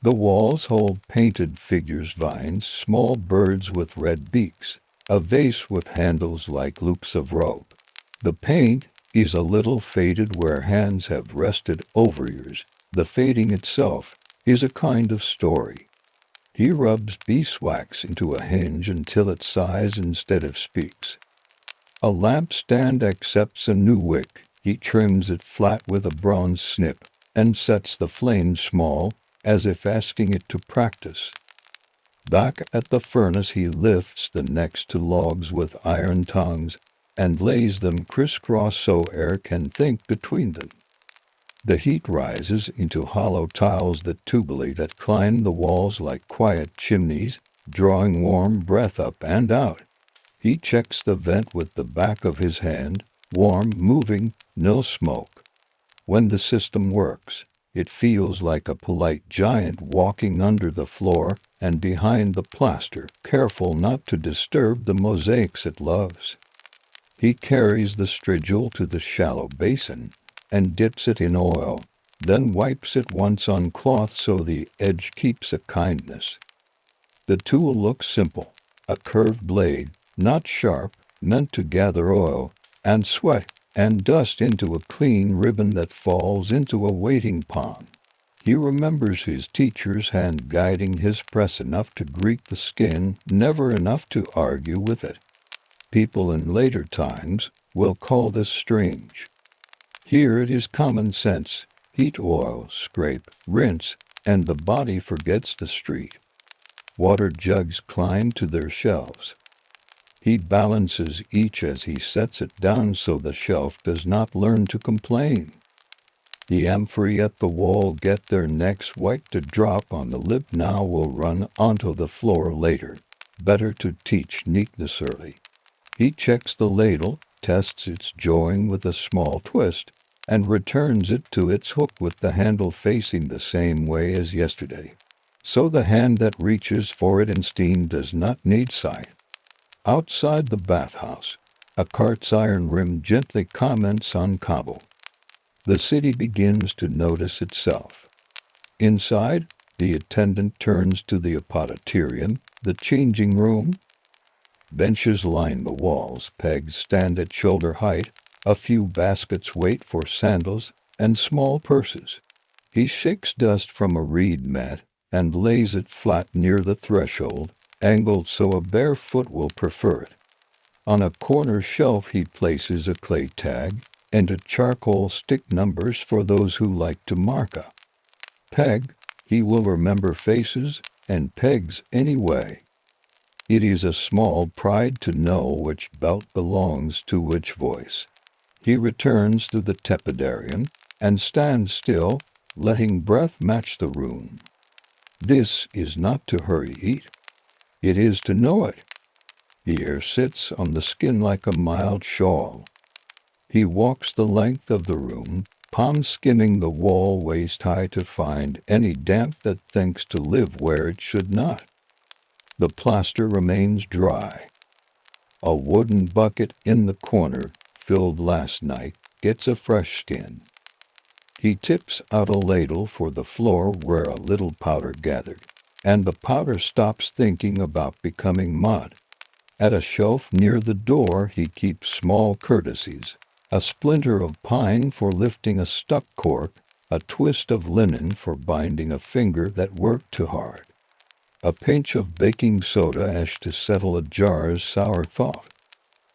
The walls hold painted figures, vines, small birds with red beaks, a vase with handles like loops of rope. The paint is a little faded where hands have rested over years. The fading itself is a kind of story. He rubs beeswax into a hinge until it sighs instead of speaks. A lampstand accepts a new wick. He trims it flat with a bronze snip and sets the flame small, as if asking it to practice. Back at the furnace he lifts the next 2 logs with iron tongs and lays them crisscross so air can think between them. The heat rises into hollow tiles that tubally that climb the walls like quiet chimneys, drawing warm breath up and out. He checks the vent with the back of his hand, warm, moving, no smoke. When the system works, it feels like a polite giant walking under the floor and behind the plaster, careful not to disturb the mosaics it loves. He carries the strigil to the shallow basin and dips it in oil, then wipes it once on cloth so the edge keeps a kindness. The tool looks simple, a curved blade, not sharp, meant to gather oil and sweat and dust into a clean ribbon that falls into a waiting pond. He remembers his teacher's hand guiding his press enough to greet the skin, never enough to argue with it. People in later times will call this strange. Here it is common sense. Heat oil, scrape, rinse, and the body forgets the street. Water jugs climb to their shelves. He balances each as he sets it down so the shelf does not learn to complain. The amphorae at the wall get their necks wiped. A drop on the lip now will run onto the floor later. Better to teach neatness early. He checks the ladle, tests its join with a small twist, and returns it to its hook with the handle facing the same way as yesterday. So the hand that reaches for it in steam does not need sight. Outside the bathhouse, a cart's iron rim gently comments on Cabo. The city begins to notice itself. Inside, the attendant turns to the apothecarium, the changing room. Benches line the walls, pegs stand at shoulder height, a few baskets wait for sandals and small purses. He shakes dust from a reed mat and lays it flat near the threshold, angled so a bare foot will prefer it. On a corner shelf he places a clay tag and a charcoal stick, numbers for those who like to mark a peg, he will remember faces and pegs anyway. It is a small pride to know which belt belongs to which voice. He returns to the tepidarium and stands still, letting breath match the room. This is not to hurry eat. It is to know it. The air sits on the skin like a mild shawl. He walks the length of the room, palm skimming the wall waist-high to find any damp that thinks to live where it should not. The plaster remains dry. A wooden bucket in the corner, filled last night, gets a fresh skin. He tips out a ladle for the floor where a little powder gathered, and the powder stops thinking about becoming mud. At a shelf near the door he keeps small courtesies, a splinter of pine for lifting a stuck cork, a twist of linen for binding a finger that worked too hard, a pinch of baking soda ash to settle a jar's sour thought.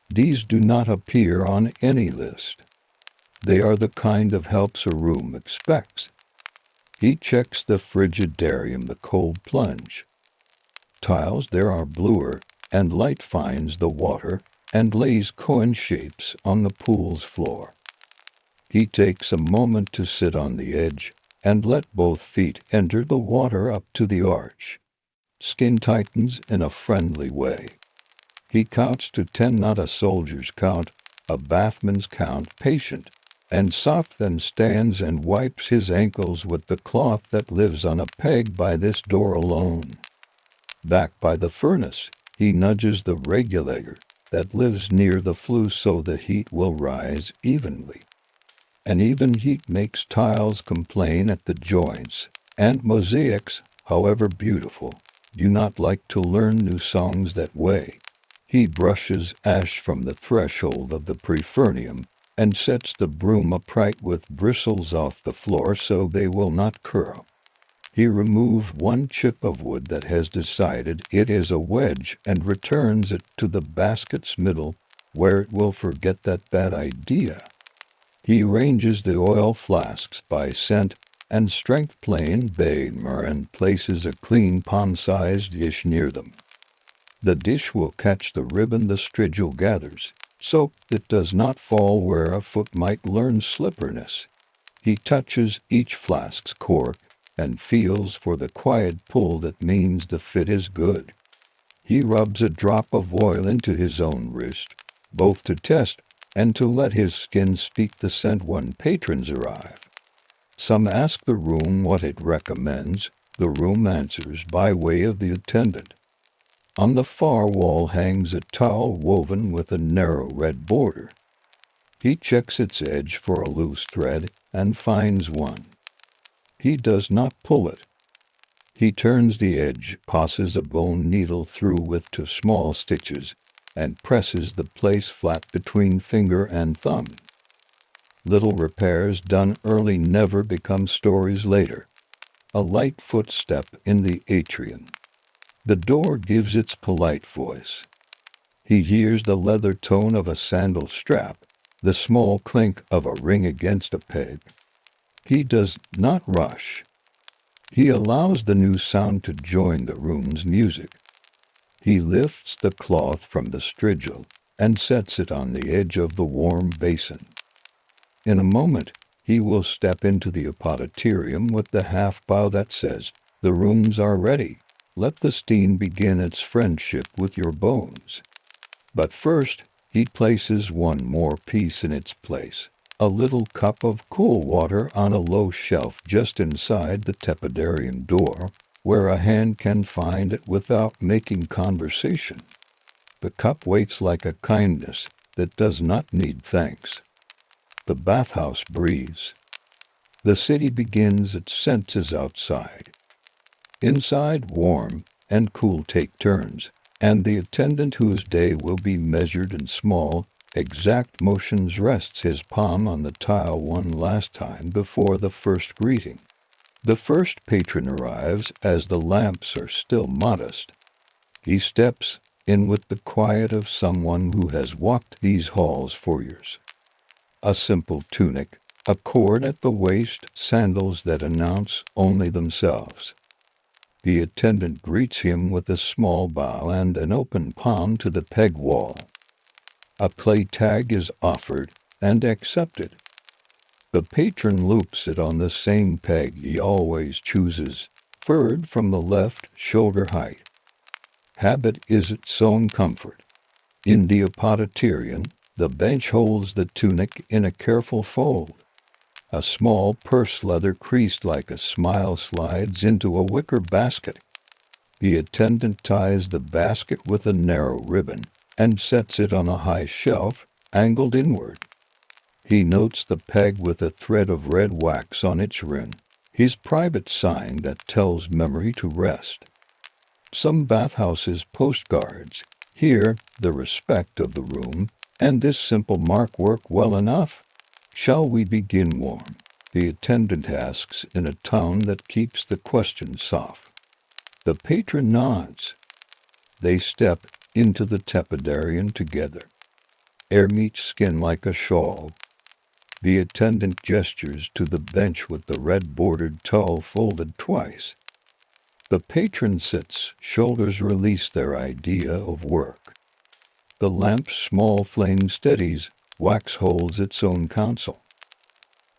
These do not appear on any list. They are the kind of helps a room expects. He checks the frigidarium, the cold plunge. Tiles there are bluer, and light finds the water and lays cone shapes on the pool's floor. He takes a moment to sit on the edge and let both feet enter the water up to the arch. Skin tightens in a friendly way. He counts to 10, not a soldier's count, a bathman's count, patient and soft, then stands and wipes his ankles with the cloth that lives on a peg by this door alone. Back by the furnace, he nudges the regulator that lives near the flue so the heat will rise evenly. An even heat makes tiles complain at the joints, and mosaics, however beautiful, do not like to learn new songs that way. He brushes ash from the threshold of the prefurnium and sets the broom upright with bristles off the floor so they will not curl. He removes one chip of wood that has decided it is a wedge and returns it to the basket's middle, where it will forget that bad idea. He arranges the oil flasks by scent and strength, plain Beimer, and places a clean palm-sized dish near them. The dish will catch the ribbon the strigil gathers, so it does not fall where a foot might learn slipperiness. He touches each flask's cork and feels for the quiet pull that means the fit is good. He rubs a drop of oil into his own wrist, both to test and to let his skin speak the scent when patrons arrive. Some ask the room what it recommends. The room answers by way of the attendant. On the far wall hangs a towel woven with a narrow red border. He checks its edge for a loose thread and finds one. He does not pull it. He turns the edge, passes a bone needle through with 2 small stitches, and presses the place flat between finger and thumb. Little repairs done early never become stories later. A light footstep in the atrium. The door gives its polite voice. He hears the leather tone of a sandal strap, the small clink of a ring against a peg. He does not rush. He allows the new sound to join the room's music. He lifts the cloth from the strigil and sets it on the edge of the warm basin. In a moment, he will step into the apoditerium with the half-bow that says, "The rooms are ready. Let the steam begin its friendship with your bones." But first, he places one more piece in its place, a little cup of cool water on a low shelf just inside the tepidarium door, where a hand can find it without making conversation. The cup waits like a kindness that does not need thanks. The bathhouse breathes. The city begins its senses outside. Inside, warm and cool take turns, and the attendant, whose day will be measured in small, exact motions, rests his palm on the tile one last time before the first greeting. The first patron arrives as the lamps are still modest. He steps in with the quiet of someone who has walked these halls for years. A simple tunic, a cord at the waist, sandals that announce only themselves. The attendant greets him with a small bow and an open palm to the peg wall. A play tag is offered and accepted. The patron loops it on the same peg he always chooses, third from the left shoulder height. Habit is its own comfort. In the Apotitarian, the bench holds the tunic in a careful fold. A small purse leather creased like a smile slides into a wicker basket. The attendant ties the basket with a narrow ribbon and sets it on a high shelf, angled inward. He notes the peg with a thread of red wax on its rim, his private sign that tells memory to rest. Some bathhouses postcards, here the respect of the room, and this simple mark work well enough. Shall we begin warm? The attendant asks in a tone that keeps the question soft. The patron nods. They step into the tepidarian together. Air meets skin like a shawl. The attendant gestures to the bench with the red-bordered towel folded twice. The patron sits, shoulders release their idea of work. The lamp's small flame steadies, wax holds its own counsel.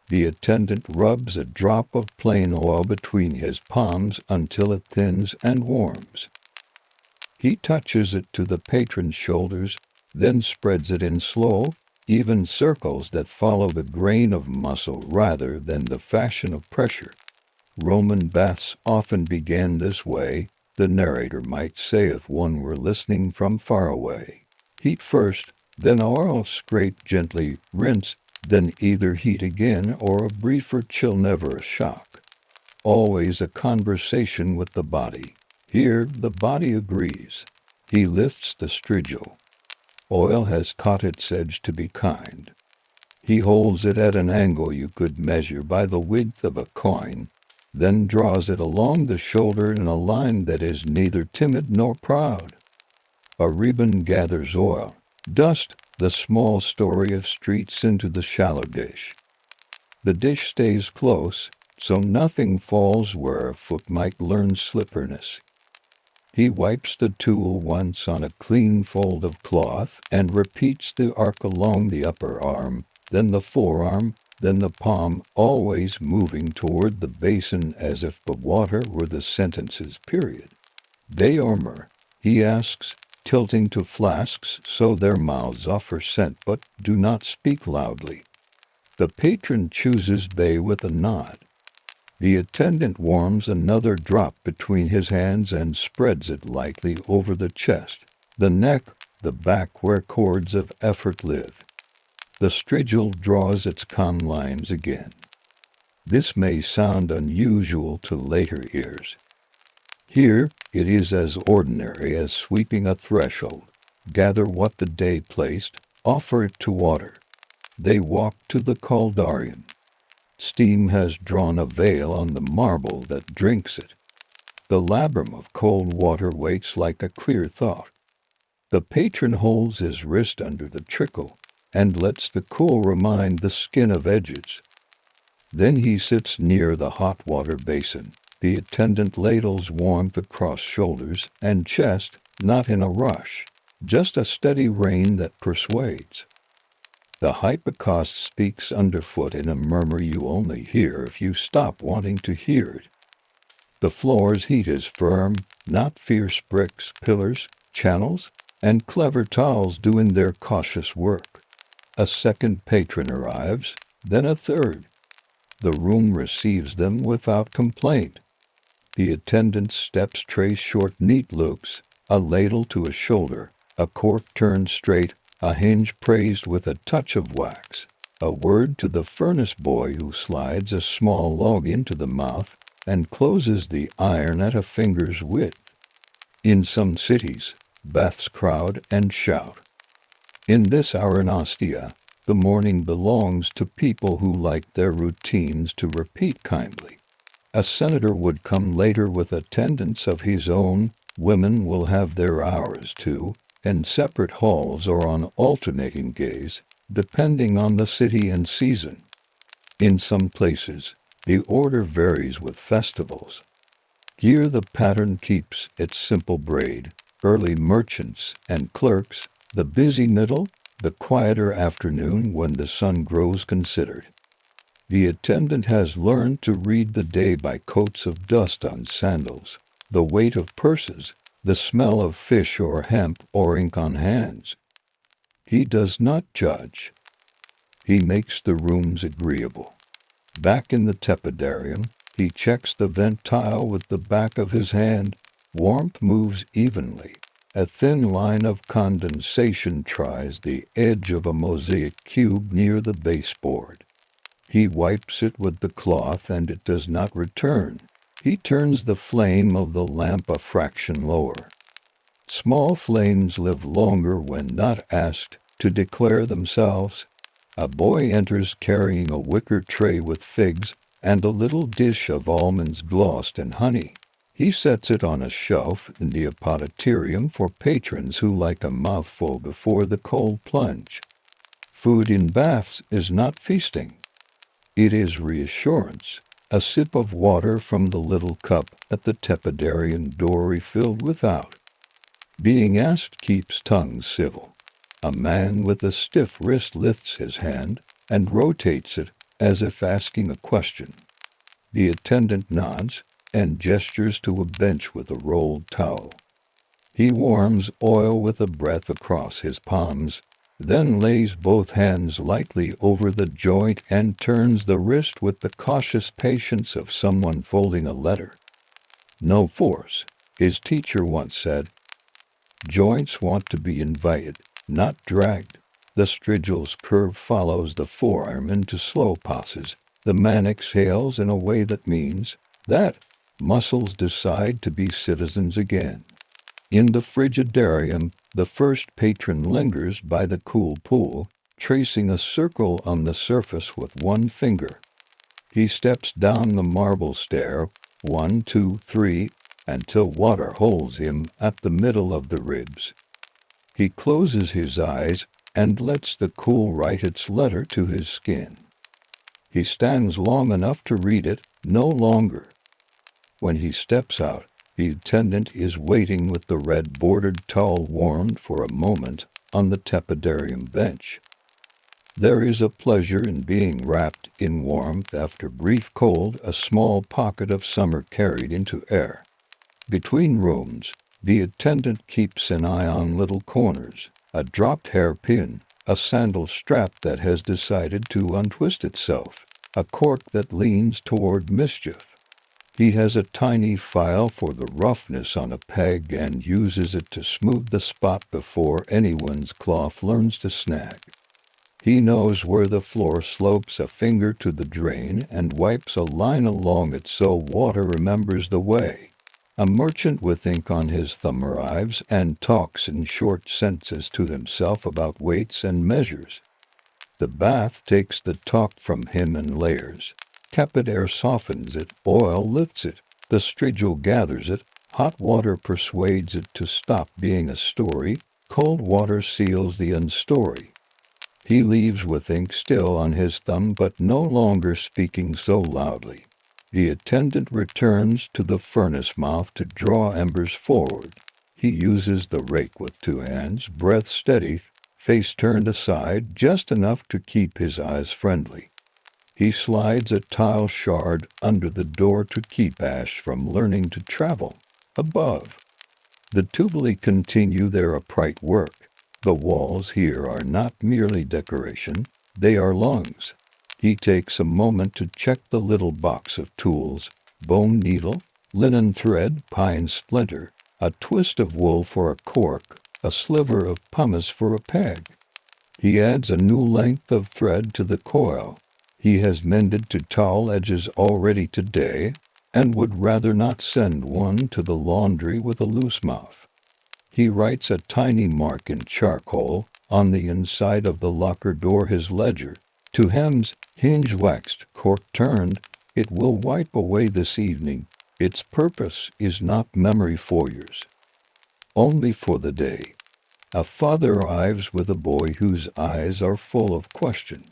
The attendant rubs a drop of plain oil between his palms until it thins and warms. He touches it to the patron's shoulders, then spreads it in slow, even circles that follow the grain of muscle rather than the fashion of pressure. Roman baths often began this way, the narrator might say if one were listening from far away. Heat first, then oil, scrape gently, rinse, then either heat again or a briefer chill, never a shock. Always a conversation with the body. Here the body agrees. He lifts the strigil. Oil has caught its edge to be kind. He holds it at an angle you could measure by the width of a coin, then draws it along the shoulder in a line that is neither timid nor proud. A ribbon gathers oil, dust, the small story of streets into the shallow dish. The dish stays close, so nothing falls where a foot might learn slipperiness. He wipes the tool once on a clean fold of cloth and repeats the arc along the upper arm, then the forearm, then the palm, always moving toward the basin as if the water were the sentence's period. "They ormer?" he asks, tilting to flasks so their mouths offer scent but do not speak loudly. The patron chooses they with a nod. The attendant warms another drop between his hands and spreads it lightly over the chest, the neck, the back where chords of effort live. The strigil draws its calm lines again. This may sound unusual to later ears. Here it is as ordinary as sweeping a threshold. Gather what the day placed, offer it to water. They walk to the caldarium. Steam has drawn a veil on the marble that drinks it. The labyrinth of cold water waits like a clear thought. The patron holds his wrist under the trickle and lets the cool remind the skin of edges. Then he sits near the hot water basin. The attendant ladles warmth across shoulders and chest, not in a rush, just a steady rain that persuades. The hypocaust speaks underfoot in a murmur you only hear if you stop wanting to hear it. The floor's heat is firm, not fierce bricks, pillars, channels, and clever towels doing their cautious work. A second patron arrives, then a third. The room receives them without complaint. The attendant's steps trace short, neat loops, a ladle to a shoulder, a cork turned straight, a hinge praised with a touch of wax, a word to the furnace boy who slides a small log into the mouth and closes the iron at a finger's width. In some cities, baths crowd and shout. In this hour in Ostia, the morning belongs to people who like their routines to repeat kindly. A senator would come later with attendants of his own. Women will have their hours too, in separate halls or on alternating gaze, depending on the city and season. In some places, the order varies with festivals. Here the pattern keeps its simple braid, early merchants and clerks, the busy middle, the quieter afternoon when the sun grows considered. The attendant has learned to read the day by coats of dust on sandals, the weight of purses, the smell of fish or hemp or ink on hands. He does not judge. He makes the rooms agreeable. Back in the tepidarium, he checks the vent tile with the back of his hand. Warmth moves evenly. A thin line of condensation tries the edge of a mosaic cube near the baseboard. He wipes it with the cloth and it does not return. He turns the flame of the lamp a fraction lower. Small flames live longer when not asked to declare themselves. A boy enters carrying a wicker tray with figs and a little dish of almonds glossed in honey. He sets it on a shelf in the apoditorium for patrons who like a mouthful before the cold plunge. Food in baths is not feasting. It is reassurance, a sip of water from the little cup at the tepidarian door refilled without. Being asked keeps tongues civil. A man with a stiff wrist lifts his hand and rotates it as if asking a question. The attendant nods and gestures to a bench with a rolled towel. He warms oil with a breath across his palms, then lays both hands lightly over the joint and turns the wrist with the cautious patience of someone folding a letter. No force, his teacher once said. Joints want to be invited, not dragged. The stridul's curve follows the forearm into slow passes. The man exhales in a way that means that muscles decide to be citizens again. In the frigidarium, the first patron lingers by the cool pool, tracing a circle on the surface with one finger. He steps down the marble stair, 1, 2, 3, until water holds him at the middle of the ribs. He closes his eyes and lets the cool write its letter to his skin. He stands long enough to read it, no longer. When he steps out, the attendant is waiting with the red-bordered towel warmed for a moment on the tepidarium bench. There is a pleasure in being wrapped in warmth after brief cold, a small pocket of summer carried into air. Between rooms, the attendant keeps an eye on little corners, a dropped hairpin, a sandal strap that has decided to untwist itself, a cork that leans toward mischief. He has a tiny file for the roughness on a peg and uses it to smooth the spot before anyone's cloth learns to snag. He knows where the floor slopes a finger to the drain and wipes a line along it so water remembers the way. A merchant with ink on his thumb arrives and talks in short sentences to himself about weights and measures. The bath takes the talk from him in layers. Tepid air softens it, oil lifts it, the stridule gathers it, hot water persuades it to stop being a story, cold water seals the unstory. He leaves with ink still on his thumb but no longer speaking so loudly. The attendant returns to the furnace mouth to draw embers forward. He uses the rake with two hands, breath steady, face turned aside, just enough to keep his eyes friendly. He slides a tile shard under the door to keep ash from learning to travel. Above, the tubuli continue their upright work. The walls here are not merely decoration, they are lungs. He takes a moment to check the little box of tools, bone needle, linen thread, pine splinter, a twist of wool for a cork, a sliver of pumice for a peg. He adds a new length of thread to the coil. He has mended to towel edges already today, and would rather not send one to the laundry with a loose mouth. He writes a tiny mark in charcoal on the inside of the locker door his ledger. To hems, hinge waxed, cork turned, it will wipe away this evening. Its purpose is not memory foyers. Only for the day. A father arrives with a boy whose eyes are full of question.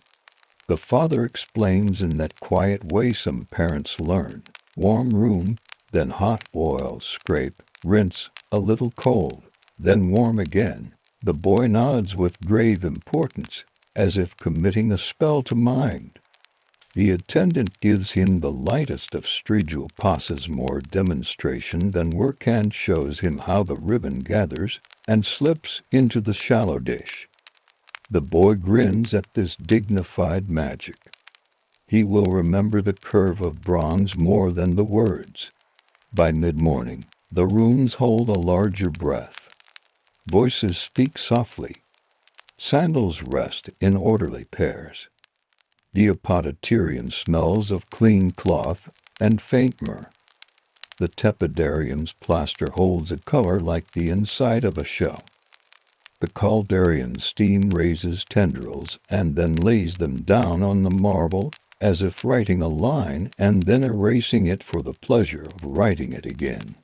The father explains in that quiet way some parents learn. Warm room, then hot oil, scrape, rinse, a little cold, then warm again. The boy nods with grave importance, as if committing a spell to mind. The attendant gives him the lightest of strigal passes, more demonstration than work, and shows him how the ribbon gathers and slips into the shallow dish. The boy grins at this dignified magic. He will remember the curve of bronze more than the words. By mid-morning, the rooms hold a larger breath. Voices speak softly. Sandals rest in orderly pairs. The apotitarium smells of clean cloth and faint myrrh. The tepidarium's plaster holds a color like the inside of a shell. The caldarium's steam raises tendrils and then lays them down on the marble, as if writing a line and then erasing it for the pleasure of writing it again.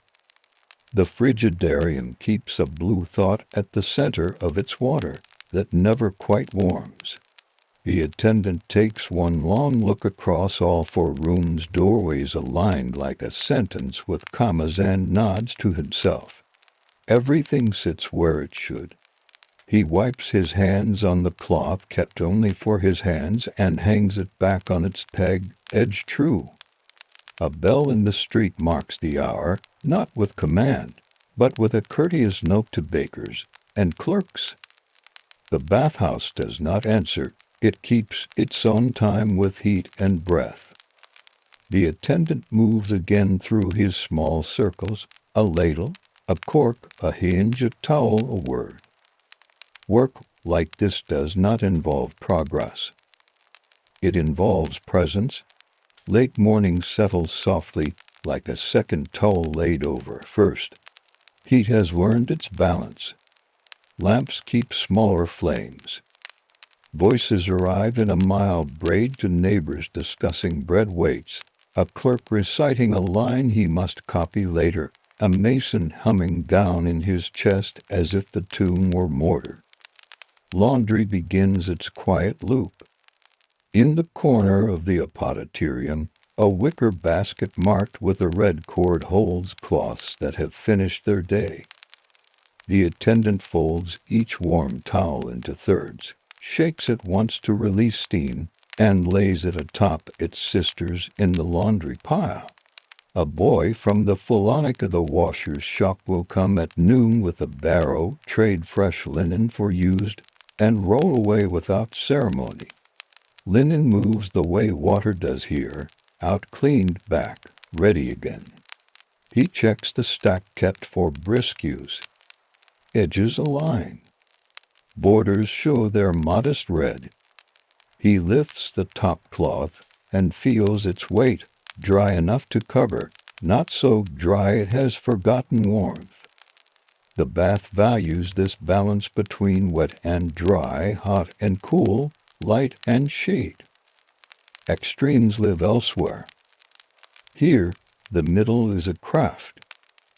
The frigidarium keeps a blue thought at the center of its water that never quite warms. The attendant takes one long look across all 4 rooms' doorways aligned like a sentence with commas and nods to himself. Everything sits where it should. He wipes his hands on the cloth kept only for his hands and hangs it back on its peg, edge true. A bell in the street marks the hour, not with command, but with a courteous note to bakers and clerks. The bathhouse does not answer. It keeps its own time with heat and breath. The attendant moves again through his small circles, a ladle, a cork, a hinge, a towel, a word. Work like this does not involve progress. It involves presence. Late morning settles softly like a second towel laid over first. Heat has learned its balance. Lamps keep smaller flames. Voices arrive in a mild braid to neighbors discussing bread weights, a clerk reciting a line he must copy later, a mason humming down in his chest as if the tune were mortar. Laundry begins its quiet loop. In the corner of the apotitarium, a wicker basket marked with a red cord holds cloths that have finished their day. The attendant folds each warm towel into thirds, shakes it once to release steam, and lays it atop its sisters in the laundry pile. A boy from the Philonic of the washer's shop will come at noon with a barrow, trade fresh linen for used, and roll away without ceremony. Linen moves the way water does here, out cleaned back, ready again. He checks the stack kept for brisk use. Edges align. Borders show their modest red. He lifts the top cloth and feels its weight, dry enough to cover, not so dry it has forgotten warmth. The bath values this balance between wet and dry, hot and cool, light and shade. Extremes live elsewhere. Here, the middle is a craft.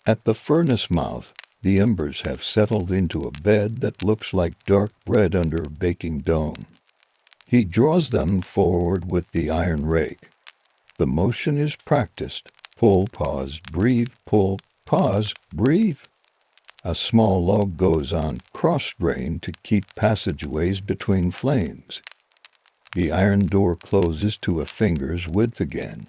At the furnace mouth, the embers have settled into a bed that looks like dark bread under a baking dome. He draws them forward with the iron rake. The motion is practiced. Pull, pause, breathe, pull, pause, breathe. A small log goes on cross-grained to keep passageways between flames. The iron door closes to a finger's width again.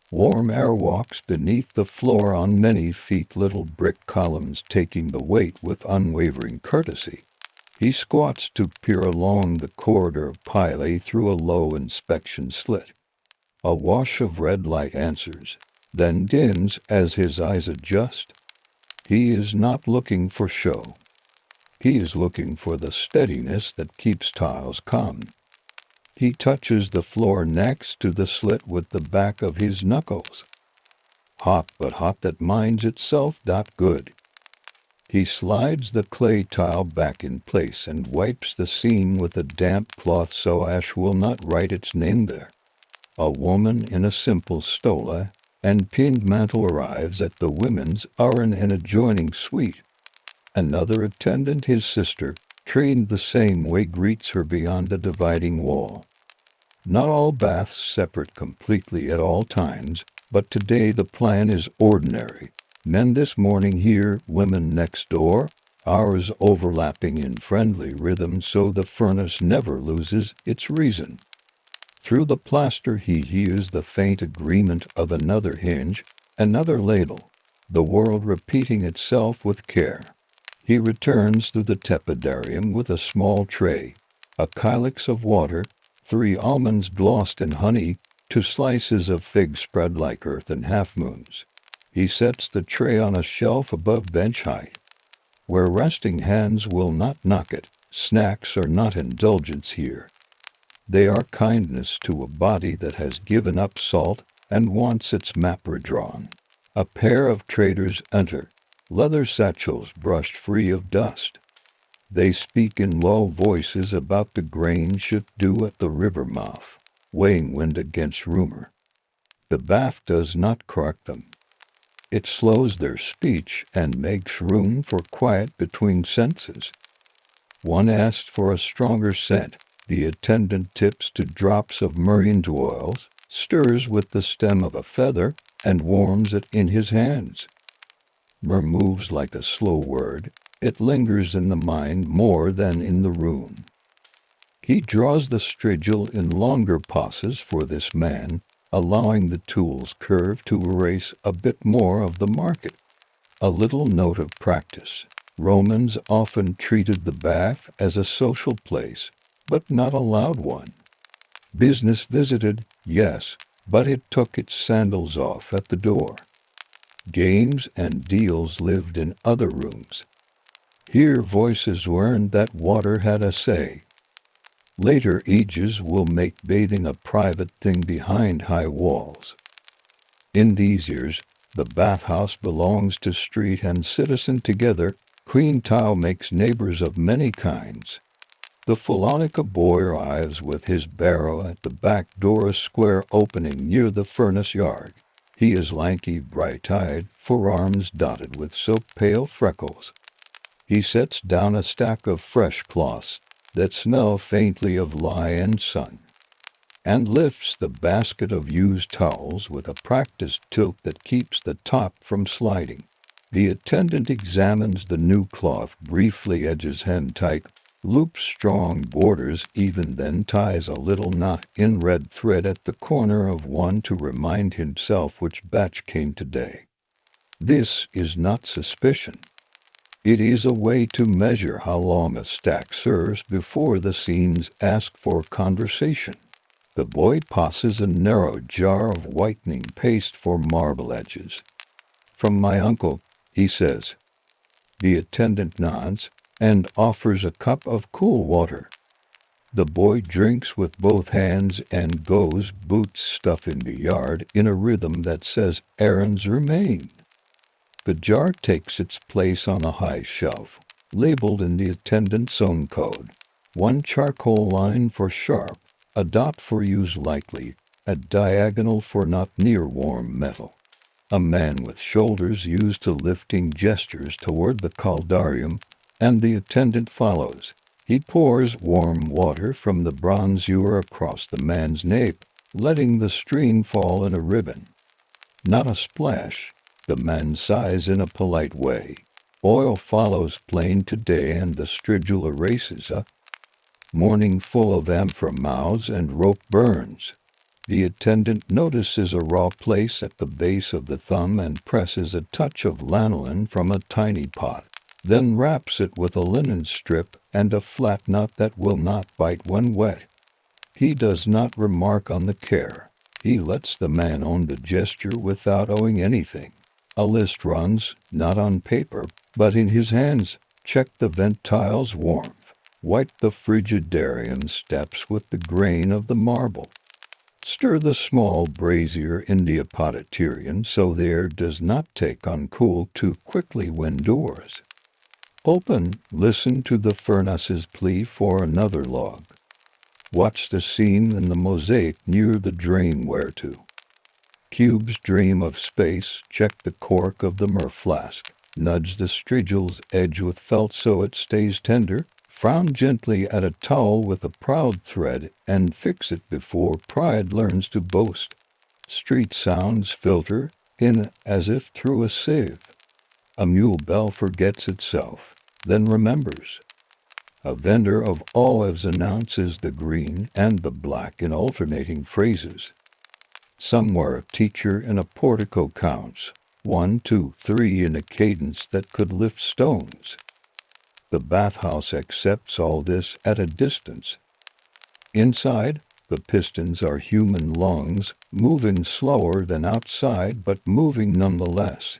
Warm air walks beneath the floor on many feet, little brick columns taking the weight with unwavering courtesy. He squats to peer along the corridor of pile through a low inspection slit. A wash of red light answers, then dims as his eyes adjust. He is not looking for show. He is looking for the steadiness that keeps tiles calm. He touches the floor next to the slit with the back of his knuckles. Hot, but hot that minds itself. Good. He slides the clay tile back in place and wipes the seam with a damp cloth so ash will not write its name there. A woman in a simple stola and pinned mantle arrives at the women's in an adjoining suite. Another attendant, his sister, trained the same way, greets her beyond the dividing wall. Not all baths separate completely at all times, but today the plan is ordinary. Men this morning here, women next door, hours overlapping in friendly rhythm so the furnace never loses its reason. Through the plaster he hears the faint agreement of another hinge, another ladle, the world repeating itself with care. He returns to the tepidarium with a small tray, a kylix of water, 3 almonds glossed in honey, 2 slices of fig spread like earthen half-moons. He sets the tray on a shelf above bench height, where resting hands will not knock it. Snacks are not indulgence here. They are kindness to a body that has given up salt and wants its map redrawn. A pair of traders enter, leather satchels brushed free of dust. They speak in low voices about the grain shipped due at the river mouth, weighing wind against rumor. The bath does not correct them. It slows their speech and makes room for quiet between sentences. One asked for a stronger scent. The attendant tips 2 drops of myrrh into oils, stirs with the stem of a feather, and warms it in his hands. Myrrh moves like a slow word. It lingers in the mind more than in the room. He draws the strigil in longer pauses for this man, allowing the tool's curve to erase a bit more of the market. A little note of practice. Romans often treated the bath as a social place, but not a loud one. Business visited, yes, but it took its sandals off at the door. Games and deals lived in other rooms. Here voices learned that water had a say. Later ages will make bathing a private thing behind high walls. In these years, the bathhouse belongs to street and citizen together. Queen Tao makes neighbors of many kinds. The Phalonica boy arrives with his barrow at the back door, a square opening near the furnace yard. He is lanky, bright-eyed, forearms dotted with soap-pale freckles. He sets down a stack of fresh cloths that smell faintly of lye and sun, and lifts the basket of used towels with a practiced tilt that keeps the top from sliding. The attendant examines the new cloth, briefly edges hem tight, loops strong borders, even then ties a little knot in red thread at the corner of one to remind himself which batch came today. This is not suspicion. It is a way to measure how long a stack serves before the scenes ask for conversation. The boy passes a narrow jar of whitening paste for marble edges. "From my uncle," he says. The attendant nods and offers a cup of cool water. The boy drinks with both hands and goes boots stuff in the yard in a rhythm that says errands remain. The jar takes its place on a high shelf, labeled in the attendant's own code. 1 charcoal line for sharp, a dot for use lightly, a diagonal for not near warm metal. A man with shoulders used to lifting gestures toward the caldarium, and the attendant follows. He pours warm water from the bronze ewer across the man's nape, letting the stream fall in a ribbon. Not a splash. The man sighs in a polite way. Oil follows plain today, and the strigil erases a morning full of amphora mouths and rope burns. The attendant notices a raw place at the base of the thumb and presses a touch of lanolin from a tiny pot, then wraps it with a linen strip and a flat nut that will not bite when wet. He does not remark on the care. He lets the man own the gesture without owing anything. A list runs, not on paper, but in his hands. Check the vent tiles' warmth. Wipe the frigidarium steps with the grain of the marble. Stir the small brazier in the apoditerium so the air does not take on cool too quickly when doors. Open, listen to the furnace's plea for another log. Watch the seam in the mosaic near the drain where to. Cubes dream of space. Check the cork of the myrrh flask. Nudge the strigil's edge with felt so it stays tender. Frown gently at a towel with a proud thread and fix it before pride learns to boast. Street sounds filter in as if through a sieve. A mule bell forgets itself, then remembers. A vendor of olives announces the green and the black in alternating phrases. Somewhere a teacher in a portico counts 1, 2, 3 in a cadence that could lift stones. The bathhouse accepts all this at a distance. Inside, the pistons are human lungs, moving slower than outside but moving nonetheless.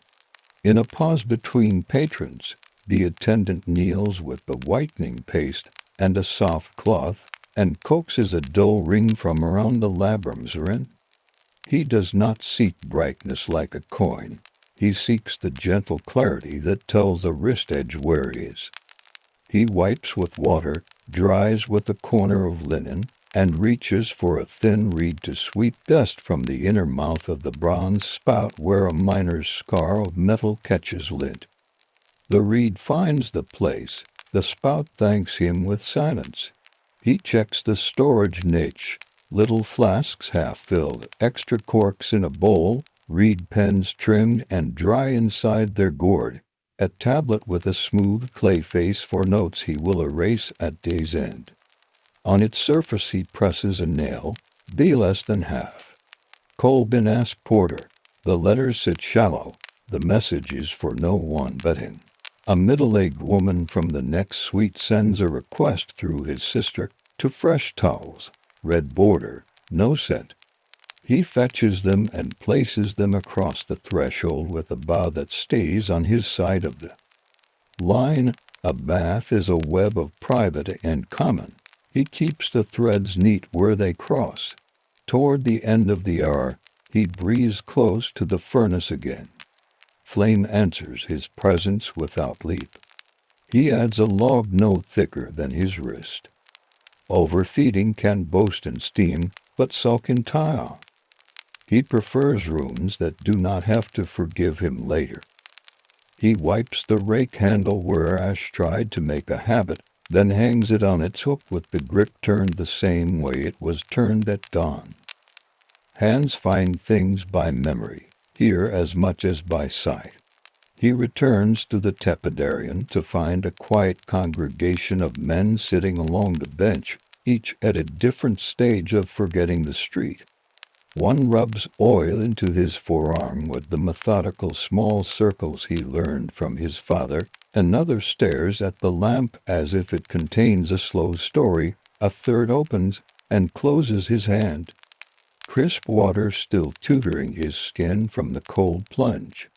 In a pause between patrons, the attendant kneels with the whitening paste and a soft cloth and coaxes a dull ring from around the labrum's rim. He does not seek brightness like a coin. He seeks the gentle clarity that tells a wrist edge where he is. He wipes with water, dries with a corner of linen, and reaches for a thin reed to sweep dust from the inner mouth of the bronze spout where a miner's scar of metal catches lint. The reed finds the place. The spout thanks him with silence. He checks the storage niche. Little flasks half filled, extra corks in a bowl, reed pens trimmed and dry inside their gourd. A tablet with a smooth clay face for notes he will erase at day's end. On its surface he presses a nail, be less than half. Colbin asks Porter. The letters sit shallow. The message is for no one but him. A middle-aged woman from the next suite sends a request through his sister to fresh towels, red border, no scent. He fetches them and places them across the threshold with a bow that stays on his side of the line. A bath is a web of private and common. He keeps the threads neat where they cross. Toward the end of the hour, he breathes close to the furnace again. Flame answers his presence without leap. He adds a log no thicker than his wrist. Overfeeding can boast in steam, but sulk in tile. He prefers rooms that do not have to forgive him later. He wipes the rake handle where Ash tried to make a habit, then hangs it on its hook with the grip turned the same way it was turned at dawn. Hands find things by memory, here as much as by sight. He returns to the tepidarian to find a quiet congregation of men sitting along the bench, each at a different stage of forgetting the street. One rubs oil into his forearm with the methodical small circles he learned from his father. Another stares at the lamp as if it contains a slow story. A third opens and closes his hand. Crisp water still tutoring his skin from the cold plunge.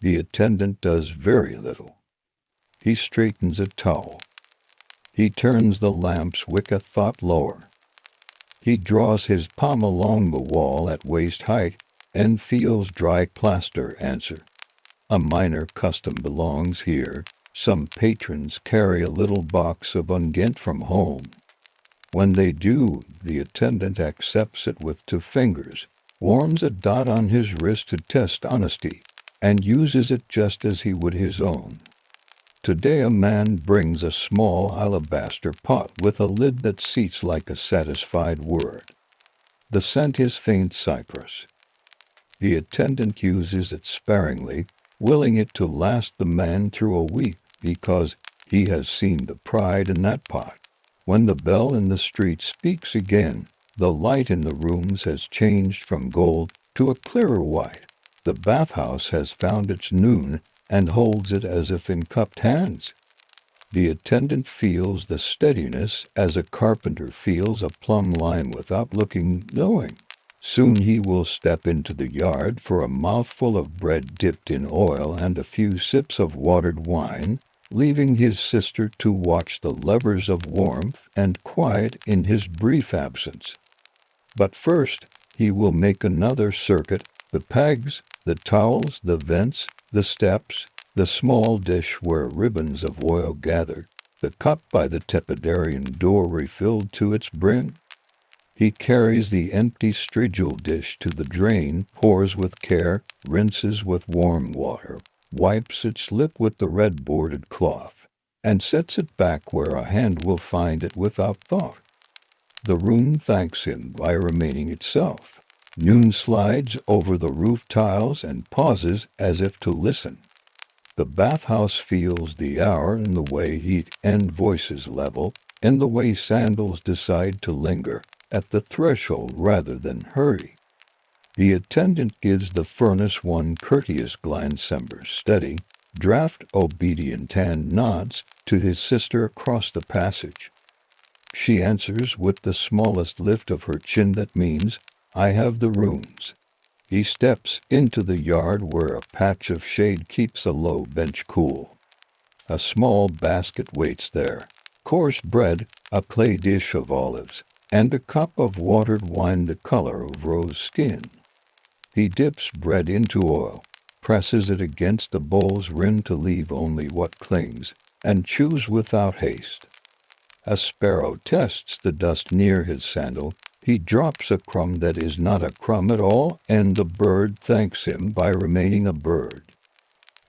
The attendant does very little. He straightens a towel. He turns the lamp's wick a thought lower. He draws his palm along the wall at waist height and feels dry plaster answer. A minor custom belongs here. Some patrons carry a little box of unguent from home. When they do, the attendant accepts it with 2 fingers, warms a dot on his wrist to test honesty, and uses it just as he would his own. Today a man brings a small alabaster pot with a lid that seats like a satisfied word. The scent is faint cypress. The attendant uses it sparingly, willing it to last the man through a week because he has seen the pride in that pot. When the bell in the street speaks again, the light in the rooms has changed from gold to a clearer white. The bathhouse has found its noon and holds it as if in cupped hands. The attendant feels the steadiness as a carpenter feels a plumb line without knowing. Soon he will step into the yard for a mouthful of bread dipped in oil and a few sips of watered wine, leaving his sister to watch the levers of warmth and quiet in his brief absence. But first, he will make another circuit, the pegs, the towels, the vents, the steps, the small dish where ribbons of oil gather, the cup by the tepidarian door refilled to its brim. He carries the empty strigil dish to the drain, pours with care, rinses with warm water, wipes its lip with the red-bordered cloth. and sets it back where a hand will find it without thought. The room thanks him by remaining itself. Noon slides over the roof tiles and pauses as if to listen. The bathhouse feels the hour in the way heat and voices level, in the way sandals decide to linger at the threshold rather than hurry. The attendant gives the furnace one courteous glance, steady, draft obedient, and nods to his sister across the passage. She answers with the smallest lift of her chin that means, "I have the rooms." He steps into the yard where a patch of shade keeps a low bench cool. A small basket waits there, coarse bread, a clay dish of olives, and a cup of watered wine the color of rose skin. He dips bread into oil, presses it against the bowl's rim to leave only what clings, and chews without haste. A sparrow tests the dust near his sandal. He drops a crumb that is not a crumb at all, and the bird thanks him by remaining a bird.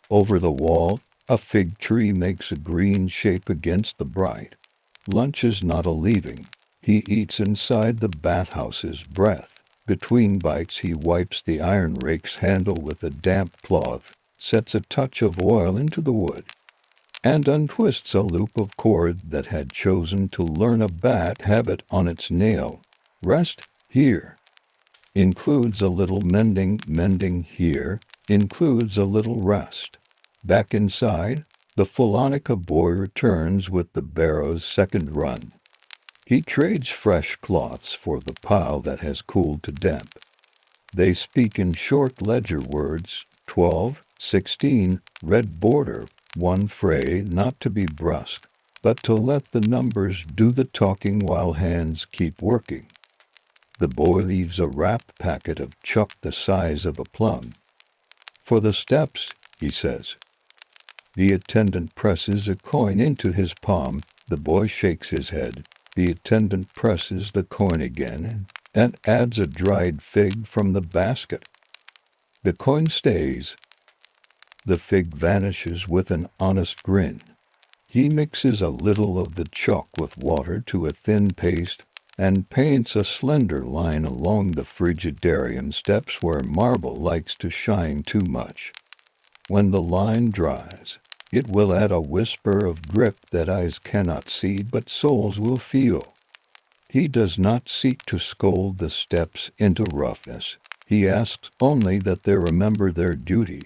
Over the wall, a fig tree makes a green shape against the bright. Lunch is not a leaving. He eats inside the bathhouse's breath. Between bites he wipes the iron rake's handle with a damp cloth, sets a touch of oil into the wood, and untwists a loop of cord that had chosen to learn a bad habit on its nail. Rest here. Includes a little mending here, includes a little rest. Back inside, the Fulonica boy returns with the barrow's second run. He trades fresh cloths for the pile that has cooled to damp. They speak in short ledger words, 12, 16, red border, one fray, not to be brusque, but to let the numbers do the talking while hands keep working. The boy leaves a wrapped packet of chuck the size of a plum. "For the steps," he says. The attendant presses a coin into his palm. The boy shakes his head. The attendant presses the coin again and adds a dried fig from the basket. The coin stays. The fig vanishes with an honest grin. He mixes a little of the chalk with water to a thin paste and paints a slender line along the frigidarium steps where marble likes to shine too much. When the line dries, it will add a whisper of grip that eyes cannot see but souls will feel. He does not seek to scold the steps into roughness. He asks only that they remember their duty.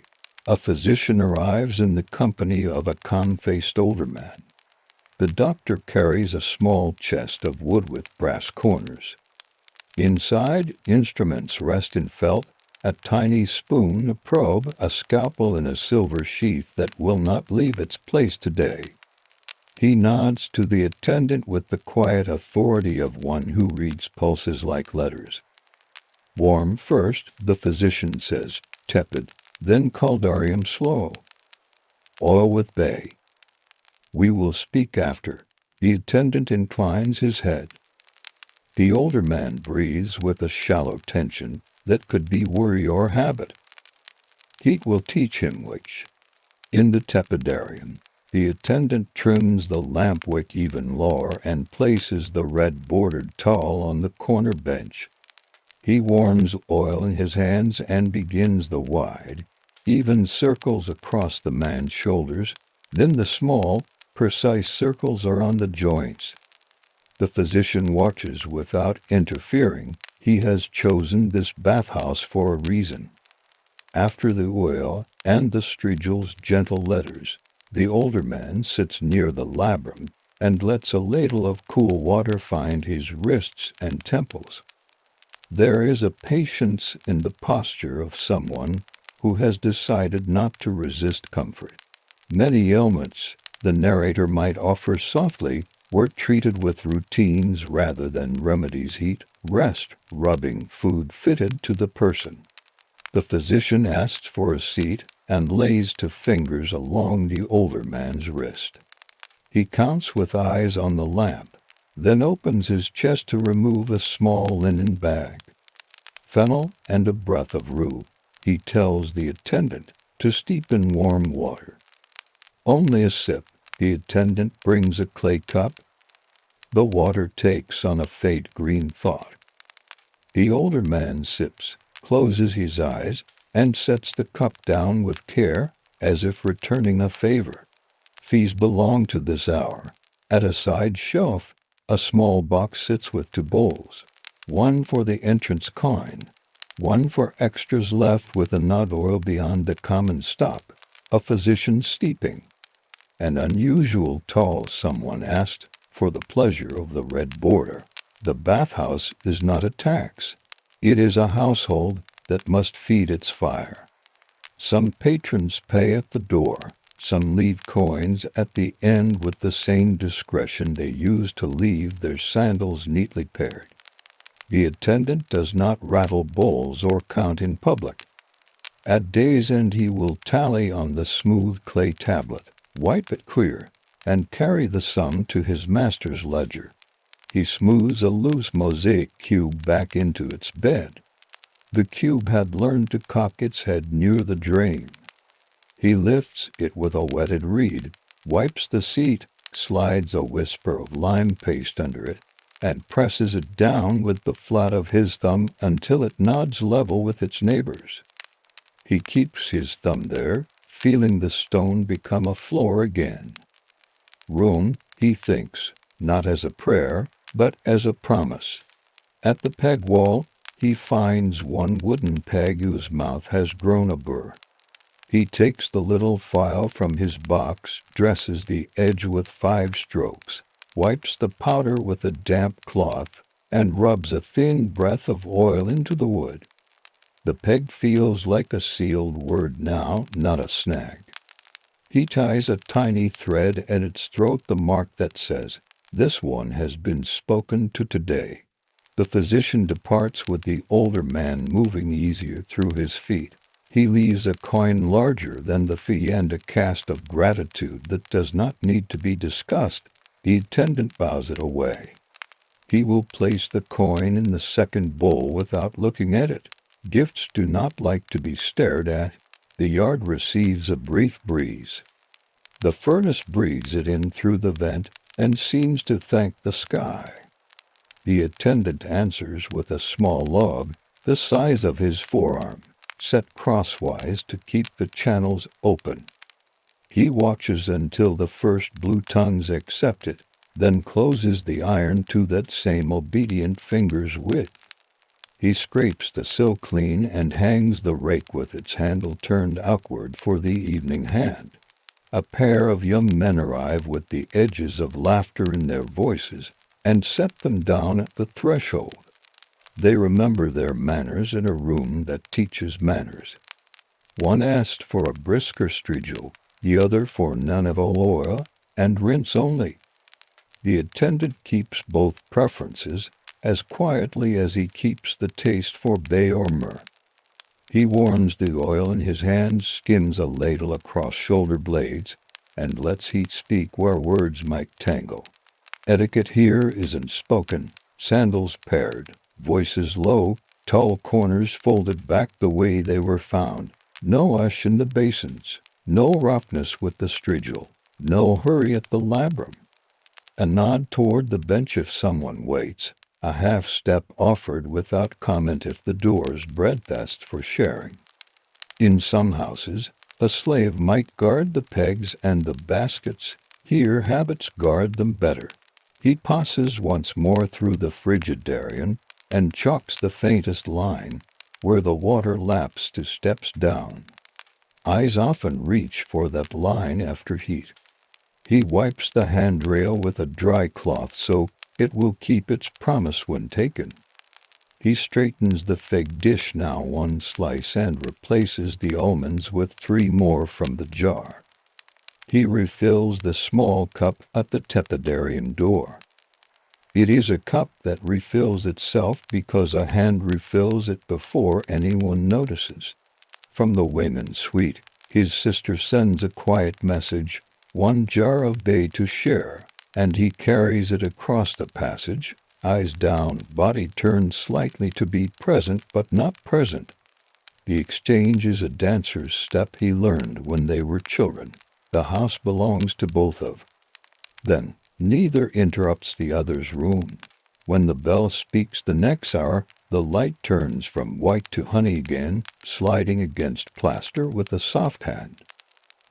A physician arrives in the company of a calm-faced older man. The doctor carries a small chest of wood with brass corners. Inside, instruments rest in felt, a tiny spoon, a probe, a scalpel in a silver sheath that will not leave its place today. He nods to the attendant with the quiet authority of one who reads pulses like letters. "Warm first," the physician says, tepid, "then caldarium slow. Oil with bay. We will speak after." The attendant inclines his head. The older man breathes with a shallow tension that could be worry or habit. Heat will teach him which. In the tepidarium, the attendant trims the lamp wick even lower and places the red-bordered towel on the corner bench. He warms oil in his hands and begins the wide, even circles across the man's shoulders, then the small, precise circles are on the joints. The physician watches without interfering. He has chosen this bathhouse for a reason. After the oil and the Strigel's gentle letters, the older man sits near the labrum and lets a ladle of cool water find his wrists and temples. There is a patience in the posture of someone who has decided not to resist comfort. Many ailments, the narrator might offer softly, were treated with routines rather than remedies. Heat, rest, rubbing, food fitted to the person. The physician asks for a seat and lays 2 fingers along the older man's wrist. He counts with eyes on the lamp, then opens his chest to remove a small linen bag. Fennel and a breath of rue. He tells the attendant to steep in warm water. Only a sip, The attendant brings a clay cup. The water takes on a faint green thought. The older man sips, closes his eyes, and sets the cup down with care, as if returning a favor. Fees belong to this hour. At a side shelf, a small box sits with two bowls, one for the entrance coin, one for extras left with a nut oil beyond the common stop, a physician's steeping. An unusual tall someone asked for the pleasure of the red border. The bathhouse is not a tax. It is a household that must feed its fire. Some patrons pay at the door. Some leave coins at the end with the same discretion they use to leave their sandals neatly paired. The attendant does not rattle bowls or count in public. At day's end he will tally on the smooth clay tablet, wipe it clear, and carry the sum to his master's ledger. He smooths a loose mosaic cube back into its bed. The cube had learned to cock its head near the drain. He lifts it with a wetted reed, wipes the seat, slides a whisper of lime paste under it, and presses it down with the flat of his thumb until it nods level with its neighbor's. He keeps his thumb there, feeling the stone become a floor again. Room, he thinks, not as a prayer, but as a promise. At the peg wall, he finds one wooden peg whose mouth has grown a burr. He takes the little file from his box, dresses the edge with 5 strokes, wipes the powder with a damp cloth, and rubs a thin breath of oil into the wood. The peg feels like a sealed word now, not a snag. He ties a tiny thread at its throat, the mark that says, "This one has been spoken to today." The physician departs with the older man moving easier through his feet. He leaves a coin larger than the fee and a cast of gratitude that does not need to be discussed. The attendant bows it away. He will place the coin in the second bowl without looking at it. Gifts do not like to be stared at. The yard receives a brief breeze. The furnace breathes it in through the vent and seems to thank the sky. The attendant answers with a small log, the size of his forearm, set crosswise to keep the channels open. He watches until the first blue tongues accept it, then closes the iron to that same obedient finger's width. He scrapes the sill clean and hangs the rake with its handle turned outward for the evening hand. A pair of young men arrive with the edges of laughter in their voices and set them down at the threshold. They remember their manners in a room that teaches manners. One asked for a brisker strigil, the other for none of oil and rinse only. The attendant keeps both preferences as quietly as he keeps the taste for bay or myrrh. He warms the oil in his hands, skims a ladle across shoulder blades, and lets heat speak where words might tangle. Etiquette here isn't spoken, sandals paired, voices low, tall corners folded back the way they were found, no ash in the basins, no roughness with the strigil, no hurry at the labrum. A nod toward the bench if someone waits, a half-step offered without comment if the door's breadth for sharing. In some houses, a slave might guard the pegs and the baskets. Here habits guard them better. He passes once more through the frigidarian and chalks the faintest line, where the water laps to steps down. Eyes often reach for that line after heat. He wipes the handrail with a dry cloth so it will keep its promise when taken. He straightens the fig dish now 1 slice and replaces the almonds with 3 more from the jar. He refills the small cup at the tepidarian door. It is a cup that refills itself because a hand refills it before anyone notices. From the Wayman suite, his sister sends a quiet message, 1 jar of bay to share, and he carries it across the passage, eyes down, body turned slightly to be present but not present. The exchange is a dancer's step he learned when they were children, The house belongs to both of. Then, neither interrupts the other's room. When the bell speaks the next hour, the light turns from white to honey again, sliding against plaster with a soft hand.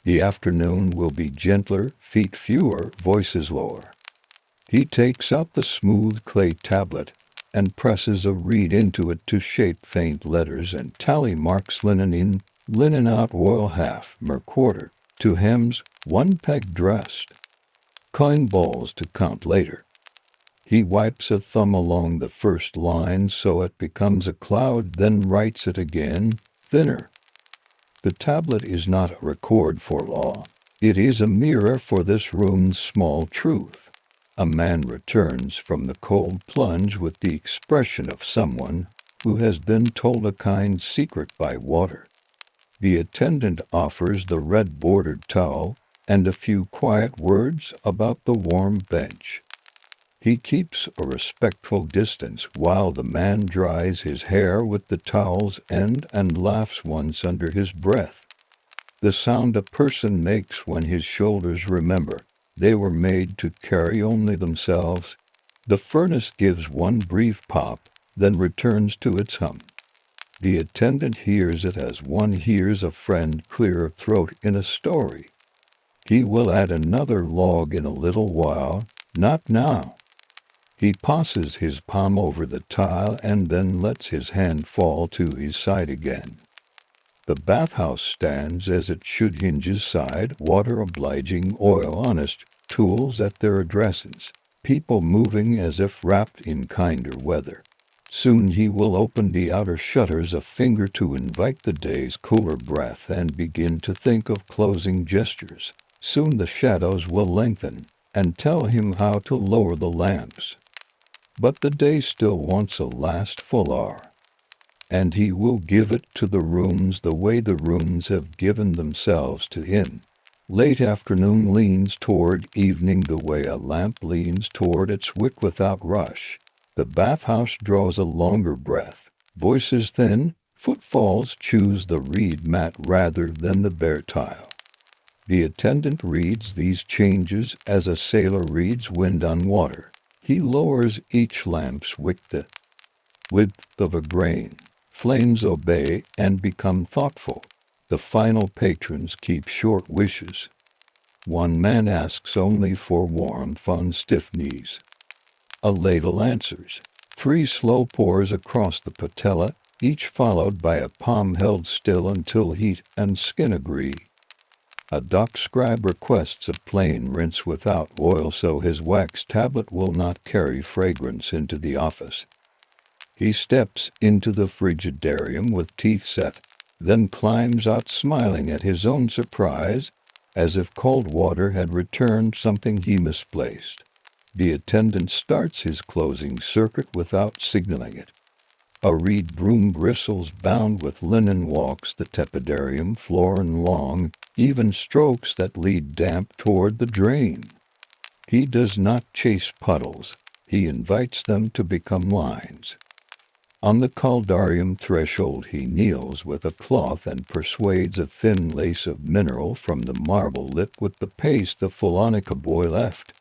The afternoon will be gentler, feet fewer, voices lower. He takes out the smooth clay tablet and presses a reed into it to shape faint letters and tally marks: linen in, linen out, oil half, mer quarter, 2 hems, 1 peg dressed. Coin balls to count later. He wipes a thumb along the first line so it becomes a cloud, then writes it again, thinner. The tablet is not a record for law. It is a mirror for this room's small truth. A man returns from the cold plunge with the expression of someone who has been told a kind secret by water. The attendant offers the red-bordered towel and a few quiet words about the warm bench. He keeps a respectful distance while the man dries his hair with the towel's end and laughs once under his breath. The sound a person makes when his shoulders remember they were made to carry only themselves. The furnace gives one brief pop, then returns to its hum. The attendant hears it as one hears a friend clear a throat in a story. He will add another log in a little while, not now. He passes his palm over the tile and then lets his hand fall to his side again. The bathhouse stands as it should, hinges side, water obliging, oil honest, tools at their addresses, people moving as if wrapped in kinder weather. Soon he will open the outer shutters a finger to invite the day's cooler breath and begin to think of closing gestures. Soon the shadows will lengthen and tell him how to lower the lamps. But the day still wants a last full hour, and he will give it to the rooms the way the rooms have given themselves to him. Late afternoon leans toward evening the way a lamp leans toward its wick without rush. The bathhouse draws a longer breath. Voices thin, footfalls choose the reed mat rather than the bare tile. The attendant reads these changes as a sailor reads wind on water. He lowers each lamp's wick the width of a grain. Flames obey and become thoughtful. The final patrons keep short wishes. One man asks only for warmth on stiff knees. A ladle answers. 3 slow pours across the patella, each followed by a palm held still until heat and skin agree. A dock scribe requests a plain rinse without oil so his wax tablet will not carry fragrance into the office. He steps into the frigidarium with teeth set, then climbs out smiling at his own surprise, as if cold water had returned something he misplaced. The attendant starts his closing circuit without signaling it. A reed broom bristles bound with linen walks the tepidarium floor in long, even strokes that lead damp toward the drain. He does not chase puddles, he invites them to become lines. On the caldarium threshold he kneels with a cloth and persuades a thin lace of mineral from the marble lip with the paste the Polonica boy left.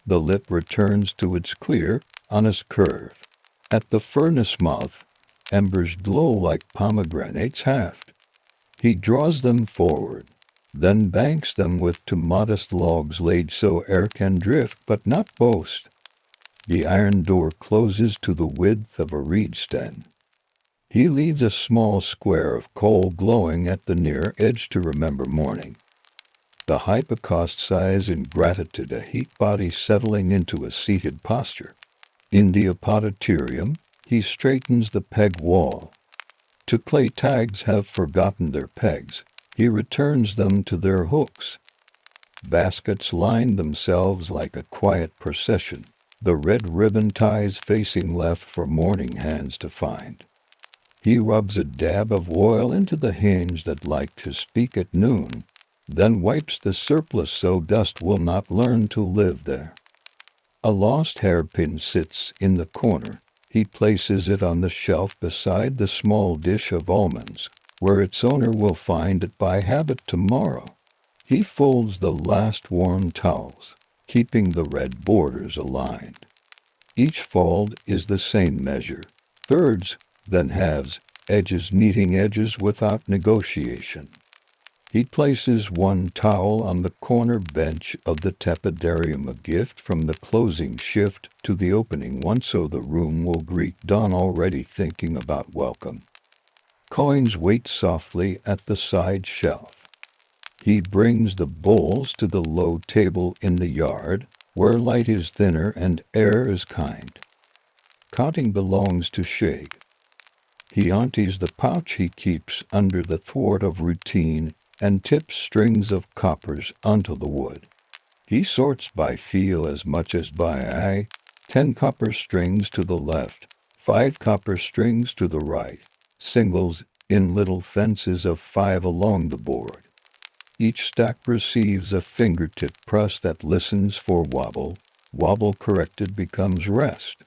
The lip returns to its clear, honest curve. At the furnace mouth, embers glow like pomegranates haft. He draws them forward, then banks them with 2 modest logs laid so air can drift but not boast. The iron door closes to the width of a reed stem. He leaves a small square of coal glowing at the near edge to remember morning. The hypocaust sighs in gratitude, a heat body settling into a seated posture. In the apoditorium, he straightens the peg wall. 2 clay tags have forgotten their pegs. He returns them to their hooks. Baskets line themselves like a quiet procession. The red ribbon ties facing left for morning hands to find. He rubs a dab of oil into the hinge that liked to speak at noon, then wipes the surplus so dust will not learn to live there. A lost hairpin sits in the corner. He places it on the shelf beside the small dish of almonds, where its owner will find it by habit tomorrow. He folds the last worn towels, keeping the red borders aligned. Each fold is the same measure, thirds, then halves, edges meeting edges without negotiation. He places one towel on the corner bench of the tepidarium, a gift from the closing shift to the opening one, so the room will greet dawn already thinking about welcome. Coins wait softly at the side shelf. He brings the bowls to the low table in the yard, where light is thinner and air is kind. Counting belongs to Shag. He empties the pouch he keeps under the thwart of routine and tips strings of coppers onto the wood. He sorts by feel as much as by eye, 10 copper strings to the left, 5 copper strings to the right, singles in little fences of 5 along the board. Each stack receives a fingertip press that listens for wobble. Wobble corrected becomes rest.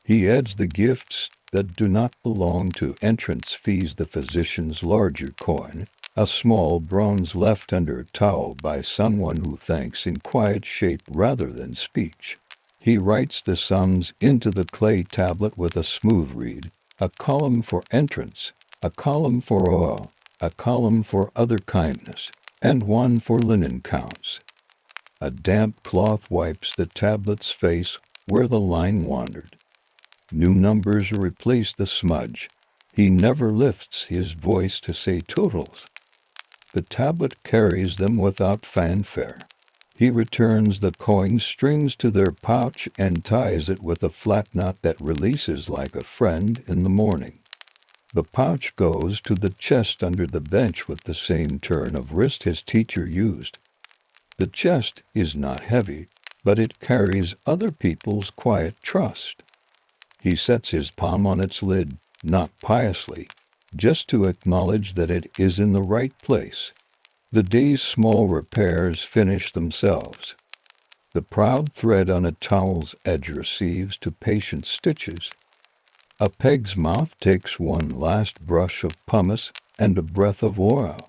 He adds the gifts that do not belong to entrance fees, the physician's larger coin, a small bronze left under a towel by someone who thanks in quiet shape rather than speech. He writes the sums into the clay tablet with a smooth reed, a column for entrance, a column for oil, a column for other kindness, and one for linen counts. A damp cloth wipes the tablet's face where the line wandered. New numbers replace the smudge. He never lifts his voice to say totals. The tablet carries them without fanfare. He returns the coin strings to their pouch and ties it with a flat knot that releases like a friend in the morning. The pouch goes to the chest under the bench with the same turn of wrist his teacher used. The chest is not heavy, but it carries other people's quiet trust. He sets his palm on its lid, not piously, just to acknowledge that it is in the right place. The day's small repairs finish themselves. The proud thread on a towel's edge receives to patient stitches. A peg's mouth takes one last brush of pumice and a breath of oil.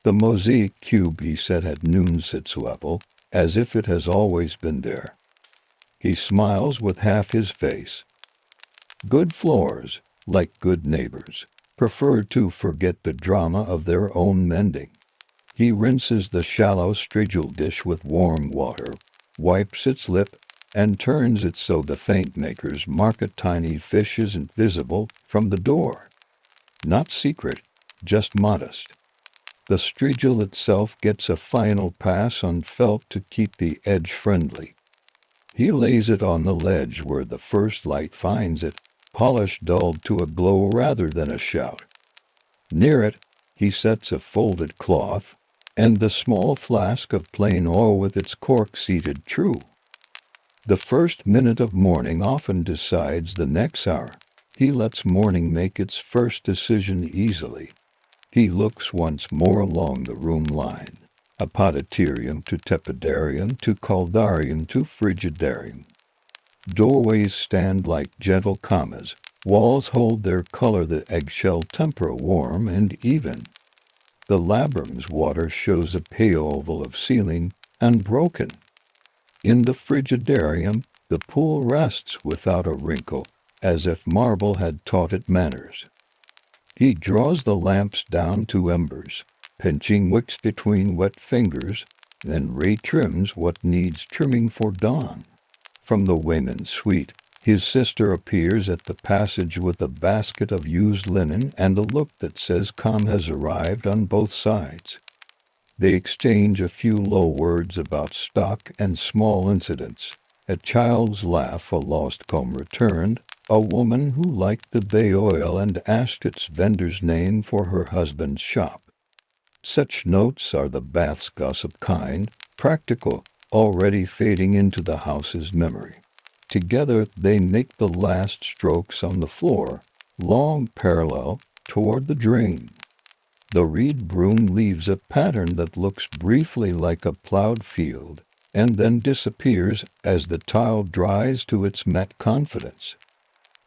The mosaic cube he set at noon sits level, as if it has always been there. He smiles with half his face. Good floors, like good neighbors, prefer to forget the drama of their own mending. He rinses the shallow strigil dish with warm water, wipes its lip, and turns it so the feint makers mark a tiny fish isn't visible from the door. Not secret, just modest. The strigil itself gets a final pass on felt to keep the edge friendly. He lays it on the ledge where the first light finds it, polish dulled to a glow rather than a shout. Near it, he sets a folded cloth, and the small flask of plain oil with its cork seated true. The first minute of morning often decides the next hour. He lets morning make its first decision easily. He looks once more along the room line, apoditerium to tepidarium to caldarium to frigidarium. Doorways stand like gentle commas, walls hold their color, the eggshell tempera warm and even. The labrum's water shows a pale oval of ceiling, unbroken. In the frigidarium, the pool rests without a wrinkle, as if marble had taught it manners. He draws the lamps down to embers, pinching wicks between wet fingers, then re-trims what needs trimming for dawn. From the women's suite, his sister appears at the passage with a basket of used linen and a look that says calm has arrived on both sides. They exchange a few low words about stock and small incidents. A child's laugh, a lost comb returned, a woman who liked the bay oil and asked its vendor's name for her husband's shop. Such notes are the bath's gossip kind, practical, already fading into the house's memory. Together they make the last strokes on the floor, long parallel toward the drain. The reed broom leaves a pattern that looks briefly like a plowed field, and then disappears as the tile dries to its matte confidence.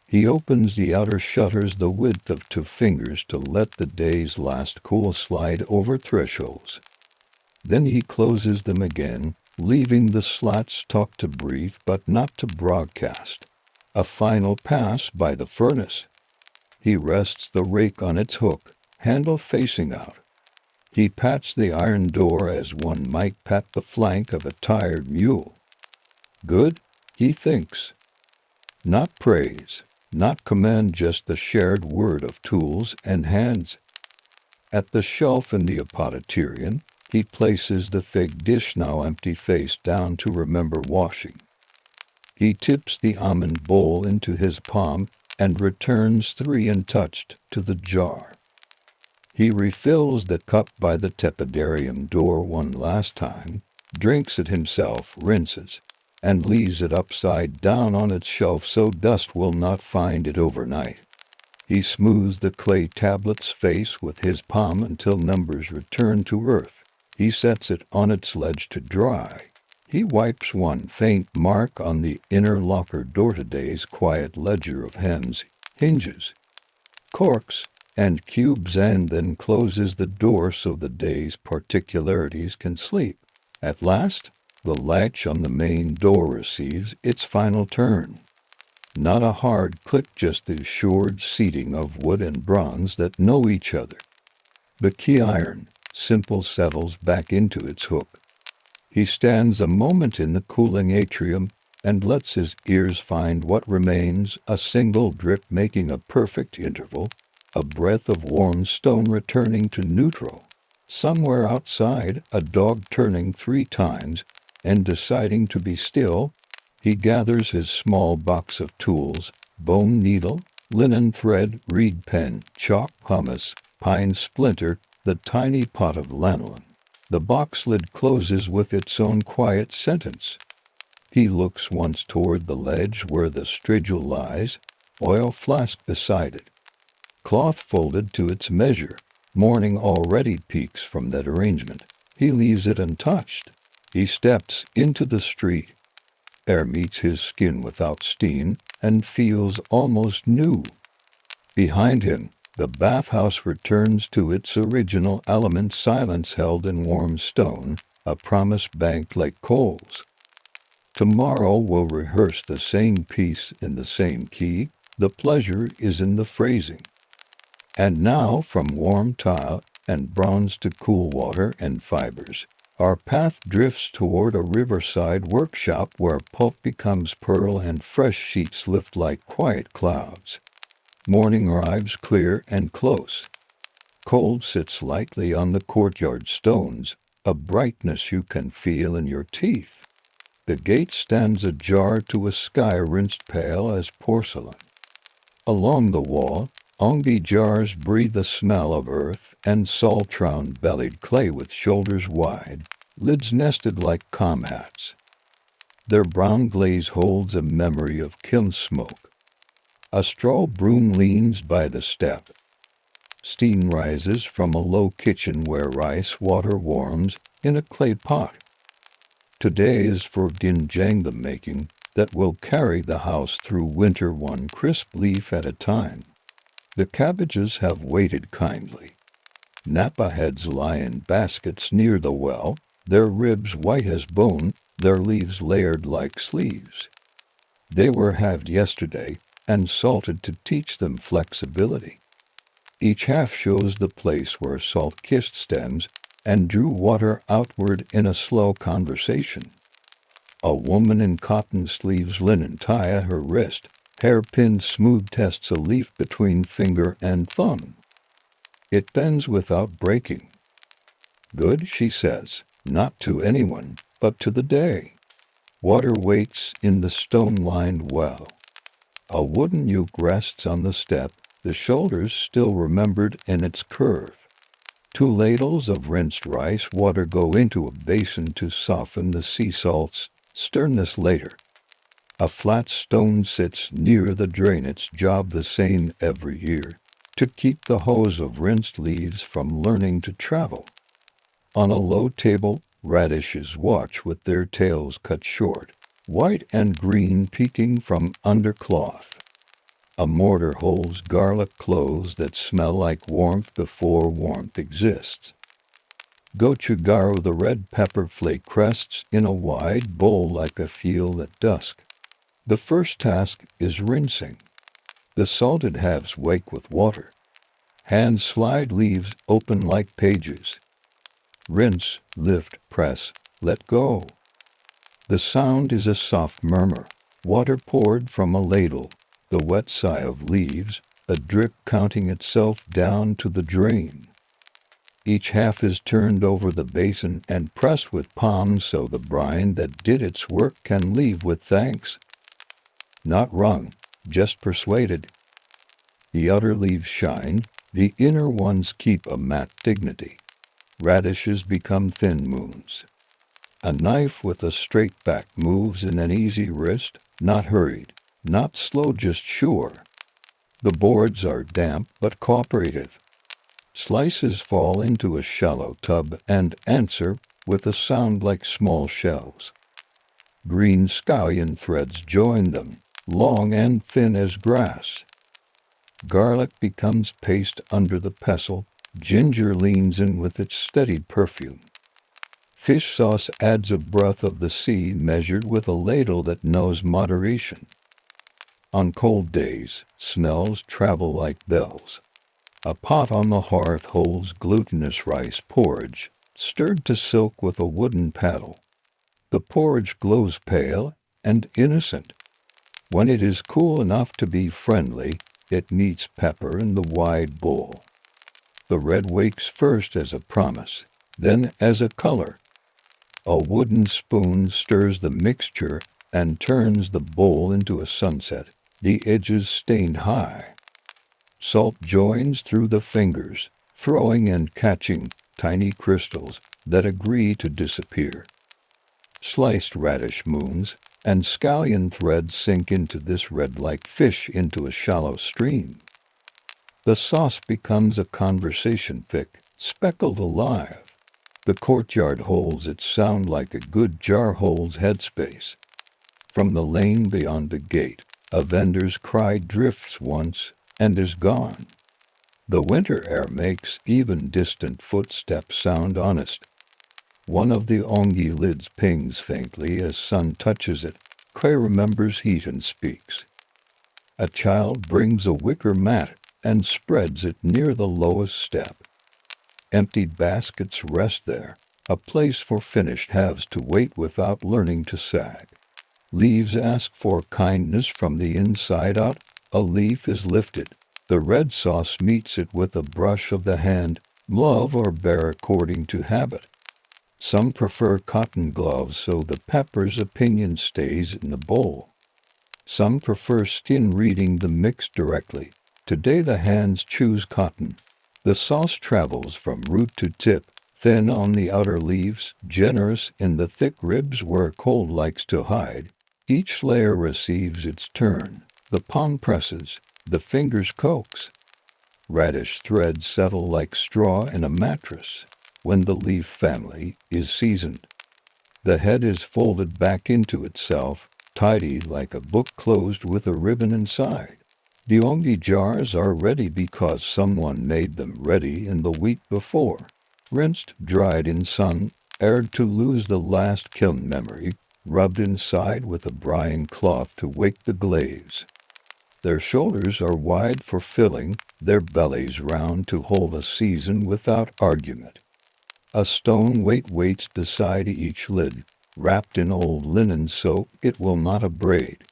He opens the outer shutters the width of 2 fingers to let the day's last cool slide over thresholds. Then he closes them again, leaving the slats taut to breathe but not to broadcast. A final pass by the furnace. He rests the rake on its hook, handle facing out. He pats the iron door as one might pat the flank of a tired mule. Good, he thinks. Not praise, not command, just the shared word of tools and hands. At the shelf in the apothecarian, he places the fig dish, now empty, face down to remember washing. He tips the almond bowl into his palm and returns 3 untouched to the jar. He refills the cup by the tepidarium door one last time, drinks it himself, rinses, and leaves it upside down on its shelf so dust will not find it overnight. He smooths the clay tablet's face with his palm until numbers return to earth. He sets it on its ledge to dry. He wipes one faint mark on the inner locker door, today's quiet ledger of hems, hinges, corks, and cubes, and then closes the door so the day's particularities can sleep. At last, the latch on the main door receives its final turn. Not a hard click, just the assured seating of wood and bronze that know each other. The key iron, simple, settles back into its hook. He stands a moment in the cooling atrium and lets his ears find what remains, a single drip making a perfect interval, a breath of warm stone returning to neutral. Somewhere outside, a dog turning 3 times and deciding to be still. He gathers his small box of tools, bone needle, linen thread, reed pen, chalk, pumice, pine splinter, the tiny pot of lanolin. The box lid closes with its own quiet sentence. He looks once toward the ledge where the strigil lies, oil flask beside it. Cloth folded to its measure. Morning already peeks from that arrangement. He leaves it untouched. He steps into the street. Air meets his skin without steam and feels almost new. Behind him, the bathhouse returns to its original element, silence held in warm stone, a promise banked like coals. Tomorrow we'll rehearse the same piece in the same key. The pleasure is in the phrasing. And now, from warm tile and bronze to cool water and fibers, our path drifts toward a riverside workshop where pulp becomes pearl and fresh sheets lift like quiet clouds. Morning arrives clear and close. Cold sits lightly on the courtyard stones, a brightness you can feel in your teeth. The gate stands ajar to a sky rinsed pale as porcelain. Along the wall, ongbi jars breathe the smell of earth and salt, round-bellied clay with shoulders wide, lids nested like comhats. Their brown glaze holds a memory of kiln smoke. A straw broom leans by the step. Steam rises from a low kitchen where rice water warms in a clay pot. Today is for Gimjang, the making that will carry the house through winter, one crisp leaf at a time. The cabbages have waited kindly. Napa heads lie in baskets near the well, their ribs white as bone, their leaves layered like sleeves. They were halved yesterday and salted to teach them flexibility. Each half shows the place where salt kissed stems and drew water outward in a slow conversation. A woman in cotton sleeves, linen tie at her wrist, hairpin smooth, tests a leaf between finger and thumb. It bends without breaking. Good, she says, not to anyone, but to the day. Water waits in the stone-lined well. A wooden uke rests on the step, the shoulders still remembered in its curve. 2 ladles of rinsed rice water go into a basin to soften the sea salt's sternness later. A flat stone sits near the drain, its job the same every year, to keep the hose of rinsed leaves from learning to travel. On a low table, radishes watch with their tails cut short, white and green peeking from under cloth. A mortar holds garlic cloves that smell like warmth before warmth exists. Gochugaru the red pepper flake rests in a wide bowl like a field at dusk. The first task is rinsing. The salted halves wake with water. Hands slide leaves open like pages. Rinse, lift, press, let go. The sound is a soft murmur, water poured from a ladle, the wet sigh of leaves, a drip counting itself down to the drain. Each half is turned over the basin and pressed with palms so the brine that did its work can leave with thanks. Not wrung, just persuaded. The outer leaves shine, the inner ones keep a matte dignity. Radishes become thin moons. A knife with a straight back moves in an easy wrist, not hurried, not slow, just sure. The boards are damp but cooperative. Slices fall into a shallow tub and answer with a sound like small shells. Green scallion threads join them, long and thin as grass. Garlic becomes paste under the pestle, ginger leans in with its steady perfume. Fish sauce adds a breath of the sea measured with a ladle that knows moderation. On cold days, smells travel like bells. A pot on the hearth holds glutinous rice porridge, stirred to silk with a wooden paddle. The porridge glows pale and innocent. When it is cool enough to be friendly, it meets pepper in the wide bowl. The red wakes first as a promise, then as a color. A wooden spoon stirs the mixture and turns the bowl into a sunset, the edges stained high. Salt joins through the fingers, throwing and catching tiny crystals that agree to disappear. Sliced radish moons and scallion threads sink into this red like fish into a shallow stream. The sauce becomes a conversation thick, speckled alive. The courtyard holds its sound like a good jar holds headspace. From the lane beyond the gate, a vendor's cry drifts once and is gone. The winter air makes even distant footsteps sound honest. One of the ongi lids pings faintly as sun touches it. Clay remembers heat and speaks. A child brings a wicker mat and spreads it near the lowest step. Emptied baskets rest there, a place for finished halves to wait without learning to sag. Leaves ask for kindness from the inside out. A leaf is lifted. The red sauce meets it with a brush of the hand, love or bear according to habit. Some prefer cotton gloves so the pepper's opinion stays in the bowl. Some prefer skin reading the mix directly. Today the hands choose cotton. The sauce travels from root to tip, thin on the outer leaves, generous in the thick ribs where cold likes to hide. Each layer receives its turn. The palm presses, the fingers coax. Radish threads settle like straw in a mattress. When the leaf family is seasoned, the head is folded back into itself, tidy like a book closed with a ribbon inside. The ongi jars are ready because someone made them ready in the week before. Rinsed, dried in sun, aired to lose the last kiln memory, rubbed inside with a brine cloth to wake the glaze. Their shoulders are wide for filling, their bellies round to hold a season without argument. A stone weight waits beside each lid, wrapped in old linen so it will not abrade.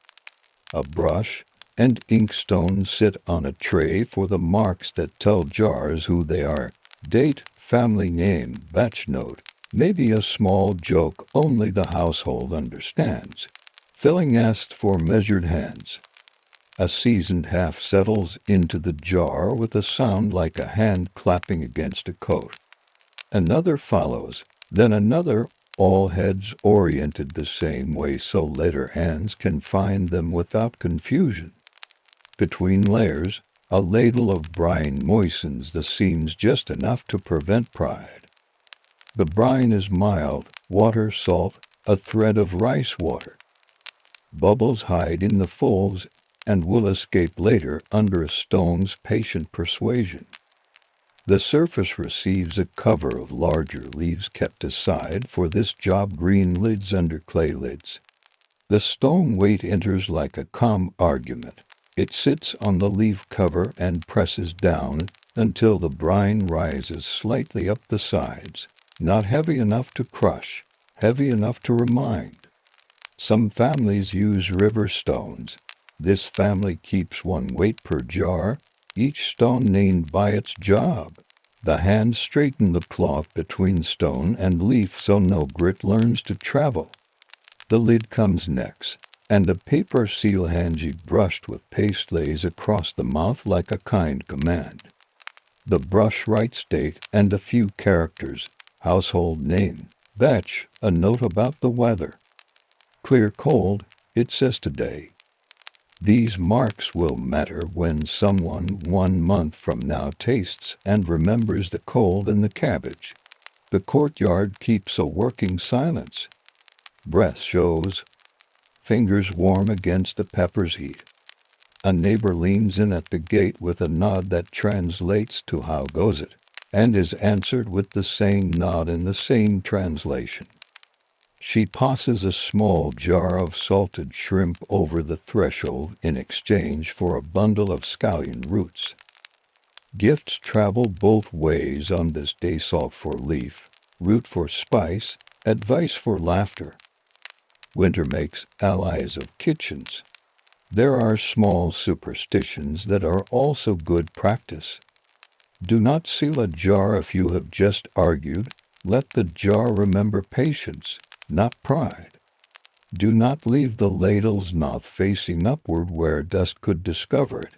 A brush and inkstone sit on a tray for the marks that tell jars who they are. Date, family name, batch note, maybe a small joke only the household understands. Filling asked for measured hands. A seasoned half settles into the jar with a sound like a hand clapping against a coat. Another follows, then another, all heads oriented the same way so later hands can find them without confusion. Between layers, a ladle of brine moistens the seams just enough to prevent pride. The brine is mild, water salt, a thread of rice water. Bubbles hide in the folds and will escape later under a stone's patient persuasion. The surface receives a cover of larger leaves kept aside for this job, green lids under clay lids. The stone weight enters like a calm argument. It sits on the leaf cover and presses down until the brine rises slightly up the sides, not heavy enough to crush, heavy enough to remind. Some families use river stones. This family keeps one weight per jar, each stone named by its job. The hands straighten the cloth between stone and leaf so no grit learns to travel. The lid comes next, and a paper seal handy brushed with paste lays across the mouth like a kind command. The brush writes date and a few characters, household name, batch, a note about the weather. Clear cold, it says today. These marks will matter when someone 1 month from now tastes and remembers the cold and the cabbage. The courtyard keeps a working silence. Breath shows. Fingers warm against the pepper's heat. A neighbor leans in at the gate with a nod that translates to how goes it, and is answered with the same nod in the same translation. She passes a small jar of salted shrimp over the threshold in exchange for a bundle of scallion roots. Gifts travel both ways on this day, salt for leaf, root for spice, advice for laughter. Winter makes allies of kitchens. There are small superstitions that are also good practice. Do not seal a jar if you have just argued. Let the jar remember patience, not pride. Do not leave the ladle's mouth facing upward where dust could discover it.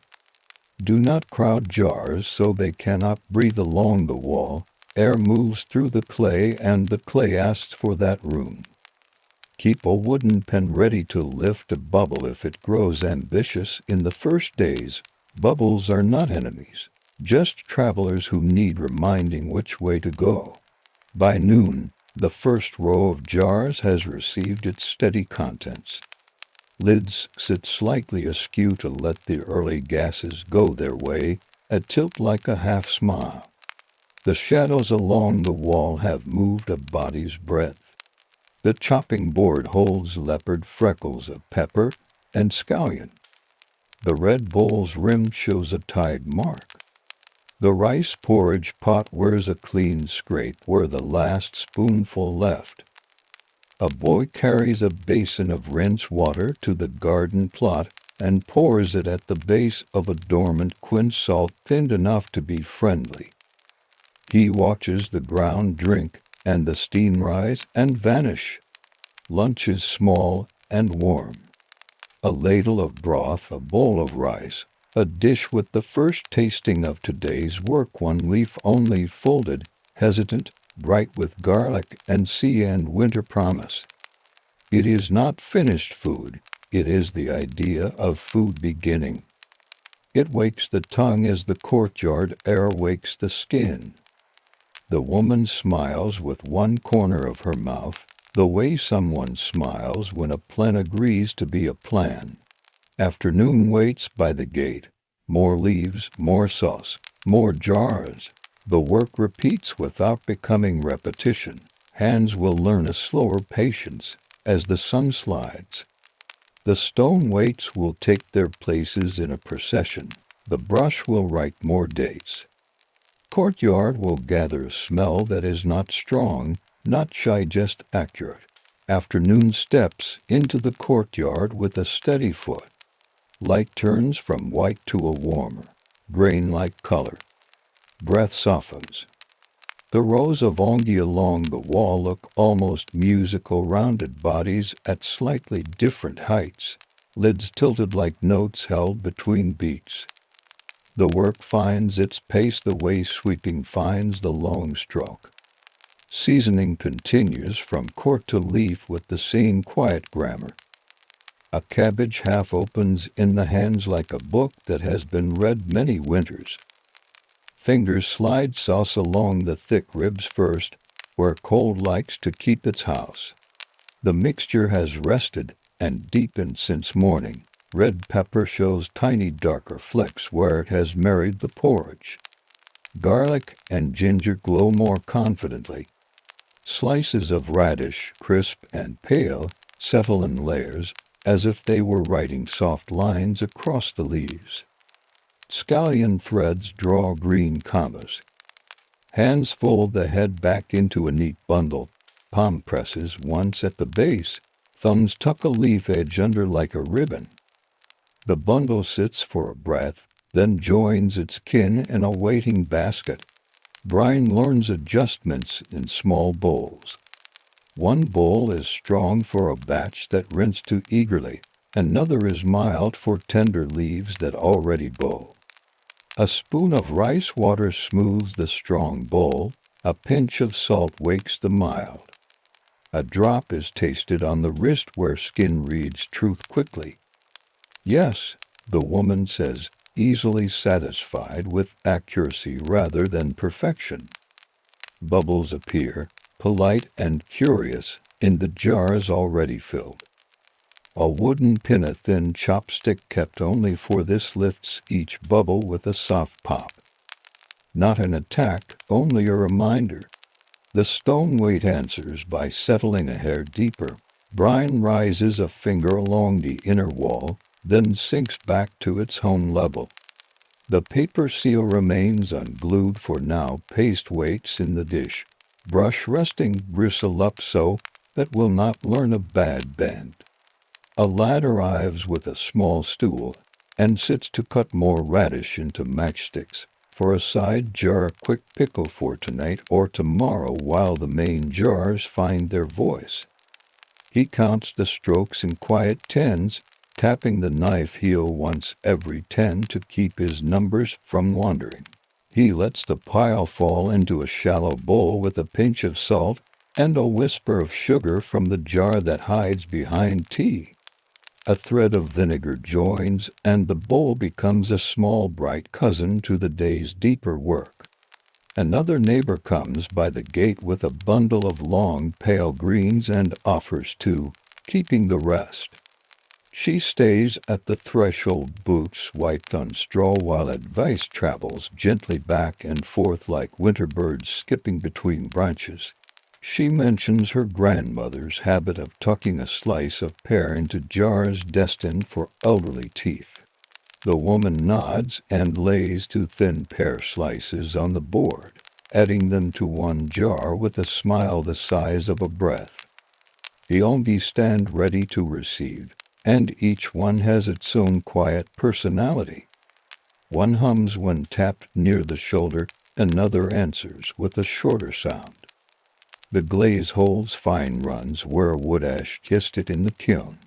Do not crowd jars so they cannot breathe along the wall. Air moves through the clay and the clay asks for that room. Keep a wooden pen ready to lift a bubble if it grows ambitious in the first days. Bubbles are not enemies, just travelers who need reminding which way to go. By noon, the first row of jars has received its steady contents. Lids sit slightly askew to let the early gases go their way, a tilt like a half smile. The shadows along the wall have moved a body's breadth. The chopping board holds leopard freckles of pepper and scallion. The red bowl's rim shows a tide mark. The rice porridge pot wears a clean scrape where the last spoonful left. A boy carries a basin of rinse water to the garden plot and pours it at the base of a dormant quince, salt thinned enough to be friendly. He watches the ground drink and the steam rise and vanish. Lunch is small and warm. A ladle of broth, a bowl of rice, a dish with the first tasting of today's work, one leaf only folded, hesitant, bright with garlic and sea and winter promise. It is not finished food, it is the idea of food beginning. It wakes the tongue as the courtyard air wakes the skin. The woman smiles with one corner of her mouth, the way someone smiles when a plan agrees to be a plan. Afternoon waits by the gate. More leaves, more sauce, more jars. The work repeats without becoming repetition. Hands will learn a slower patience as the sun slides. The stone weights will take their places in a procession. The brush will write more dates. Courtyard will gather a smell that is not strong, not shy, just accurate. Afternoon steps into the courtyard with a steady foot. Light turns from white to a warmer, grain-like color. Breath softens. The rows of ongi along the wall look almost musical, rounded bodies at slightly different heights, lids tilted like notes held between beats. The work finds its pace the way sweeping finds the long stroke. Seasoning continues from court to leaf with the same quiet grammar. A cabbage half opens in the hands like a book that has been read many winters. Fingers slide sauce along the thick ribs first, where cold likes to keep its house. The mixture has rested and deepened since morning. Red pepper shows tiny darker flecks where it has married the porridge. Garlic and ginger glow more confidently. Slices of radish, crisp and pale, settle in layers, as if they were writing soft lines across the leaves. Scallion threads draw green commas. Hands fold the head back into a neat bundle. Palm presses once at the base. Thumbs tuck a leaf edge under like a ribbon. The bundle sits for a breath, then joins its kin in a waiting basket. Brian learns adjustments in small bowls. One bowl is strong for a batch that rinse too eagerly. Another is mild for tender leaves that already bowl. A spoon of rice water smooths the strong bowl. A pinch of salt wakes the mild. A drop is tasted on the wrist where skin reads truth quickly. Yes, the woman says, easily satisfied with accuracy rather than perfection. Bubbles appear, polite and curious, in the jars already filled. A wooden pin, a thin chopstick kept only for this, lifts each bubble with a soft pop. Not an attack, only a reminder. The stone weight answers by settling a hair deeper. Brian rises a finger along the inner wall, then sinks back to its home level. The paper seal remains unglued for now. Paste waits in the dish. Brush resting bristle up so that will not learn a bad bend. A lad arrives with a small stool and sits to cut more radish into matchsticks. For a side jar, a quick pickle for tonight or tomorrow while the main jars find their voice. He counts the strokes in quiet tens, tapping the knife heel once every 10 to keep his numbers from wandering. He lets the pile fall into a shallow bowl with a pinch of salt and a whisper of sugar from the jar that hides behind tea. A thread of vinegar joins, and the bowl becomes a small bright cousin to the day's deeper work. Another neighbor comes by the gate with a bundle of long pale greens and offers to, keeping the rest. She stays at the threshold, boots wiped on straw, while advice travels gently back and forth like winter birds skipping between branches. She mentions her grandmother's habit of tucking a slice of pear into jars destined for elderly teeth. The woman nods and lays 2 thin pear slices on the board, adding them to one jar with a smile the size of a breath. The only stand ready to receive, and each one has its own quiet personality. One hums when tapped near the shoulder, another answers with a shorter sound. The glaze holds fine runs where wood ash kissed it in the kiln.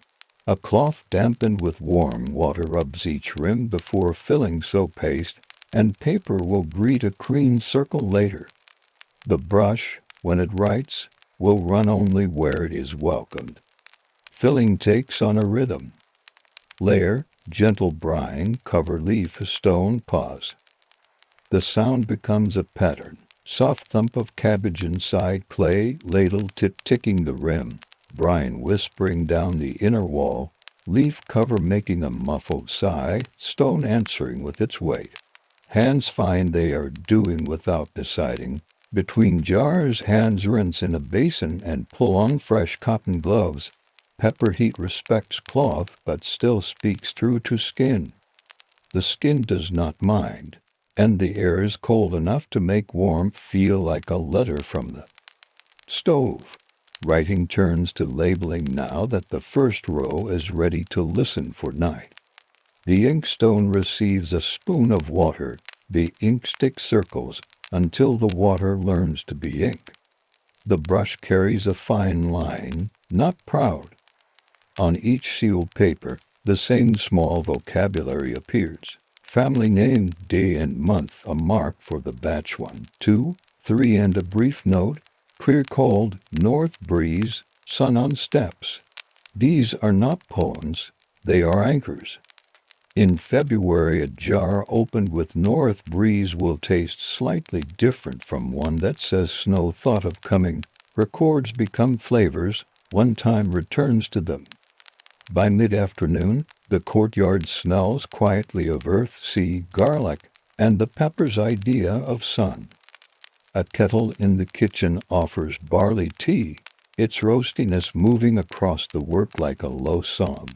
A cloth dampened with warm water rubs each rim before filling, so paste and paper will greet a clean circle later. The brush, when it writes, will run only where it is welcomed. Filling takes on a rhythm. Layer, gentle brine, cover leaf, a stone pause. The sound becomes a pattern. Soft thump of cabbage inside clay, ladle tip ticking the rim, brine whispering down the inner wall, leaf cover making a muffled sigh, stone answering with its weight. Hands find they are doing without deciding. Between jars, hands rinse in a basin and pull on fresh cotton gloves. Pepper heat respects cloth but still speaks through to skin. The skin does not mind, and the air is cold enough to make warmth feel like a letter from the stove. Writing turns to labeling now that the first row is ready to listen for night. The inkstone receives a spoon of water. The inkstick circles until the water learns to be ink. The brush carries a fine line, not proud. On each sealed paper, the same small vocabulary appears. Family name, day and month, a mark for the batch 1, 2, 3, and a brief note, clear cold, north breeze, sun on steps. These are not poems, they are anchors. In February, a jar opened with north breeze will taste slightly different from one that says snow thought of coming. Records become flavors, one time returns to them. By mid-afternoon, the courtyard smells quietly of earth, sea, garlic, and the pepper's idea of sun. A kettle in the kitchen offers barley tea, its roastiness moving across the work like a low song.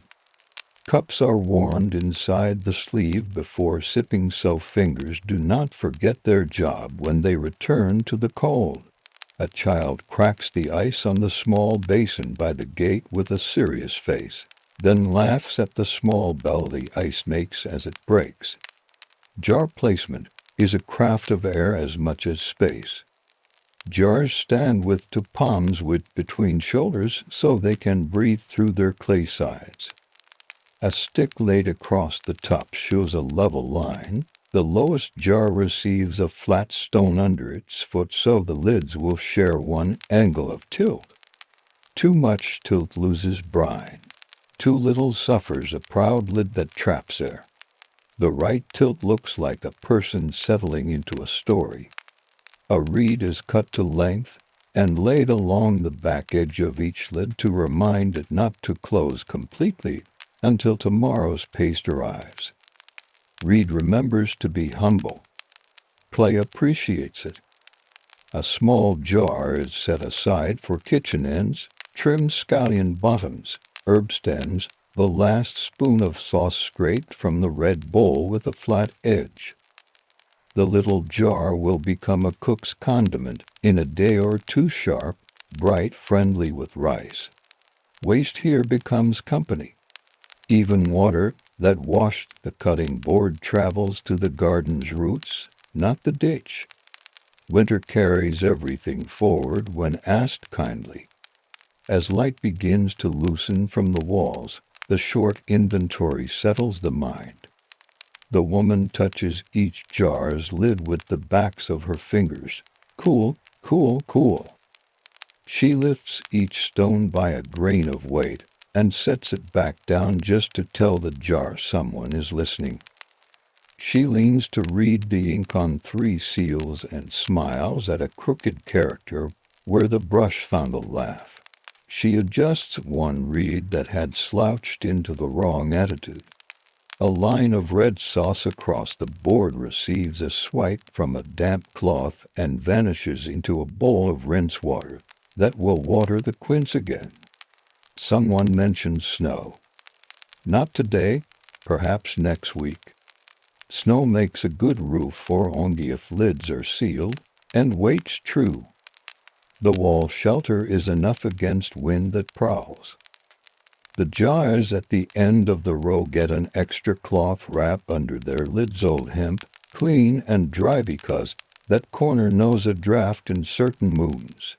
Cups are warmed inside the sleeve before sipping so fingers do not forget their job when they return to the cold. A child cracks the ice on the small basin by the gate with a serious face, then laughs at the small bell the ice makes as it breaks. Jar placement is a craft of air as much as space. Jars stand with two palms width between shoulders so they can breathe through their clay sides. A stick laid across the top shows a level line. The lowest jar receives a flat stone under its foot so the lids will share one angle of tilt. Too much tilt loses brine. Too little suffers a proud lid that traps air. The right tilt looks like a person settling into a story. A reed is cut to length and laid along the back edge of each lid to remind it not to close completely until tomorrow's paste arrives. Reed remembers to be humble. Clay appreciates it. A small jar is set aside for kitchen ends, trimmed scallion bottoms, herb stems, the last spoon of sauce scraped from the red bowl with a flat edge. The little jar will become a cook's condiment in a day or two, sharp, bright, friendly with rice. Waste here becomes company. Even water that washed the cutting board travels to the garden's roots, not the ditch. Winter carries everything forward when asked kindly. As light begins to loosen from the walls, the short inventory settles the mind. The woman touches each jar's lid with the backs of her fingers. Cool, cool, cool. She lifts each stone by a grain of weight and sets it back down just to tell the jar someone is listening. She leans to read the ink on 3 seals and smiles at a crooked character where the brush found a laugh. She adjusts one reed that had slouched into the wrong attitude. A line of red sauce across the board receives a swipe from a damp cloth and vanishes into a bowl of rinse water that will water the quince again. Someone mentions snow. Not today, perhaps next week. Snow makes a good roof for only if lids are sealed, and weight's true. The wall shelter is enough against wind that prowls. The jars at the end of the row get an extra cloth wrap under their lids, old hemp, clean and dry because that corner knows a draft in certain moons.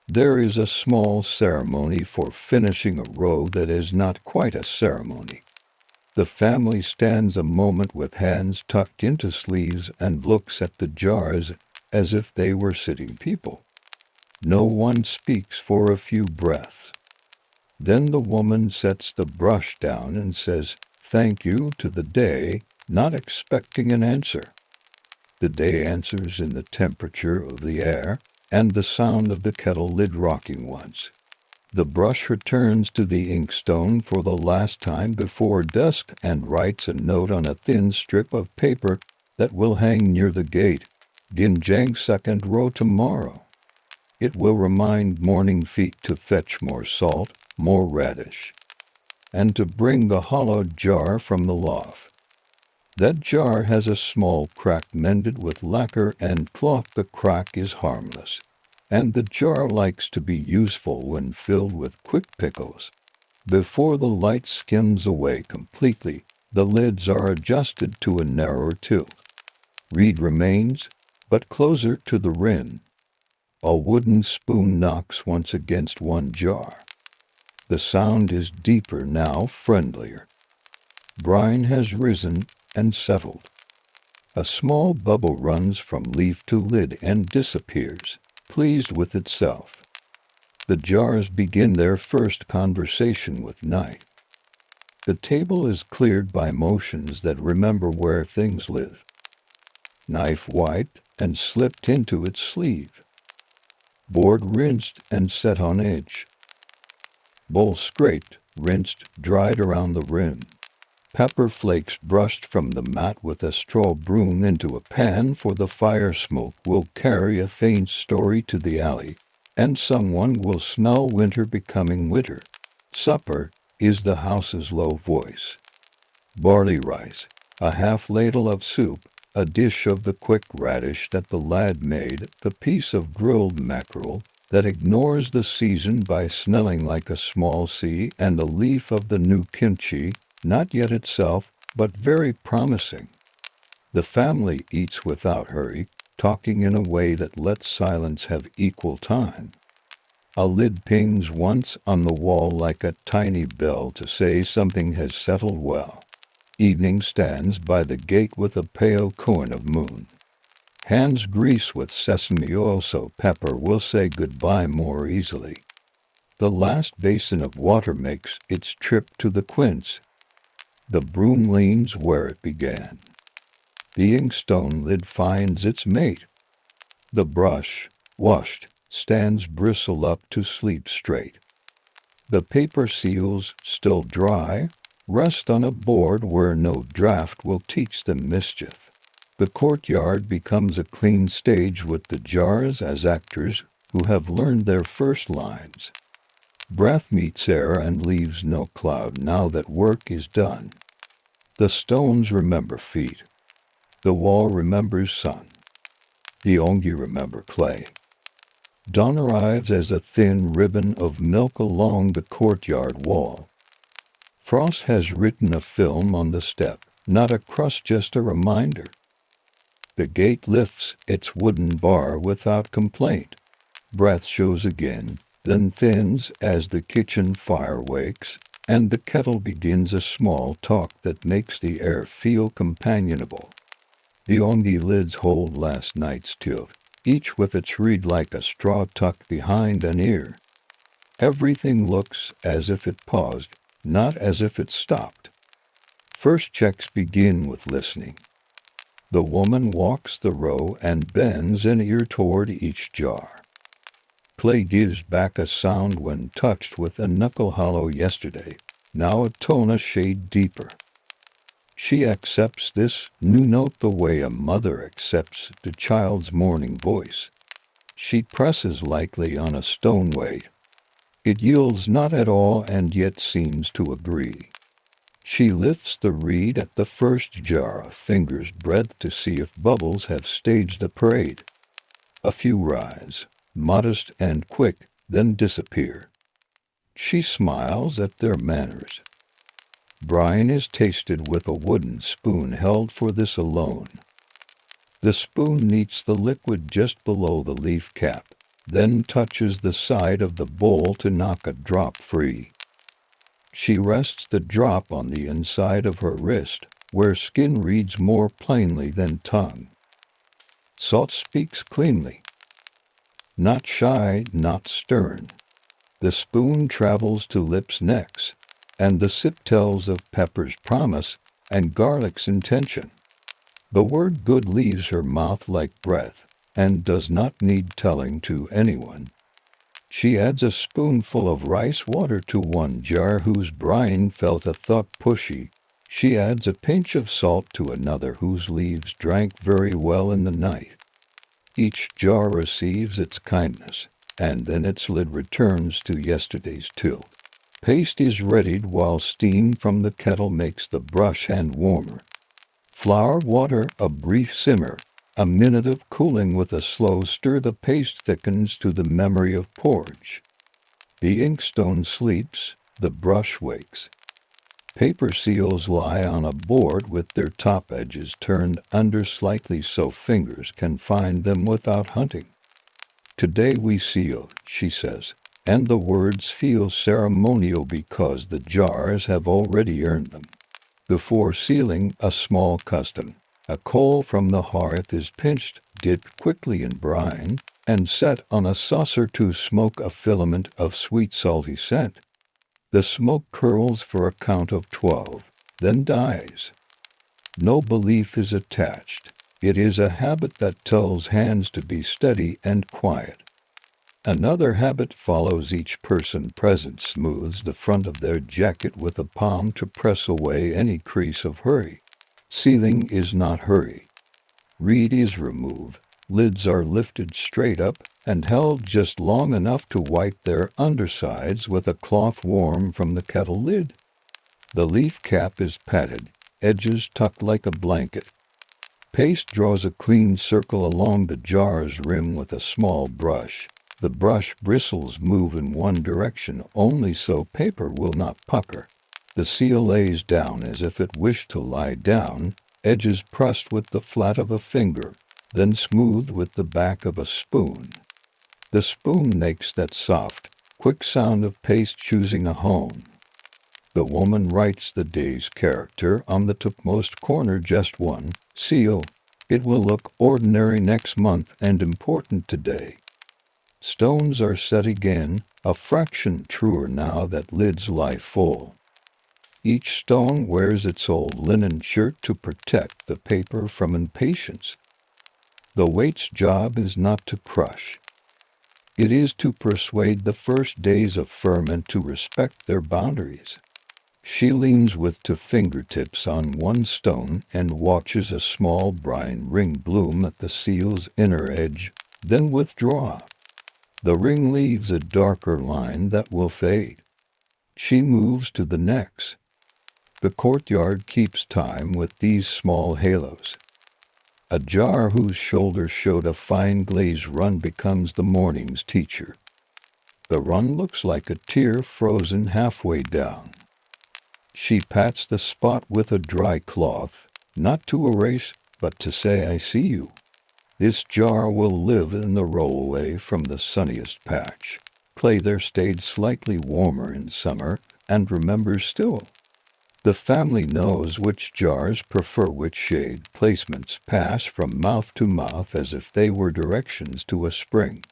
There is a small ceremony for finishing a row that is not quite a ceremony. The family stands a moment with hands tucked into sleeves and looks at the jars as if they were sitting people. No one speaks for a few breaths. Then the woman sets the brush down and says, "Thank you" to the day, not expecting an answer. The day answers in the temperature of the air and the sound of the kettle lid rocking once. The brush returns to the inkstone for the last time before dusk and writes a note on a thin strip of paper that will hang near the gate. Gimjang 2nd row tomorrow. It will remind morning feet to fetch more salt, more radish, and to bring the hollowed jar from the loft. That jar has a small crack mended with lacquer and cloth. The crack is harmless, and the jar likes to be useful when filled with quick pickles. Before the light skims away completely, the lids are adjusted to a narrower tilt. Reed remains, but closer to the rim. A wooden spoon knocks once against one jar. The sound is deeper now, friendlier. Brine has risen and settled. A small bubble runs from leaf to lid and disappears, pleased with itself. The jars begin their first conversation with night. The table is cleared by motions that remember where things live. Knife wiped and slipped into its sleeve. Board rinsed and set on edge. Bowl scraped, rinsed, dried around the rim. Pepper flakes brushed from the mat with a straw broom into a pan for the fire. Smoke will carry a faint story to the alley, and someone will smell winter becoming winter. Supper is the house's low voice. Barley rice, a half ladle of soup, a dish of the quick radish that the lad made, the piece of grilled mackerel that ignores the season by smelling like a small sea, and a leaf of the new kimchi, not yet itself, but very promising. The family eats without hurry, talking in a way that lets silence have equal time. A lid pings once on the wall like a tiny bell to say something has settled well. Evening stands by the gate with a pale coin of moon. Hands grease with sesame oil so Pepper will say goodbye more easily. The last basin of water makes its trip to the quince. The broom leans where it began. The inkstone lid finds its mate. The brush, washed, stands bristle up to sleep straight. The paper seals, still dry, rest on a board where no draught will teach them mischief. The courtyard becomes a clean stage with the jars as actors who have learned their first lines. Breath meets air and leaves no cloud now that work is done. The stones remember feet. The wall remembers sun. The ongi remember clay. Dawn arrives as a thin ribbon of milk along the courtyard wall. Frost has written a film on the step, not a crust, just a reminder. The gate lifts its wooden bar without complaint. Breath shows again, then thins as the kitchen fire wakes, and the kettle begins a small talk that makes the air feel companionable. The ongi lids hold last night's tilt, each with its reed like a straw tucked behind an ear. Everything looks as if it paused, not as if it stopped. First checks begin with listening. The woman walks the row and bends an ear toward each jar. Clay gives back a sound when touched with a knuckle hollow yesterday, now a tone a shade deeper. She accepts this new note the way a mother accepts the child's morning voice. She presses lightly on a stone weight. It yields not at all and yet seems to agree. She lifts the reed at the first jar a finger's breadth to see if bubbles have staged a parade. A few rise, modest and quick, then disappear. She smiles at their manners. Brine is tasted with a wooden spoon held for this alone. The spoon kneads the liquid just below the leaf cap, then touches the side of the bowl to knock a drop free. She rests the drop on the inside of her wrist, where skin reads more plainly than tongue. Salt speaks cleanly. Not shy, not stern. The spoon travels to lips next, and the sip tells of Pepper's promise and garlic's intention. The word good leaves her mouth like breath, and does not need telling to anyone. She adds a spoonful of rice water to one jar whose brine felt a thought pushy. She adds a pinch of salt to another whose leaves drank very well in the night. Each jar receives its kindness, and then its lid returns to yesterday's tilt. Paste is readied while steam from the kettle makes the brush hand warmer. Flour, water, a brief simmer, a minute of cooling with a slow stir. The paste thickens to the memory of porridge. The inkstone sleeps, the brush wakes. Paper seals lie on a board with their top edges turned under slightly so fingers can find them without hunting. Today we seal, she says, and the words feel ceremonial because the jars have already earned them. Before sealing, a small custom. A coal from the hearth is pinched, dipped quickly in brine, and set on a saucer to smoke a filament of sweet salty scent. The smoke curls for a count of 12, then dies. No belief is attached. It is a habit that tells hands to be steady and quiet. Another habit follows each person present smooths the front of their jacket with a palm to press away any crease of hurry. Sealing is not hurry. Reed is removed, lids are lifted straight up and held just long enough to wipe their undersides with a cloth warm from the kettle lid. The leaf cap is patted, edges tucked like a blanket. Paste draws a clean circle along the jar's rim with a small brush. The brush bristles move in one direction only so paper will not pucker. The seal lays down as if it wished to lie down, edges pressed with the flat of a finger, then smoothed with the back of a spoon. The spoon makes that soft, quick sound of paste choosing a home. The woman writes the day's character on the topmost corner, just one seal. It will look ordinary next month and important today. Stones are set again, a fraction truer now that lids lie full. Each stone wears its old linen shirt to protect the paper from impatience. The weight's job is not to crush. It is to persuade the first days of ferment to respect their boundaries. She leans with two fingertips on one stone and watches a small brine ring bloom at the seal's inner edge, then withdraw. The ring leaves a darker line that will fade. She moves to the next. The courtyard keeps time with these small halos. A jar whose shoulder showed a fine glaze run becomes the morning's teacher. The run looks like a tear frozen halfway down. She pats the spot with a dry cloth, not to erase, but to say, "I see you." This jar will live in the rollaway from the sunniest patch. Clay there stayed slightly warmer in summer and remembers still. The family knows which jars prefer which shade. Placements pass from mouth to mouth as if they were directions to a spring.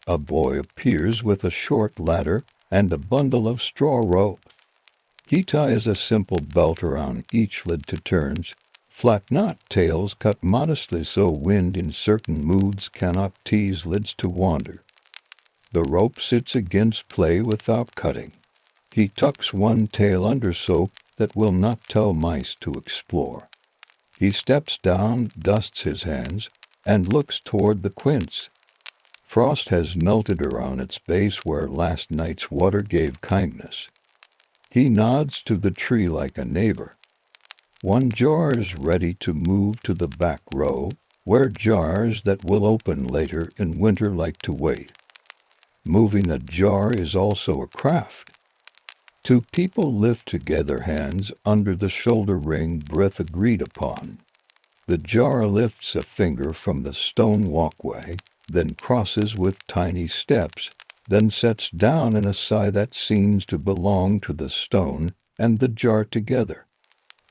A boy appears with a short ladder and a bundle of straw rope. He ties a simple belt around each lid to turns, flat knot tails cut modestly so wind in certain moods cannot tease lids to wander. The rope sits against play without cutting. He tucks one tail under so that will not tell mice to explore. He steps down, dusts his hands, and looks toward the quince. Frost has melted around its base where last night's water gave kindness. He nods to the tree like a neighbor. One jar is ready to move to the back row, where jars that will open later in winter like to wait. Moving a jar is also a craft. Two people lift together hands under the shoulder ring breath agreed upon. The jar lifts a finger from the stone walkway, then crosses with tiny steps, then sets down in a sigh that seems to belong to the stone and the jar together.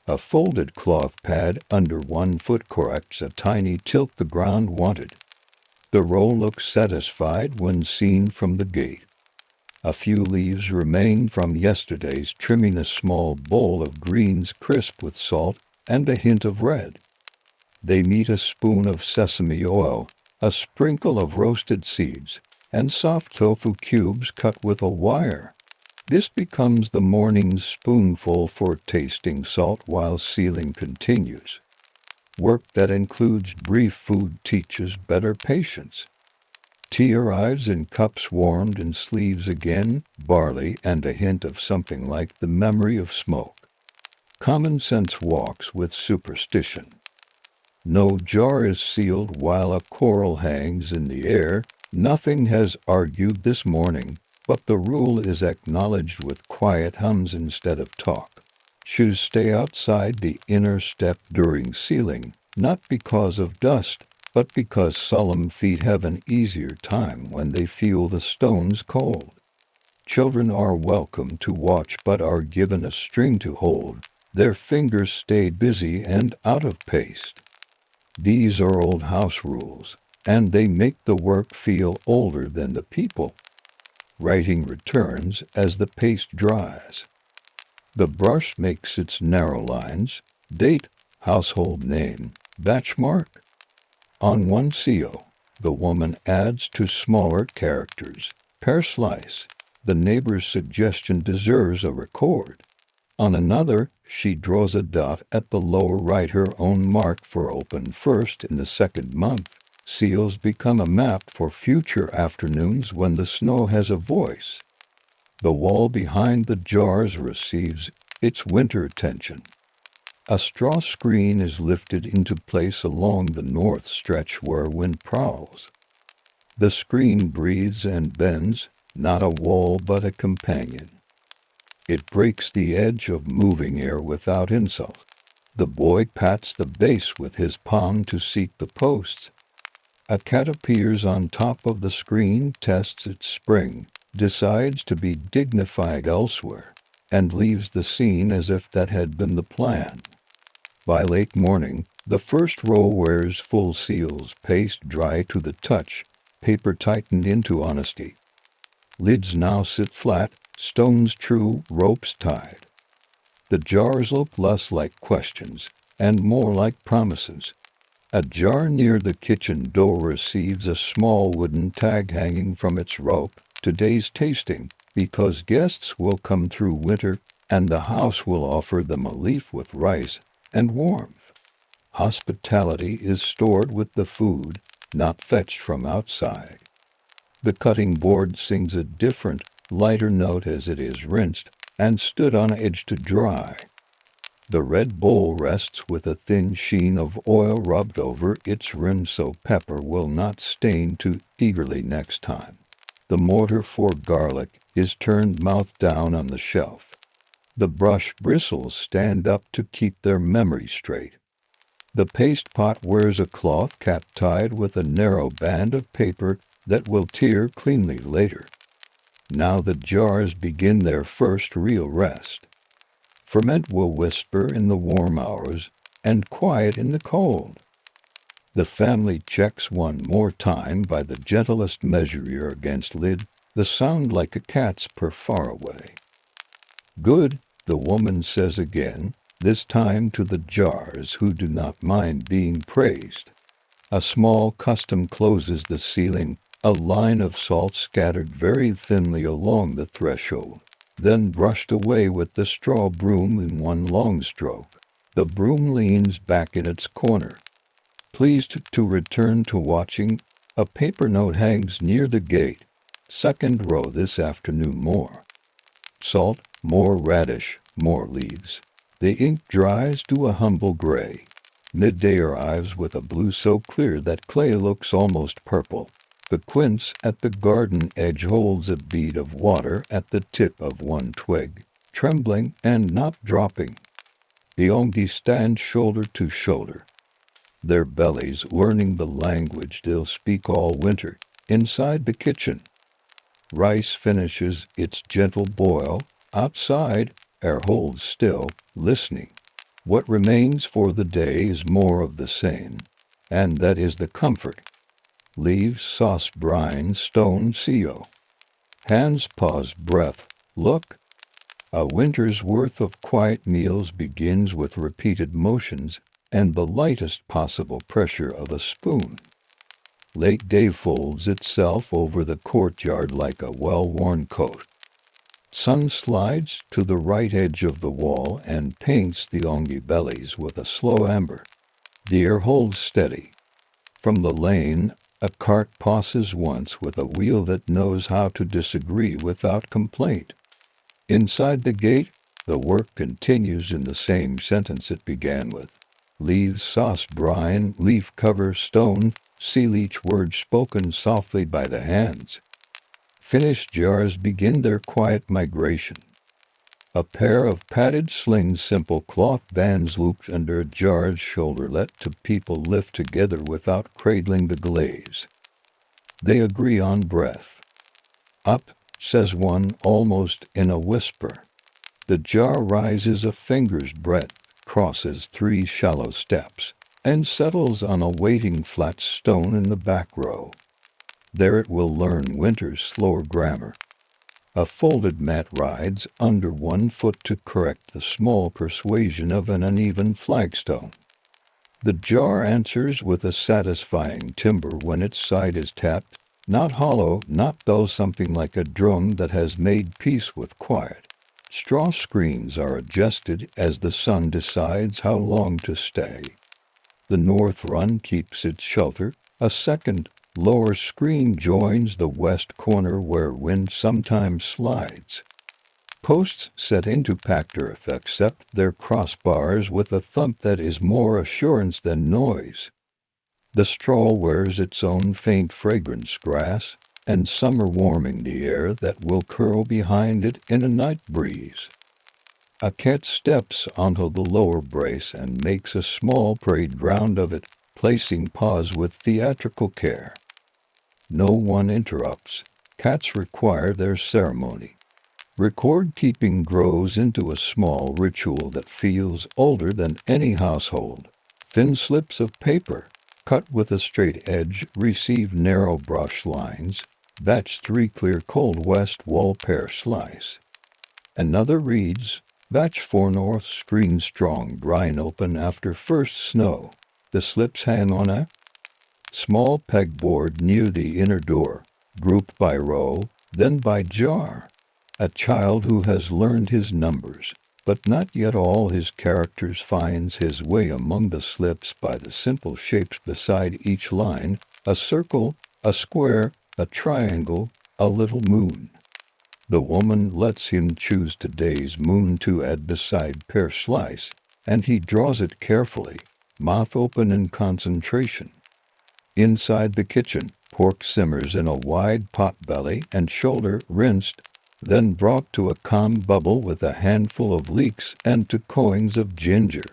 A folded cloth pad under 1 foot corrects a tiny tilt the ground wanted. The roll looks satisfied when seen from the gate. A few leaves remain from yesterday's trimming, a small bowl of greens crisp with salt and a hint of red. They meet a spoon of sesame oil, a sprinkle of roasted seeds, and soft tofu cubes cut with a wire. This becomes the morning's spoonful for tasting salt while sealing continues. Work that includes brief food teaches better patience. Tea arrives in cups warmed in sleeves again, barley and a hint of something like the memory of smoke. Common sense walks with superstition. No jar is sealed while a coral hangs in the air. Nothing has argued this morning, but the rule is acknowledged with quiet hums instead of talk. Shoes stay outside the inner step during sealing, not because of dust, but because solemn feet have an easier time when they feel the stones cold. Children are welcome to watch but are given a string to hold. Their fingers stay busy and out of paste. These are old house rules, and they make the work feel older than the people. Writing returns as the paste dries. The brush makes its narrow lines, date, household name, batch mark. On one seal, The woman adds two smaller characters. Pear slice. The neighbor's suggestion deserves a record. On another, she draws a dot at the lower right, her own mark for open first in the second month. Seals become a map for future afternoons when the snow has a voice. The wall behind the jars receives its winter attention. A straw screen is lifted into place along the north stretch where wind prowls. The screen breathes and bends, not a wall but a companion. It breaks the edge of moving air without insult. The boy pats the base with his palm to seek the posts. A cat appears on top of the screen, tests its spring, decides to be dignified elsewhere, and leaves the scene as if that had been the plan. By late morning, the first row wears full seals, paste dry to the touch, paper tightened into honesty. Lids now sit flat, stones true, ropes tied. The jars look less like questions and more like promises. A jar near the kitchen door receives a small wooden tag hanging from its rope. Today's tasting, because guests will come through winter and the house will offer them a leaf with rice and warmth. Hospitality is stored with the food, not fetched from outside. The cutting board sings a different, lighter note as it is rinsed and stood on edge to dry. The red bowl rests with a thin sheen of oil rubbed over its rim so pepper will not stain too eagerly next time. The mortar for garlic is turned mouth down on the shelf. The brush bristles stand up to keep their memory straight. The paste pot wears a cloth cap tied with a narrow band of paper that will tear cleanly later. Now the jars begin their first real rest. Ferment will whisper in the warm hours and quiet in the cold. The family checks one more time by the gentlest measure against lid, the sound like a cat's purr far away. Good, the woman says again, this time to the jars who do not mind being praised. A small custom closes the ceiling, a line of salt scattered very thinly along the threshold, then brushed away with the straw broom in one long stroke. The broom leans back in its corner. Pleased to return to watching, a paper note hangs near the gate. Second row this afternoon more. Salt, more radish, more leaves. The ink dries to a humble gray. Midday arrives with a blue so clear that clay looks almost purple. The quince at the garden edge holds a bead of water at the tip of one twig, trembling and not dropping. The Ongdi stand shoulder to shoulder, their bellies learning the language they'll speak all winter, inside the kitchen. Rice finishes its gentle boil. Outside, air holds still, listening. What remains for the day is more of the same, and that is the comfort. Leaves, sauce, brine, stone, seal. Hands pause, breath, look. A winter's worth of quiet meals begins with repeated motions and the lightest possible pressure of a spoon. Late day folds itself over the courtyard like a well-worn coat. Sun slides to the right edge of the wall and paints the ongi bellies with a slow amber. The air holds steady. From the lane, a cart passes once with a wheel that knows how to disagree without complaint. Inside the gate, the work continues in the same sentence it began with. Leaves, sauce, brine, leaf cover, stone, seal, each word spoken softly by the hands. Finished jars begin their quiet migration. A pair of padded slings, simple cloth bands looped under a jar's shoulder, let two people lift together without cradling the glaze. They agree on breath. Up, says one almost in a whisper. The jar rises a finger's breadth, crosses 3 shallow steps, and settles on a waiting flat stone in the back row. There it will learn winter's slower grammar. A folded mat rides under one foot to correct the small persuasion of an uneven flagstone. The jar answers with a satisfying timbre when its side is tapped, not hollow, not dull, something like a drum that has made peace with quiet. Straw screens are adjusted as the sun decides how long to stay. The north run keeps its shelter. A second, lower screen joins the west corner where wind sometimes slides. Posts set into packed earth accept their crossbars with a thump that is more assurance than noise. The straw wears its own faint fragrance, grass and summer warming the air that will curl behind it in a night breeze. A cat steps onto the lower brace and makes a small parade round of it, placing paws with theatrical care. No one interrupts. Cats require their ceremony. Record-keeping grows into a small ritual that feels older than any household. Thin slips of paper, cut with a straight edge, receive narrow brush lines. Batch 3 clear cold west wall pear slice. Another reads, Batch 4 north screen strong brine open after first snow. The slips hang on a small pegboard near the inner door, grouped by row, then by jar. A child who has learned his numbers, but not yet all his characters, finds his way among the slips by the simple shapes beside each line, a circle, a square, a triangle, a little moon. The woman lets him choose today's moon to add beside pear slice, and he draws it carefully, mouth open in concentration. Inside the kitchen, pork simmers in a wide pot belly and shoulder rinsed, then brought to a calm bubble with a handful of leeks and 2 coins of ginger.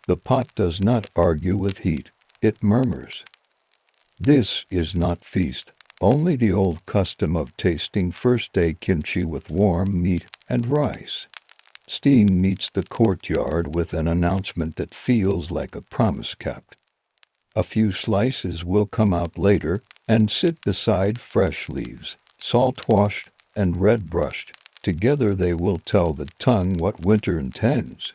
The pot does not argue with heat, it murmurs. This is not feast, only the old custom of tasting first-day kimchi with warm meat and rice. Steam meets the courtyard with an announcement that feels like a promise kept. A few slices will come out later and sit beside fresh leaves, salt-washed and red-brushed. Together they will tell the tongue what winter intends.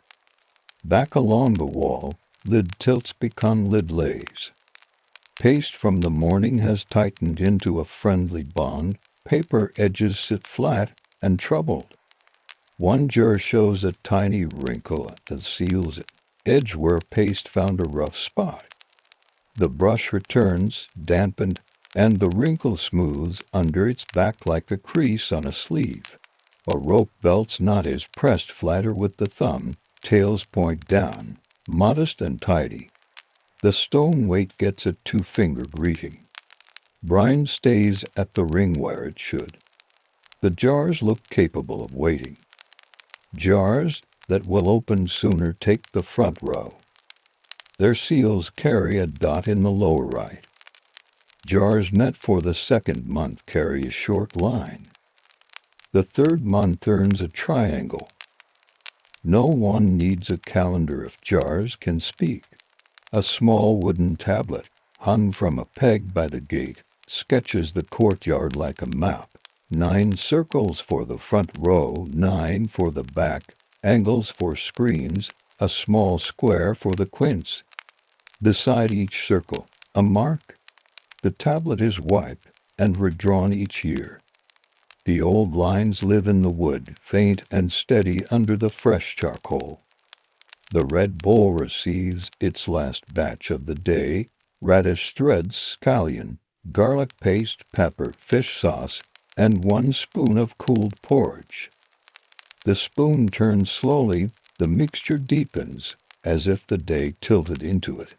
Back along the wall, lid tilts become lid lays. Paste from the morning has tightened into a friendly bond. Paper edges sit flat and troubled. One jar shows a tiny wrinkle that seals it, edge where paste found a rough spot. The brush returns, dampened, and the wrinkle smooths under its back like a crease on a sleeve. A rope belt's knot is pressed flatter with the thumb, tails point down, modest and tidy. The stone weight gets a 2-finger greeting. Brine stays at the ring where it should. The jars look capable of waiting. Jars that will open sooner take the front row. Their seals carry a dot in the lower right. Jars met for the second month carry a short line. The third month earns a triangle. No one needs a calendar if jars can speak. A small wooden tablet, hung from a peg by the gate, sketches the courtyard like a map. 9 circles for the front row, 9 for the back, angles for screens, a small square for the quince. Beside each circle, a mark. The tablet is wiped and redrawn each year. The old lines live in the wood, faint and steady under the fresh charcoal. The red bowl receives its last batch of the day, radish threads, scallion, garlic paste, pepper, fish sauce, and 1 spoon of cooled porridge. The spoon turns slowly, the mixture deepens, as if the day tilted into it.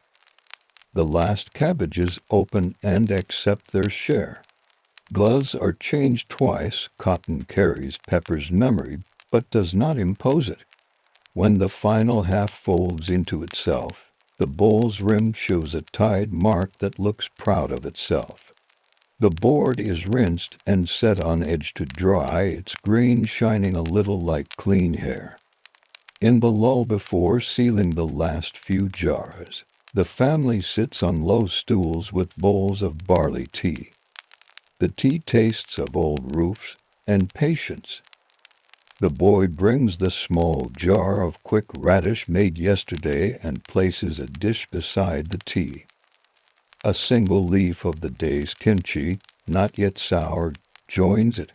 The last cabbages open and accept their share. Gloves are changed twice. Cotton carries pepper's memory, but does not impose it. When the final half folds into itself, the bowl's rim shows a tide mark that looks proud of itself. The board is rinsed and set on edge to dry, its grain shining a little like clean hair. In the lull before sealing the last few jars, the family sits on low stools with bowls of barley tea. The tea tastes of old roofs and patience. The boy brings the small jar of quick radish made yesterday and places a dish beside the tea. A single leaf of the day's kimchi, not yet soured, joins it.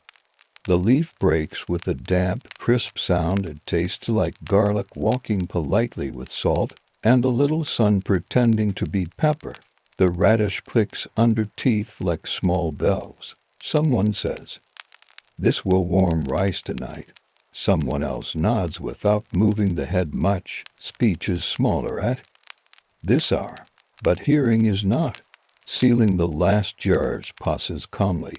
The leaf breaks with a damp, crisp sound and tastes like garlic walking politely with salt and a little sun pretending to be pepper. The radish clicks under teeth like small bells. Someone says, "This will warm rice tonight." Someone else nods without moving the head much. Speech is smaller at this hour, but hearing is not. Sealing the last jars passes calmly.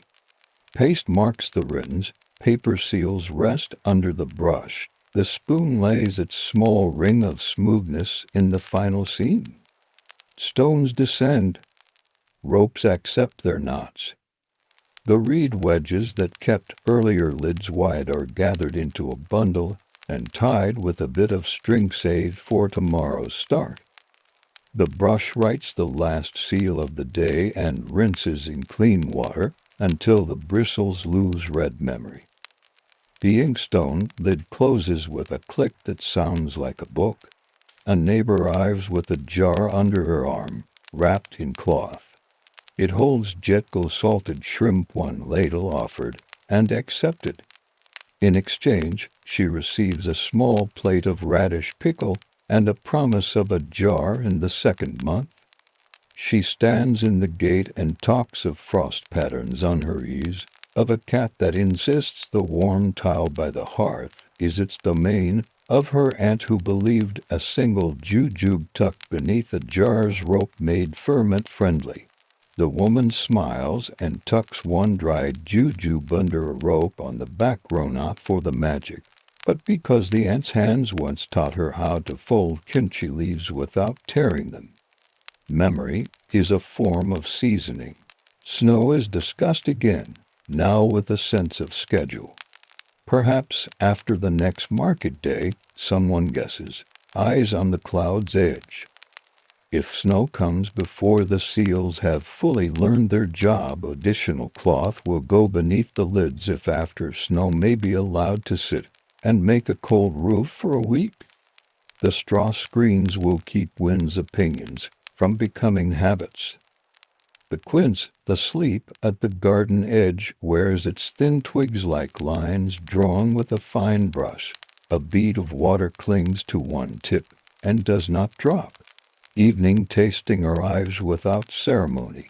Paste marks the rims, paper seals rest under the brush. The spoon lays its small ring of smoothness in the final scene. Stones descend. Ropes accept their knots. The reed wedges that kept earlier lids wide are gathered into a bundle and tied with a bit of string saved for tomorrow's start. The brush writes the last seal of the day and rinses in clean water until the bristles lose red memory. The inkstone lid closes with a click that sounds like a book. A neighbor arrives with a jar under her arm, wrapped in cloth. It holds Jetko salted shrimp, one ladle offered and accepted. In exchange, she receives a small plate of radish pickle and a promise of a jar in the second month. She stands in the gate and talks of frost patterns on her ease, of a cat that insists the warm tile by the hearth is its domain, of her aunt who believed a single jujube tucked beneath a jar's rope made ferment friendly. The woman smiles and tucks one dried jujube under a rope on the back row, not for the magic, but because the aunt's hands once taught her how to fold kimchi leaves without tearing them. Memory is a form of seasoning. Snow is discussed again, now with a sense of schedule. Perhaps after the next market day, someone guesses, eyes on the cloud's edge. If snow comes before the seals have fully learned their job, additional cloth will go beneath the lids if after snow may be allowed to sit and make a cold roof for a week. The straw screens will keep wind's opinions from becoming habits. The quince, the sleep at the garden edge, wears its thin twigs like lines drawn with a fine brush. A bead of water clings to one tip and does not drop. Evening tasting arrives without ceremony.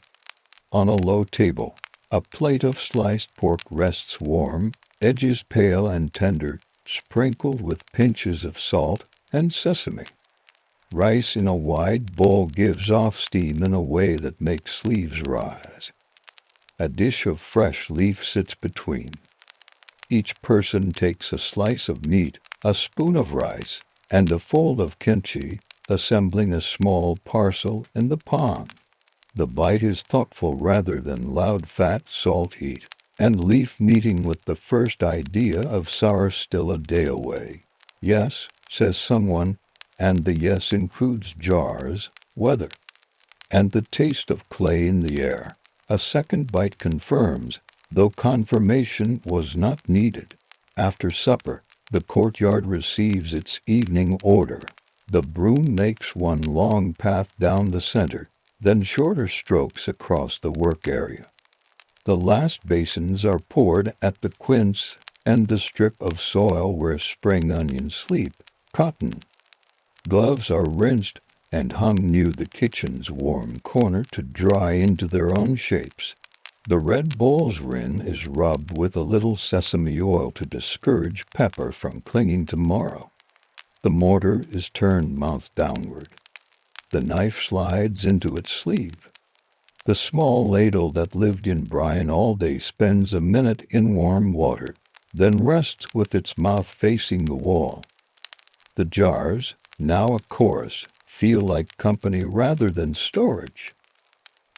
On a low table, a plate of sliced pork rests warm, edges pale and tender, sprinkled with pinches of salt and sesame. Rice in a wide bowl gives off steam in a way that makes sleeves rise. A dish of fresh leaf sits between. Each person takes a slice of meat, a spoon of rice, and a fold of kimchi, assembling a small parcel in the palm. The bite is thoughtful rather than loud fat salt heat, and leaf meeting with the first idea of sour still a day away. Yes, says someone, and the yes includes jars, weather, and the taste of clay in the air. A second bite confirms, though confirmation was not needed. After supper, the courtyard receives its evening order. The broom makes one long path down the center, then shorter strokes across the work area. The last basins are poured at the quince and the strip of soil where spring onions sleep, cotton. Gloves are rinsed and hung near the kitchen's warm corner to dry into their own shapes. The red bowl's rin is rubbed with a little sesame oil to discourage pepper from clinging to marrow. The mortar is turned mouth downward. The knife slides into its sleeve. The small ladle that lived in brine all day spends a minute in warm water, then rests with its mouth facing the wall. The jars, now a chorus, feel like company rather than storage.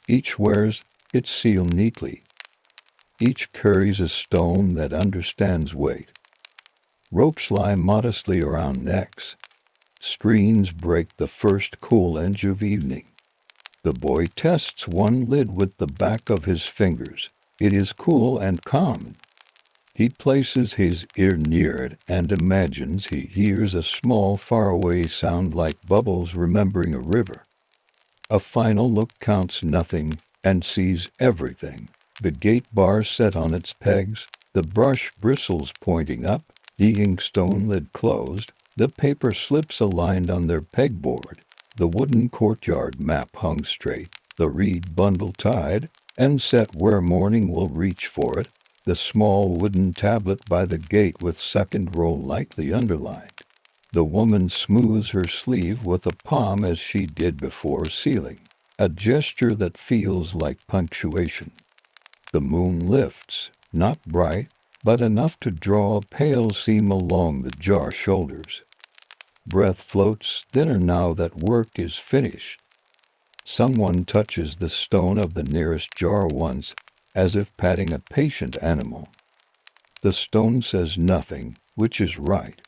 Each wears its seal neatly. Each carries a stone that understands weight. Ropes lie modestly around necks. Screens break the first cool edge of evening. The boy tests one lid with the back of his fingers. It is cool and calm. He places his ear near it and imagines he hears a small faraway sound like bubbles remembering a river. A final look counts nothing and sees everything. The gate bar set on its pegs, the brush bristles pointing up, the inkstone lid closed, the paper slips aligned on their pegboard, the wooden courtyard map hung straight, the reed bundle tied and set where morning will reach for it, the small wooden tablet by the gate with second row lightly underlined. The woman smooths her sleeve with a palm as she did before sealing, a gesture that feels like punctuation. The moon lifts, not bright, but enough to draw a pale seam along the jar shoulders. Breath floats thinner now that work is finished. Someone touches the stone of the nearest jar once, as if patting a patient animal. The stone says nothing, which is right.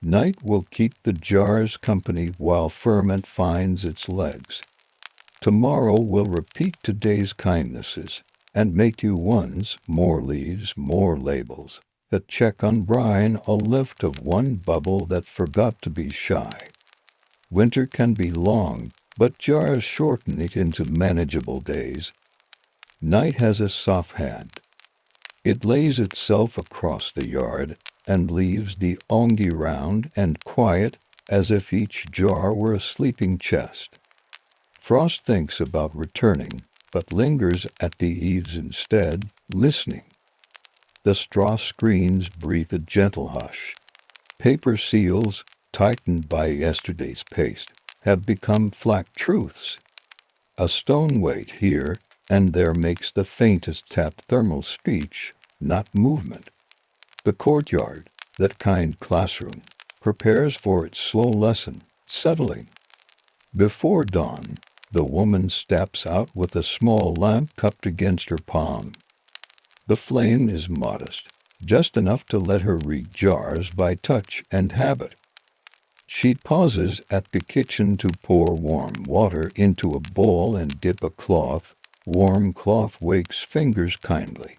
Night will keep the jars company while ferment finds its legs. Tomorrow will repeat today's kindnesses and make you ones, more leaves, more labels. A check on brine, a lift of one bubble that forgot to be shy. Winter can be long, but jars shorten it into manageable days. Night has a soft hand. It lays itself across the yard and leaves the ongi round and quiet as if each jar were a sleeping chest. Frost thinks about returning, but lingers at the eaves instead, listening. The straw screens breathe a gentle hush. Paper seals, tightened by yesterday's paste, have become flat truths. A stone weight here and there makes the faintest tap thermal speech, not movement. The courtyard, that kind classroom, prepares for its slow lesson, settling. Before dawn, the woman steps out with a small lamp cupped against her palm. The flame is modest, just enough to let her read jars by touch and habit. She pauses at the kitchen to pour warm water into a bowl and dip a cloth. Warm cloth wakes fingers kindly.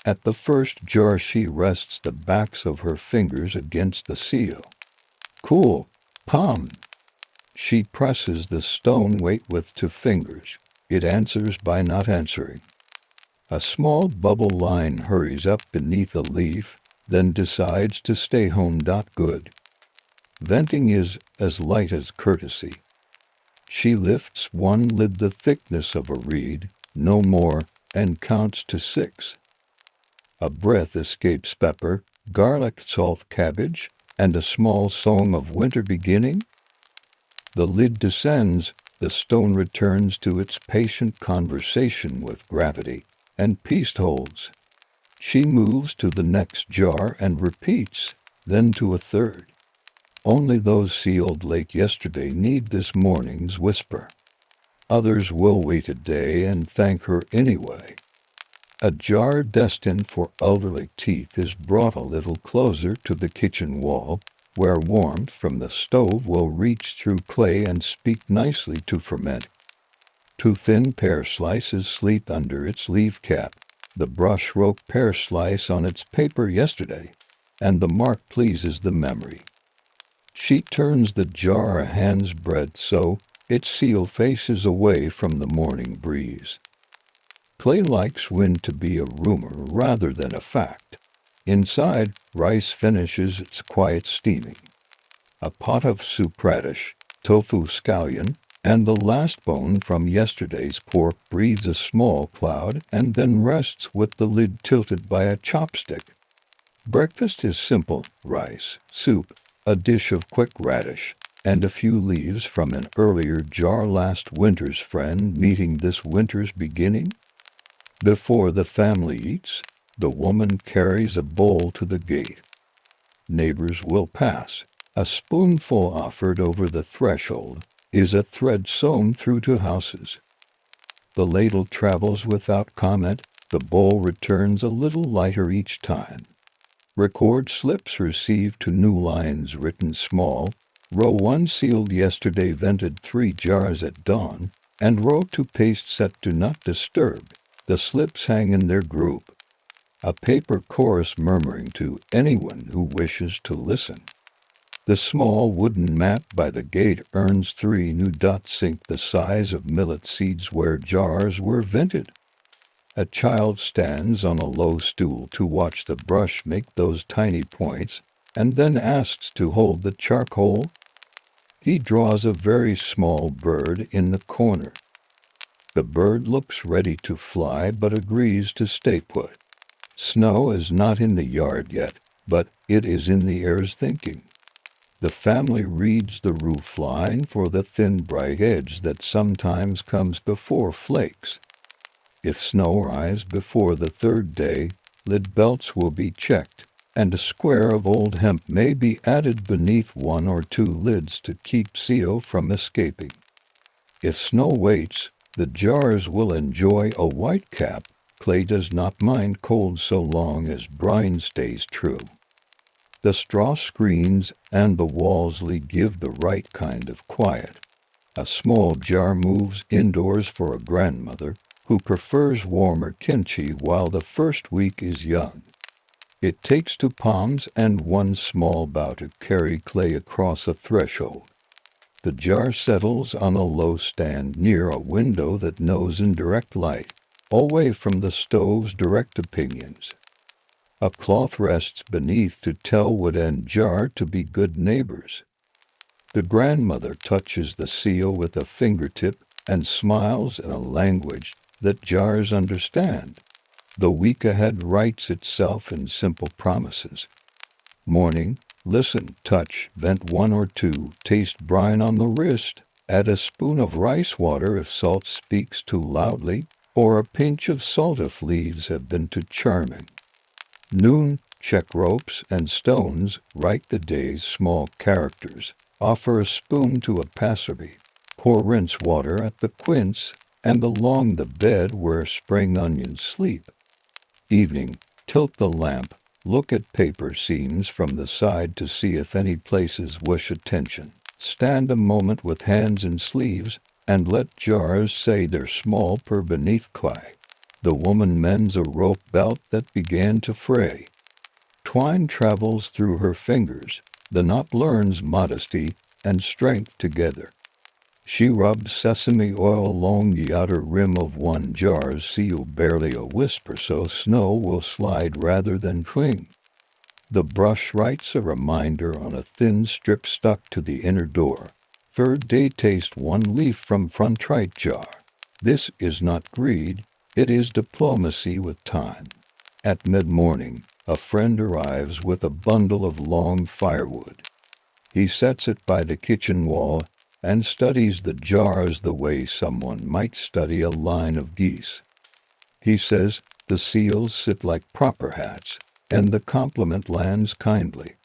At the first jar she rests the backs of her fingers against the seal. Cool, palm. She presses the stone weight with 2 fingers. It answers by not answering. A small bubble line hurries up beneath a leaf, then decides to stay home. Good. Venting is as light as courtesy. She lifts one lid the thickness of a reed, no more, and counts to 6. A breath escapes pepper, garlic, salt, cabbage, and a small song of winter beginning. The lid descends, the stone returns to its patient conversation with gravity, and peace holds. She moves to the next jar and repeats, then to a third. Only those sealed late yesterday need this morning's whisper. Others will wait a day and thank her anyway. A jar destined for elderly teeth is brought a little closer to the kitchen wall, where warmth from the stove will reach through clay and speak nicely to ferment. 2 thin pear slices sleep under its leaf cap. The brush wrote pear slice on its paper yesterday, and the mark pleases the memory. She turns the jar a hand's breadth so its seal faces away from the morning breeze. Clay likes wind to be a rumor rather than a fact. Inside, rice finishes its quiet steaming. A pot of soup radish, tofu scallion, and the last bone from yesterday's pork breathes a small cloud and then rests with the lid tilted by a chopstick. Breakfast is simple: rice, soup, a dish of quick radish, and a few leaves from an earlier jar, last winter's friend meeting this winter's beginning. Before the family eats, the woman carries a bowl to the gate. Neighbors will pass. A spoonful offered over the threshold is a thread sewn through 2 houses. The ladle travels without comment. The bowl returns a little lighter each time. Record slips received 2 new lines written small. Row 1 sealed yesterday, vented 3 jars at dawn, and row 2 paste set do not disturb. The slips hang in their group. a paper chorus murmuring to anyone who wishes to listen. The small wooden mat by the gate earns 3 new dots sink the size of millet seeds where jars were vented. A child stands on a low stool to watch the brush make those tiny points, and then asks to hold the charcoal. He draws a very small bird in the corner. The bird looks ready to fly but agrees to stay put. Snow is not in the yard yet, but it is in the air's thinking. The family reads the roof line for the thin bright edge that sometimes comes before flakes. If snow arrives before the 3rd day, lid belts will be checked, and a square of old hemp may be added beneath 1 or 2 lids to keep CO from escaping. If snow waits, the jars will enjoy a white cap. Clay does not mind cold so long as brine stays true. The straw screens and the Walsley give the right kind of quiet. A small jar moves indoors for a grandmother who prefers warmer kimchi while the first week is young. It takes 2 palms and 1 small bow to carry Clay across a threshold. The jar settles on a low stand near a window that knows indirect light, away from the stove's direct opinions. A cloth rests beneath to tell wood and jar to be good neighbors. The grandmother touches the seal with a fingertip and smiles in a language that jars understand. The week ahead writes itself in simple promises. Morning, listen, touch, vent 1 or 2, taste brine on the wrist, add a spoon of rice water if salt speaks too loudly, or a pinch of salt if leaves have been too charming. Noon, check ropes and stones, write the day's small characters, offer a spoon to a passerby, pour rinse water at the quince, and along the bed where spring onions sleep. Evening, tilt the lamp, look at paper seams from the side to see if any places wish attention. Stand a moment with hands in sleeves, and let jars say they're small per beneath clay. The woman mends a rope belt that began to fray. Twine travels through her fingers, the knot learns modesty and strength together. She rubs sesame oil along the outer rim of 1 jar's seal, barely a whisper so snow will slide rather than cling. The brush writes a reminder on a thin strip stuck to the inner door. 3rd day, taste 1 leaf from front right jar. This is not greed, it is diplomacy with time. At mid-morning, a friend arrives with a bundle of long firewood. He sets it by the kitchen wall and studies the jars the way someone might study a line of geese. He says the seals sit like proper hats, and the compliment lands kindly.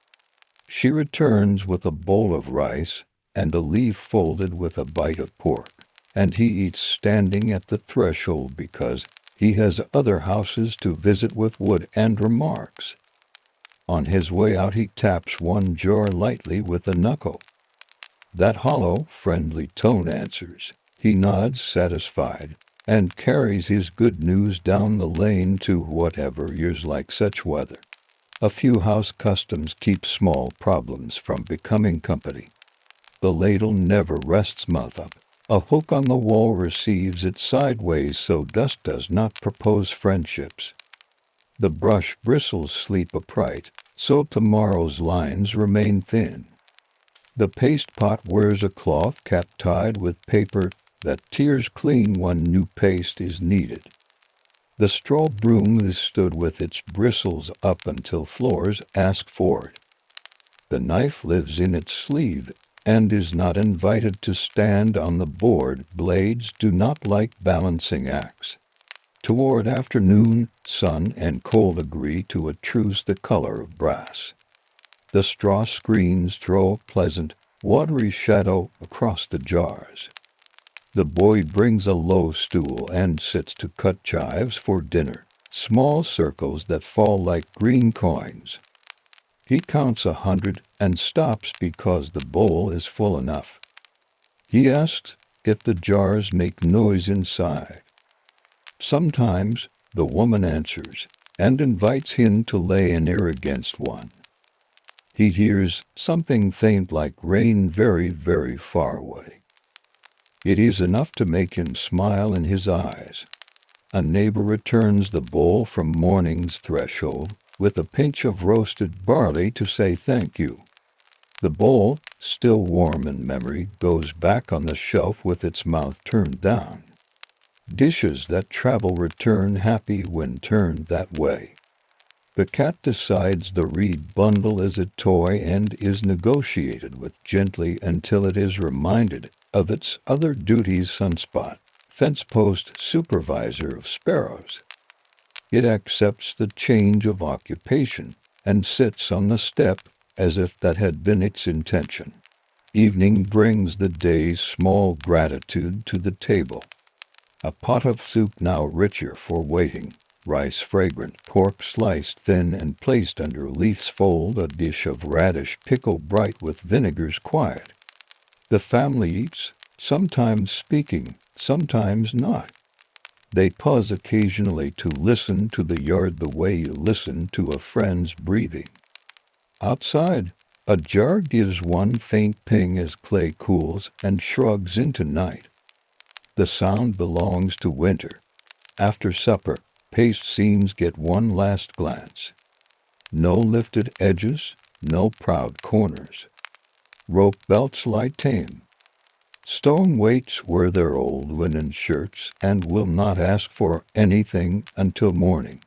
She returns with a bowl of rice and a leaf folded with a bite of pork, and he eats standing at the threshold because he has other houses to visit with wood and remarks. On his way out he taps 1 jar lightly with a knuckle. That hollow, friendly tone answers. He nods satisfied and carries his good news down the lane to whatever years like such weather. A few house customs keep small problems from becoming company. The ladle never rests mouth up. A hook on the wall receives it sideways so dust does not propose friendships. The brush bristles sleep upright, so tomorrow's lines remain thin. The paste pot wears a cloth cap tied with paper that tears clean when new paste is needed. The straw broom is stood with its bristles up until floors ask for it. The knife lives in its sleeve and is not invited to stand on the board. Blades do not like balancing acts. Toward afternoon, sun and cold agree to a truce the color of brass. The straw screens throw a pleasant, watery shadow across the jars. The boy brings a low stool and sits to cut chives for dinner, small circles that fall like green coins. He counts 100 and stops because the bowl is full enough. He asks if the jars make noise inside. Sometimes, the woman answers, and invites him to lay an ear against one. He hears something faint like rain very, very far away. It is enough to make him smile in his eyes. A neighbor returns the bowl from morning's threshold with a pinch of roasted barley to say thank you. The bowl, still warm in memory, goes back on the shelf with its mouth turned down. Dishes that travel return happy when turned that way. The cat decides the reed bundle is a toy and is negotiated with gently until it is reminded of its other duties. Sunspot, fence post supervisor of sparrows. It accepts the change of occupation and sits on the step as if that had been its intention. Evening brings the day's small gratitude to the table. A pot of soup now richer for waiting, rice fragrant, pork sliced thin and placed under leaf's fold, a dish of radish pickle bright with vinegars quiet. The family eats, sometimes speaking, sometimes not. They pause occasionally to listen to the yard the way you listen to a friend's breathing. Outside, a jar gives one faint ping as clay cools and shrugs into night. The sound belongs to winter. After supper, paste seams get one last glance. No lifted edges, no proud corners. Rope belts lie tame. Stone waits wear their old linen shirts and will not ask for anything until morning.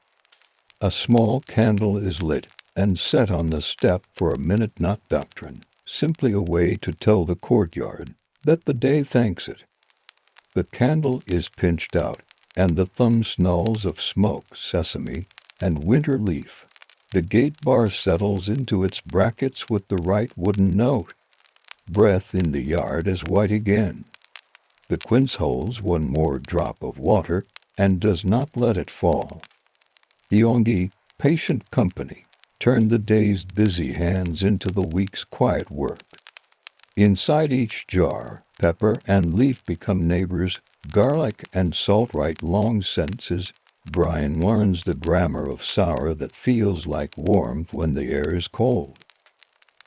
A small candle is lit and set on the step for a minute, not doctrine, simply a way to tell the courtyard that the day thanks it. The candle is pinched out, and the thumb smells of smoke, sesame, and winter leaf. The gate bar settles into its brackets with the right wooden note. Breath in the yard is white again. The quince holds one more drop of water and does not let it fall. Yonggi, patient company, turn the day's busy hands into the week's quiet work. Inside each jar, pepper and leaf become neighbors, garlic and salt write long sentences. Brian learns the grammar of sour that feels like warmth when the air is cold.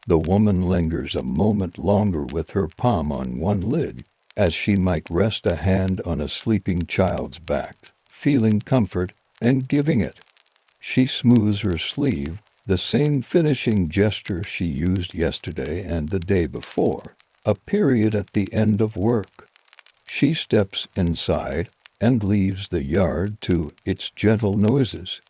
The woman lingers a moment longer with her palm on one lid, as she might rest a hand on a sleeping child's back, feeling comfort and giving it. She smooths her sleeve, the same finishing gesture she used yesterday and the day before, a period at the end of work. She steps inside and leaves the yard to its gentle noises.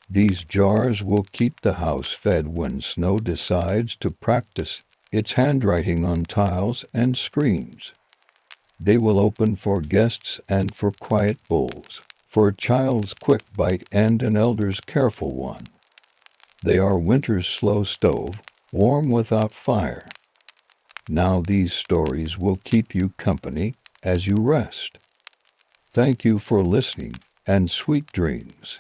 These jars will keep the house fed when snow decides to practice its handwriting on tiles and screens. They will open for guests and for quiet bowls, for a child's quick bite and an elder's careful one. They are winter's slow stove, warm without fire. Now these stories will keep you company as you rest. Thank you for listening, and sweet dreams.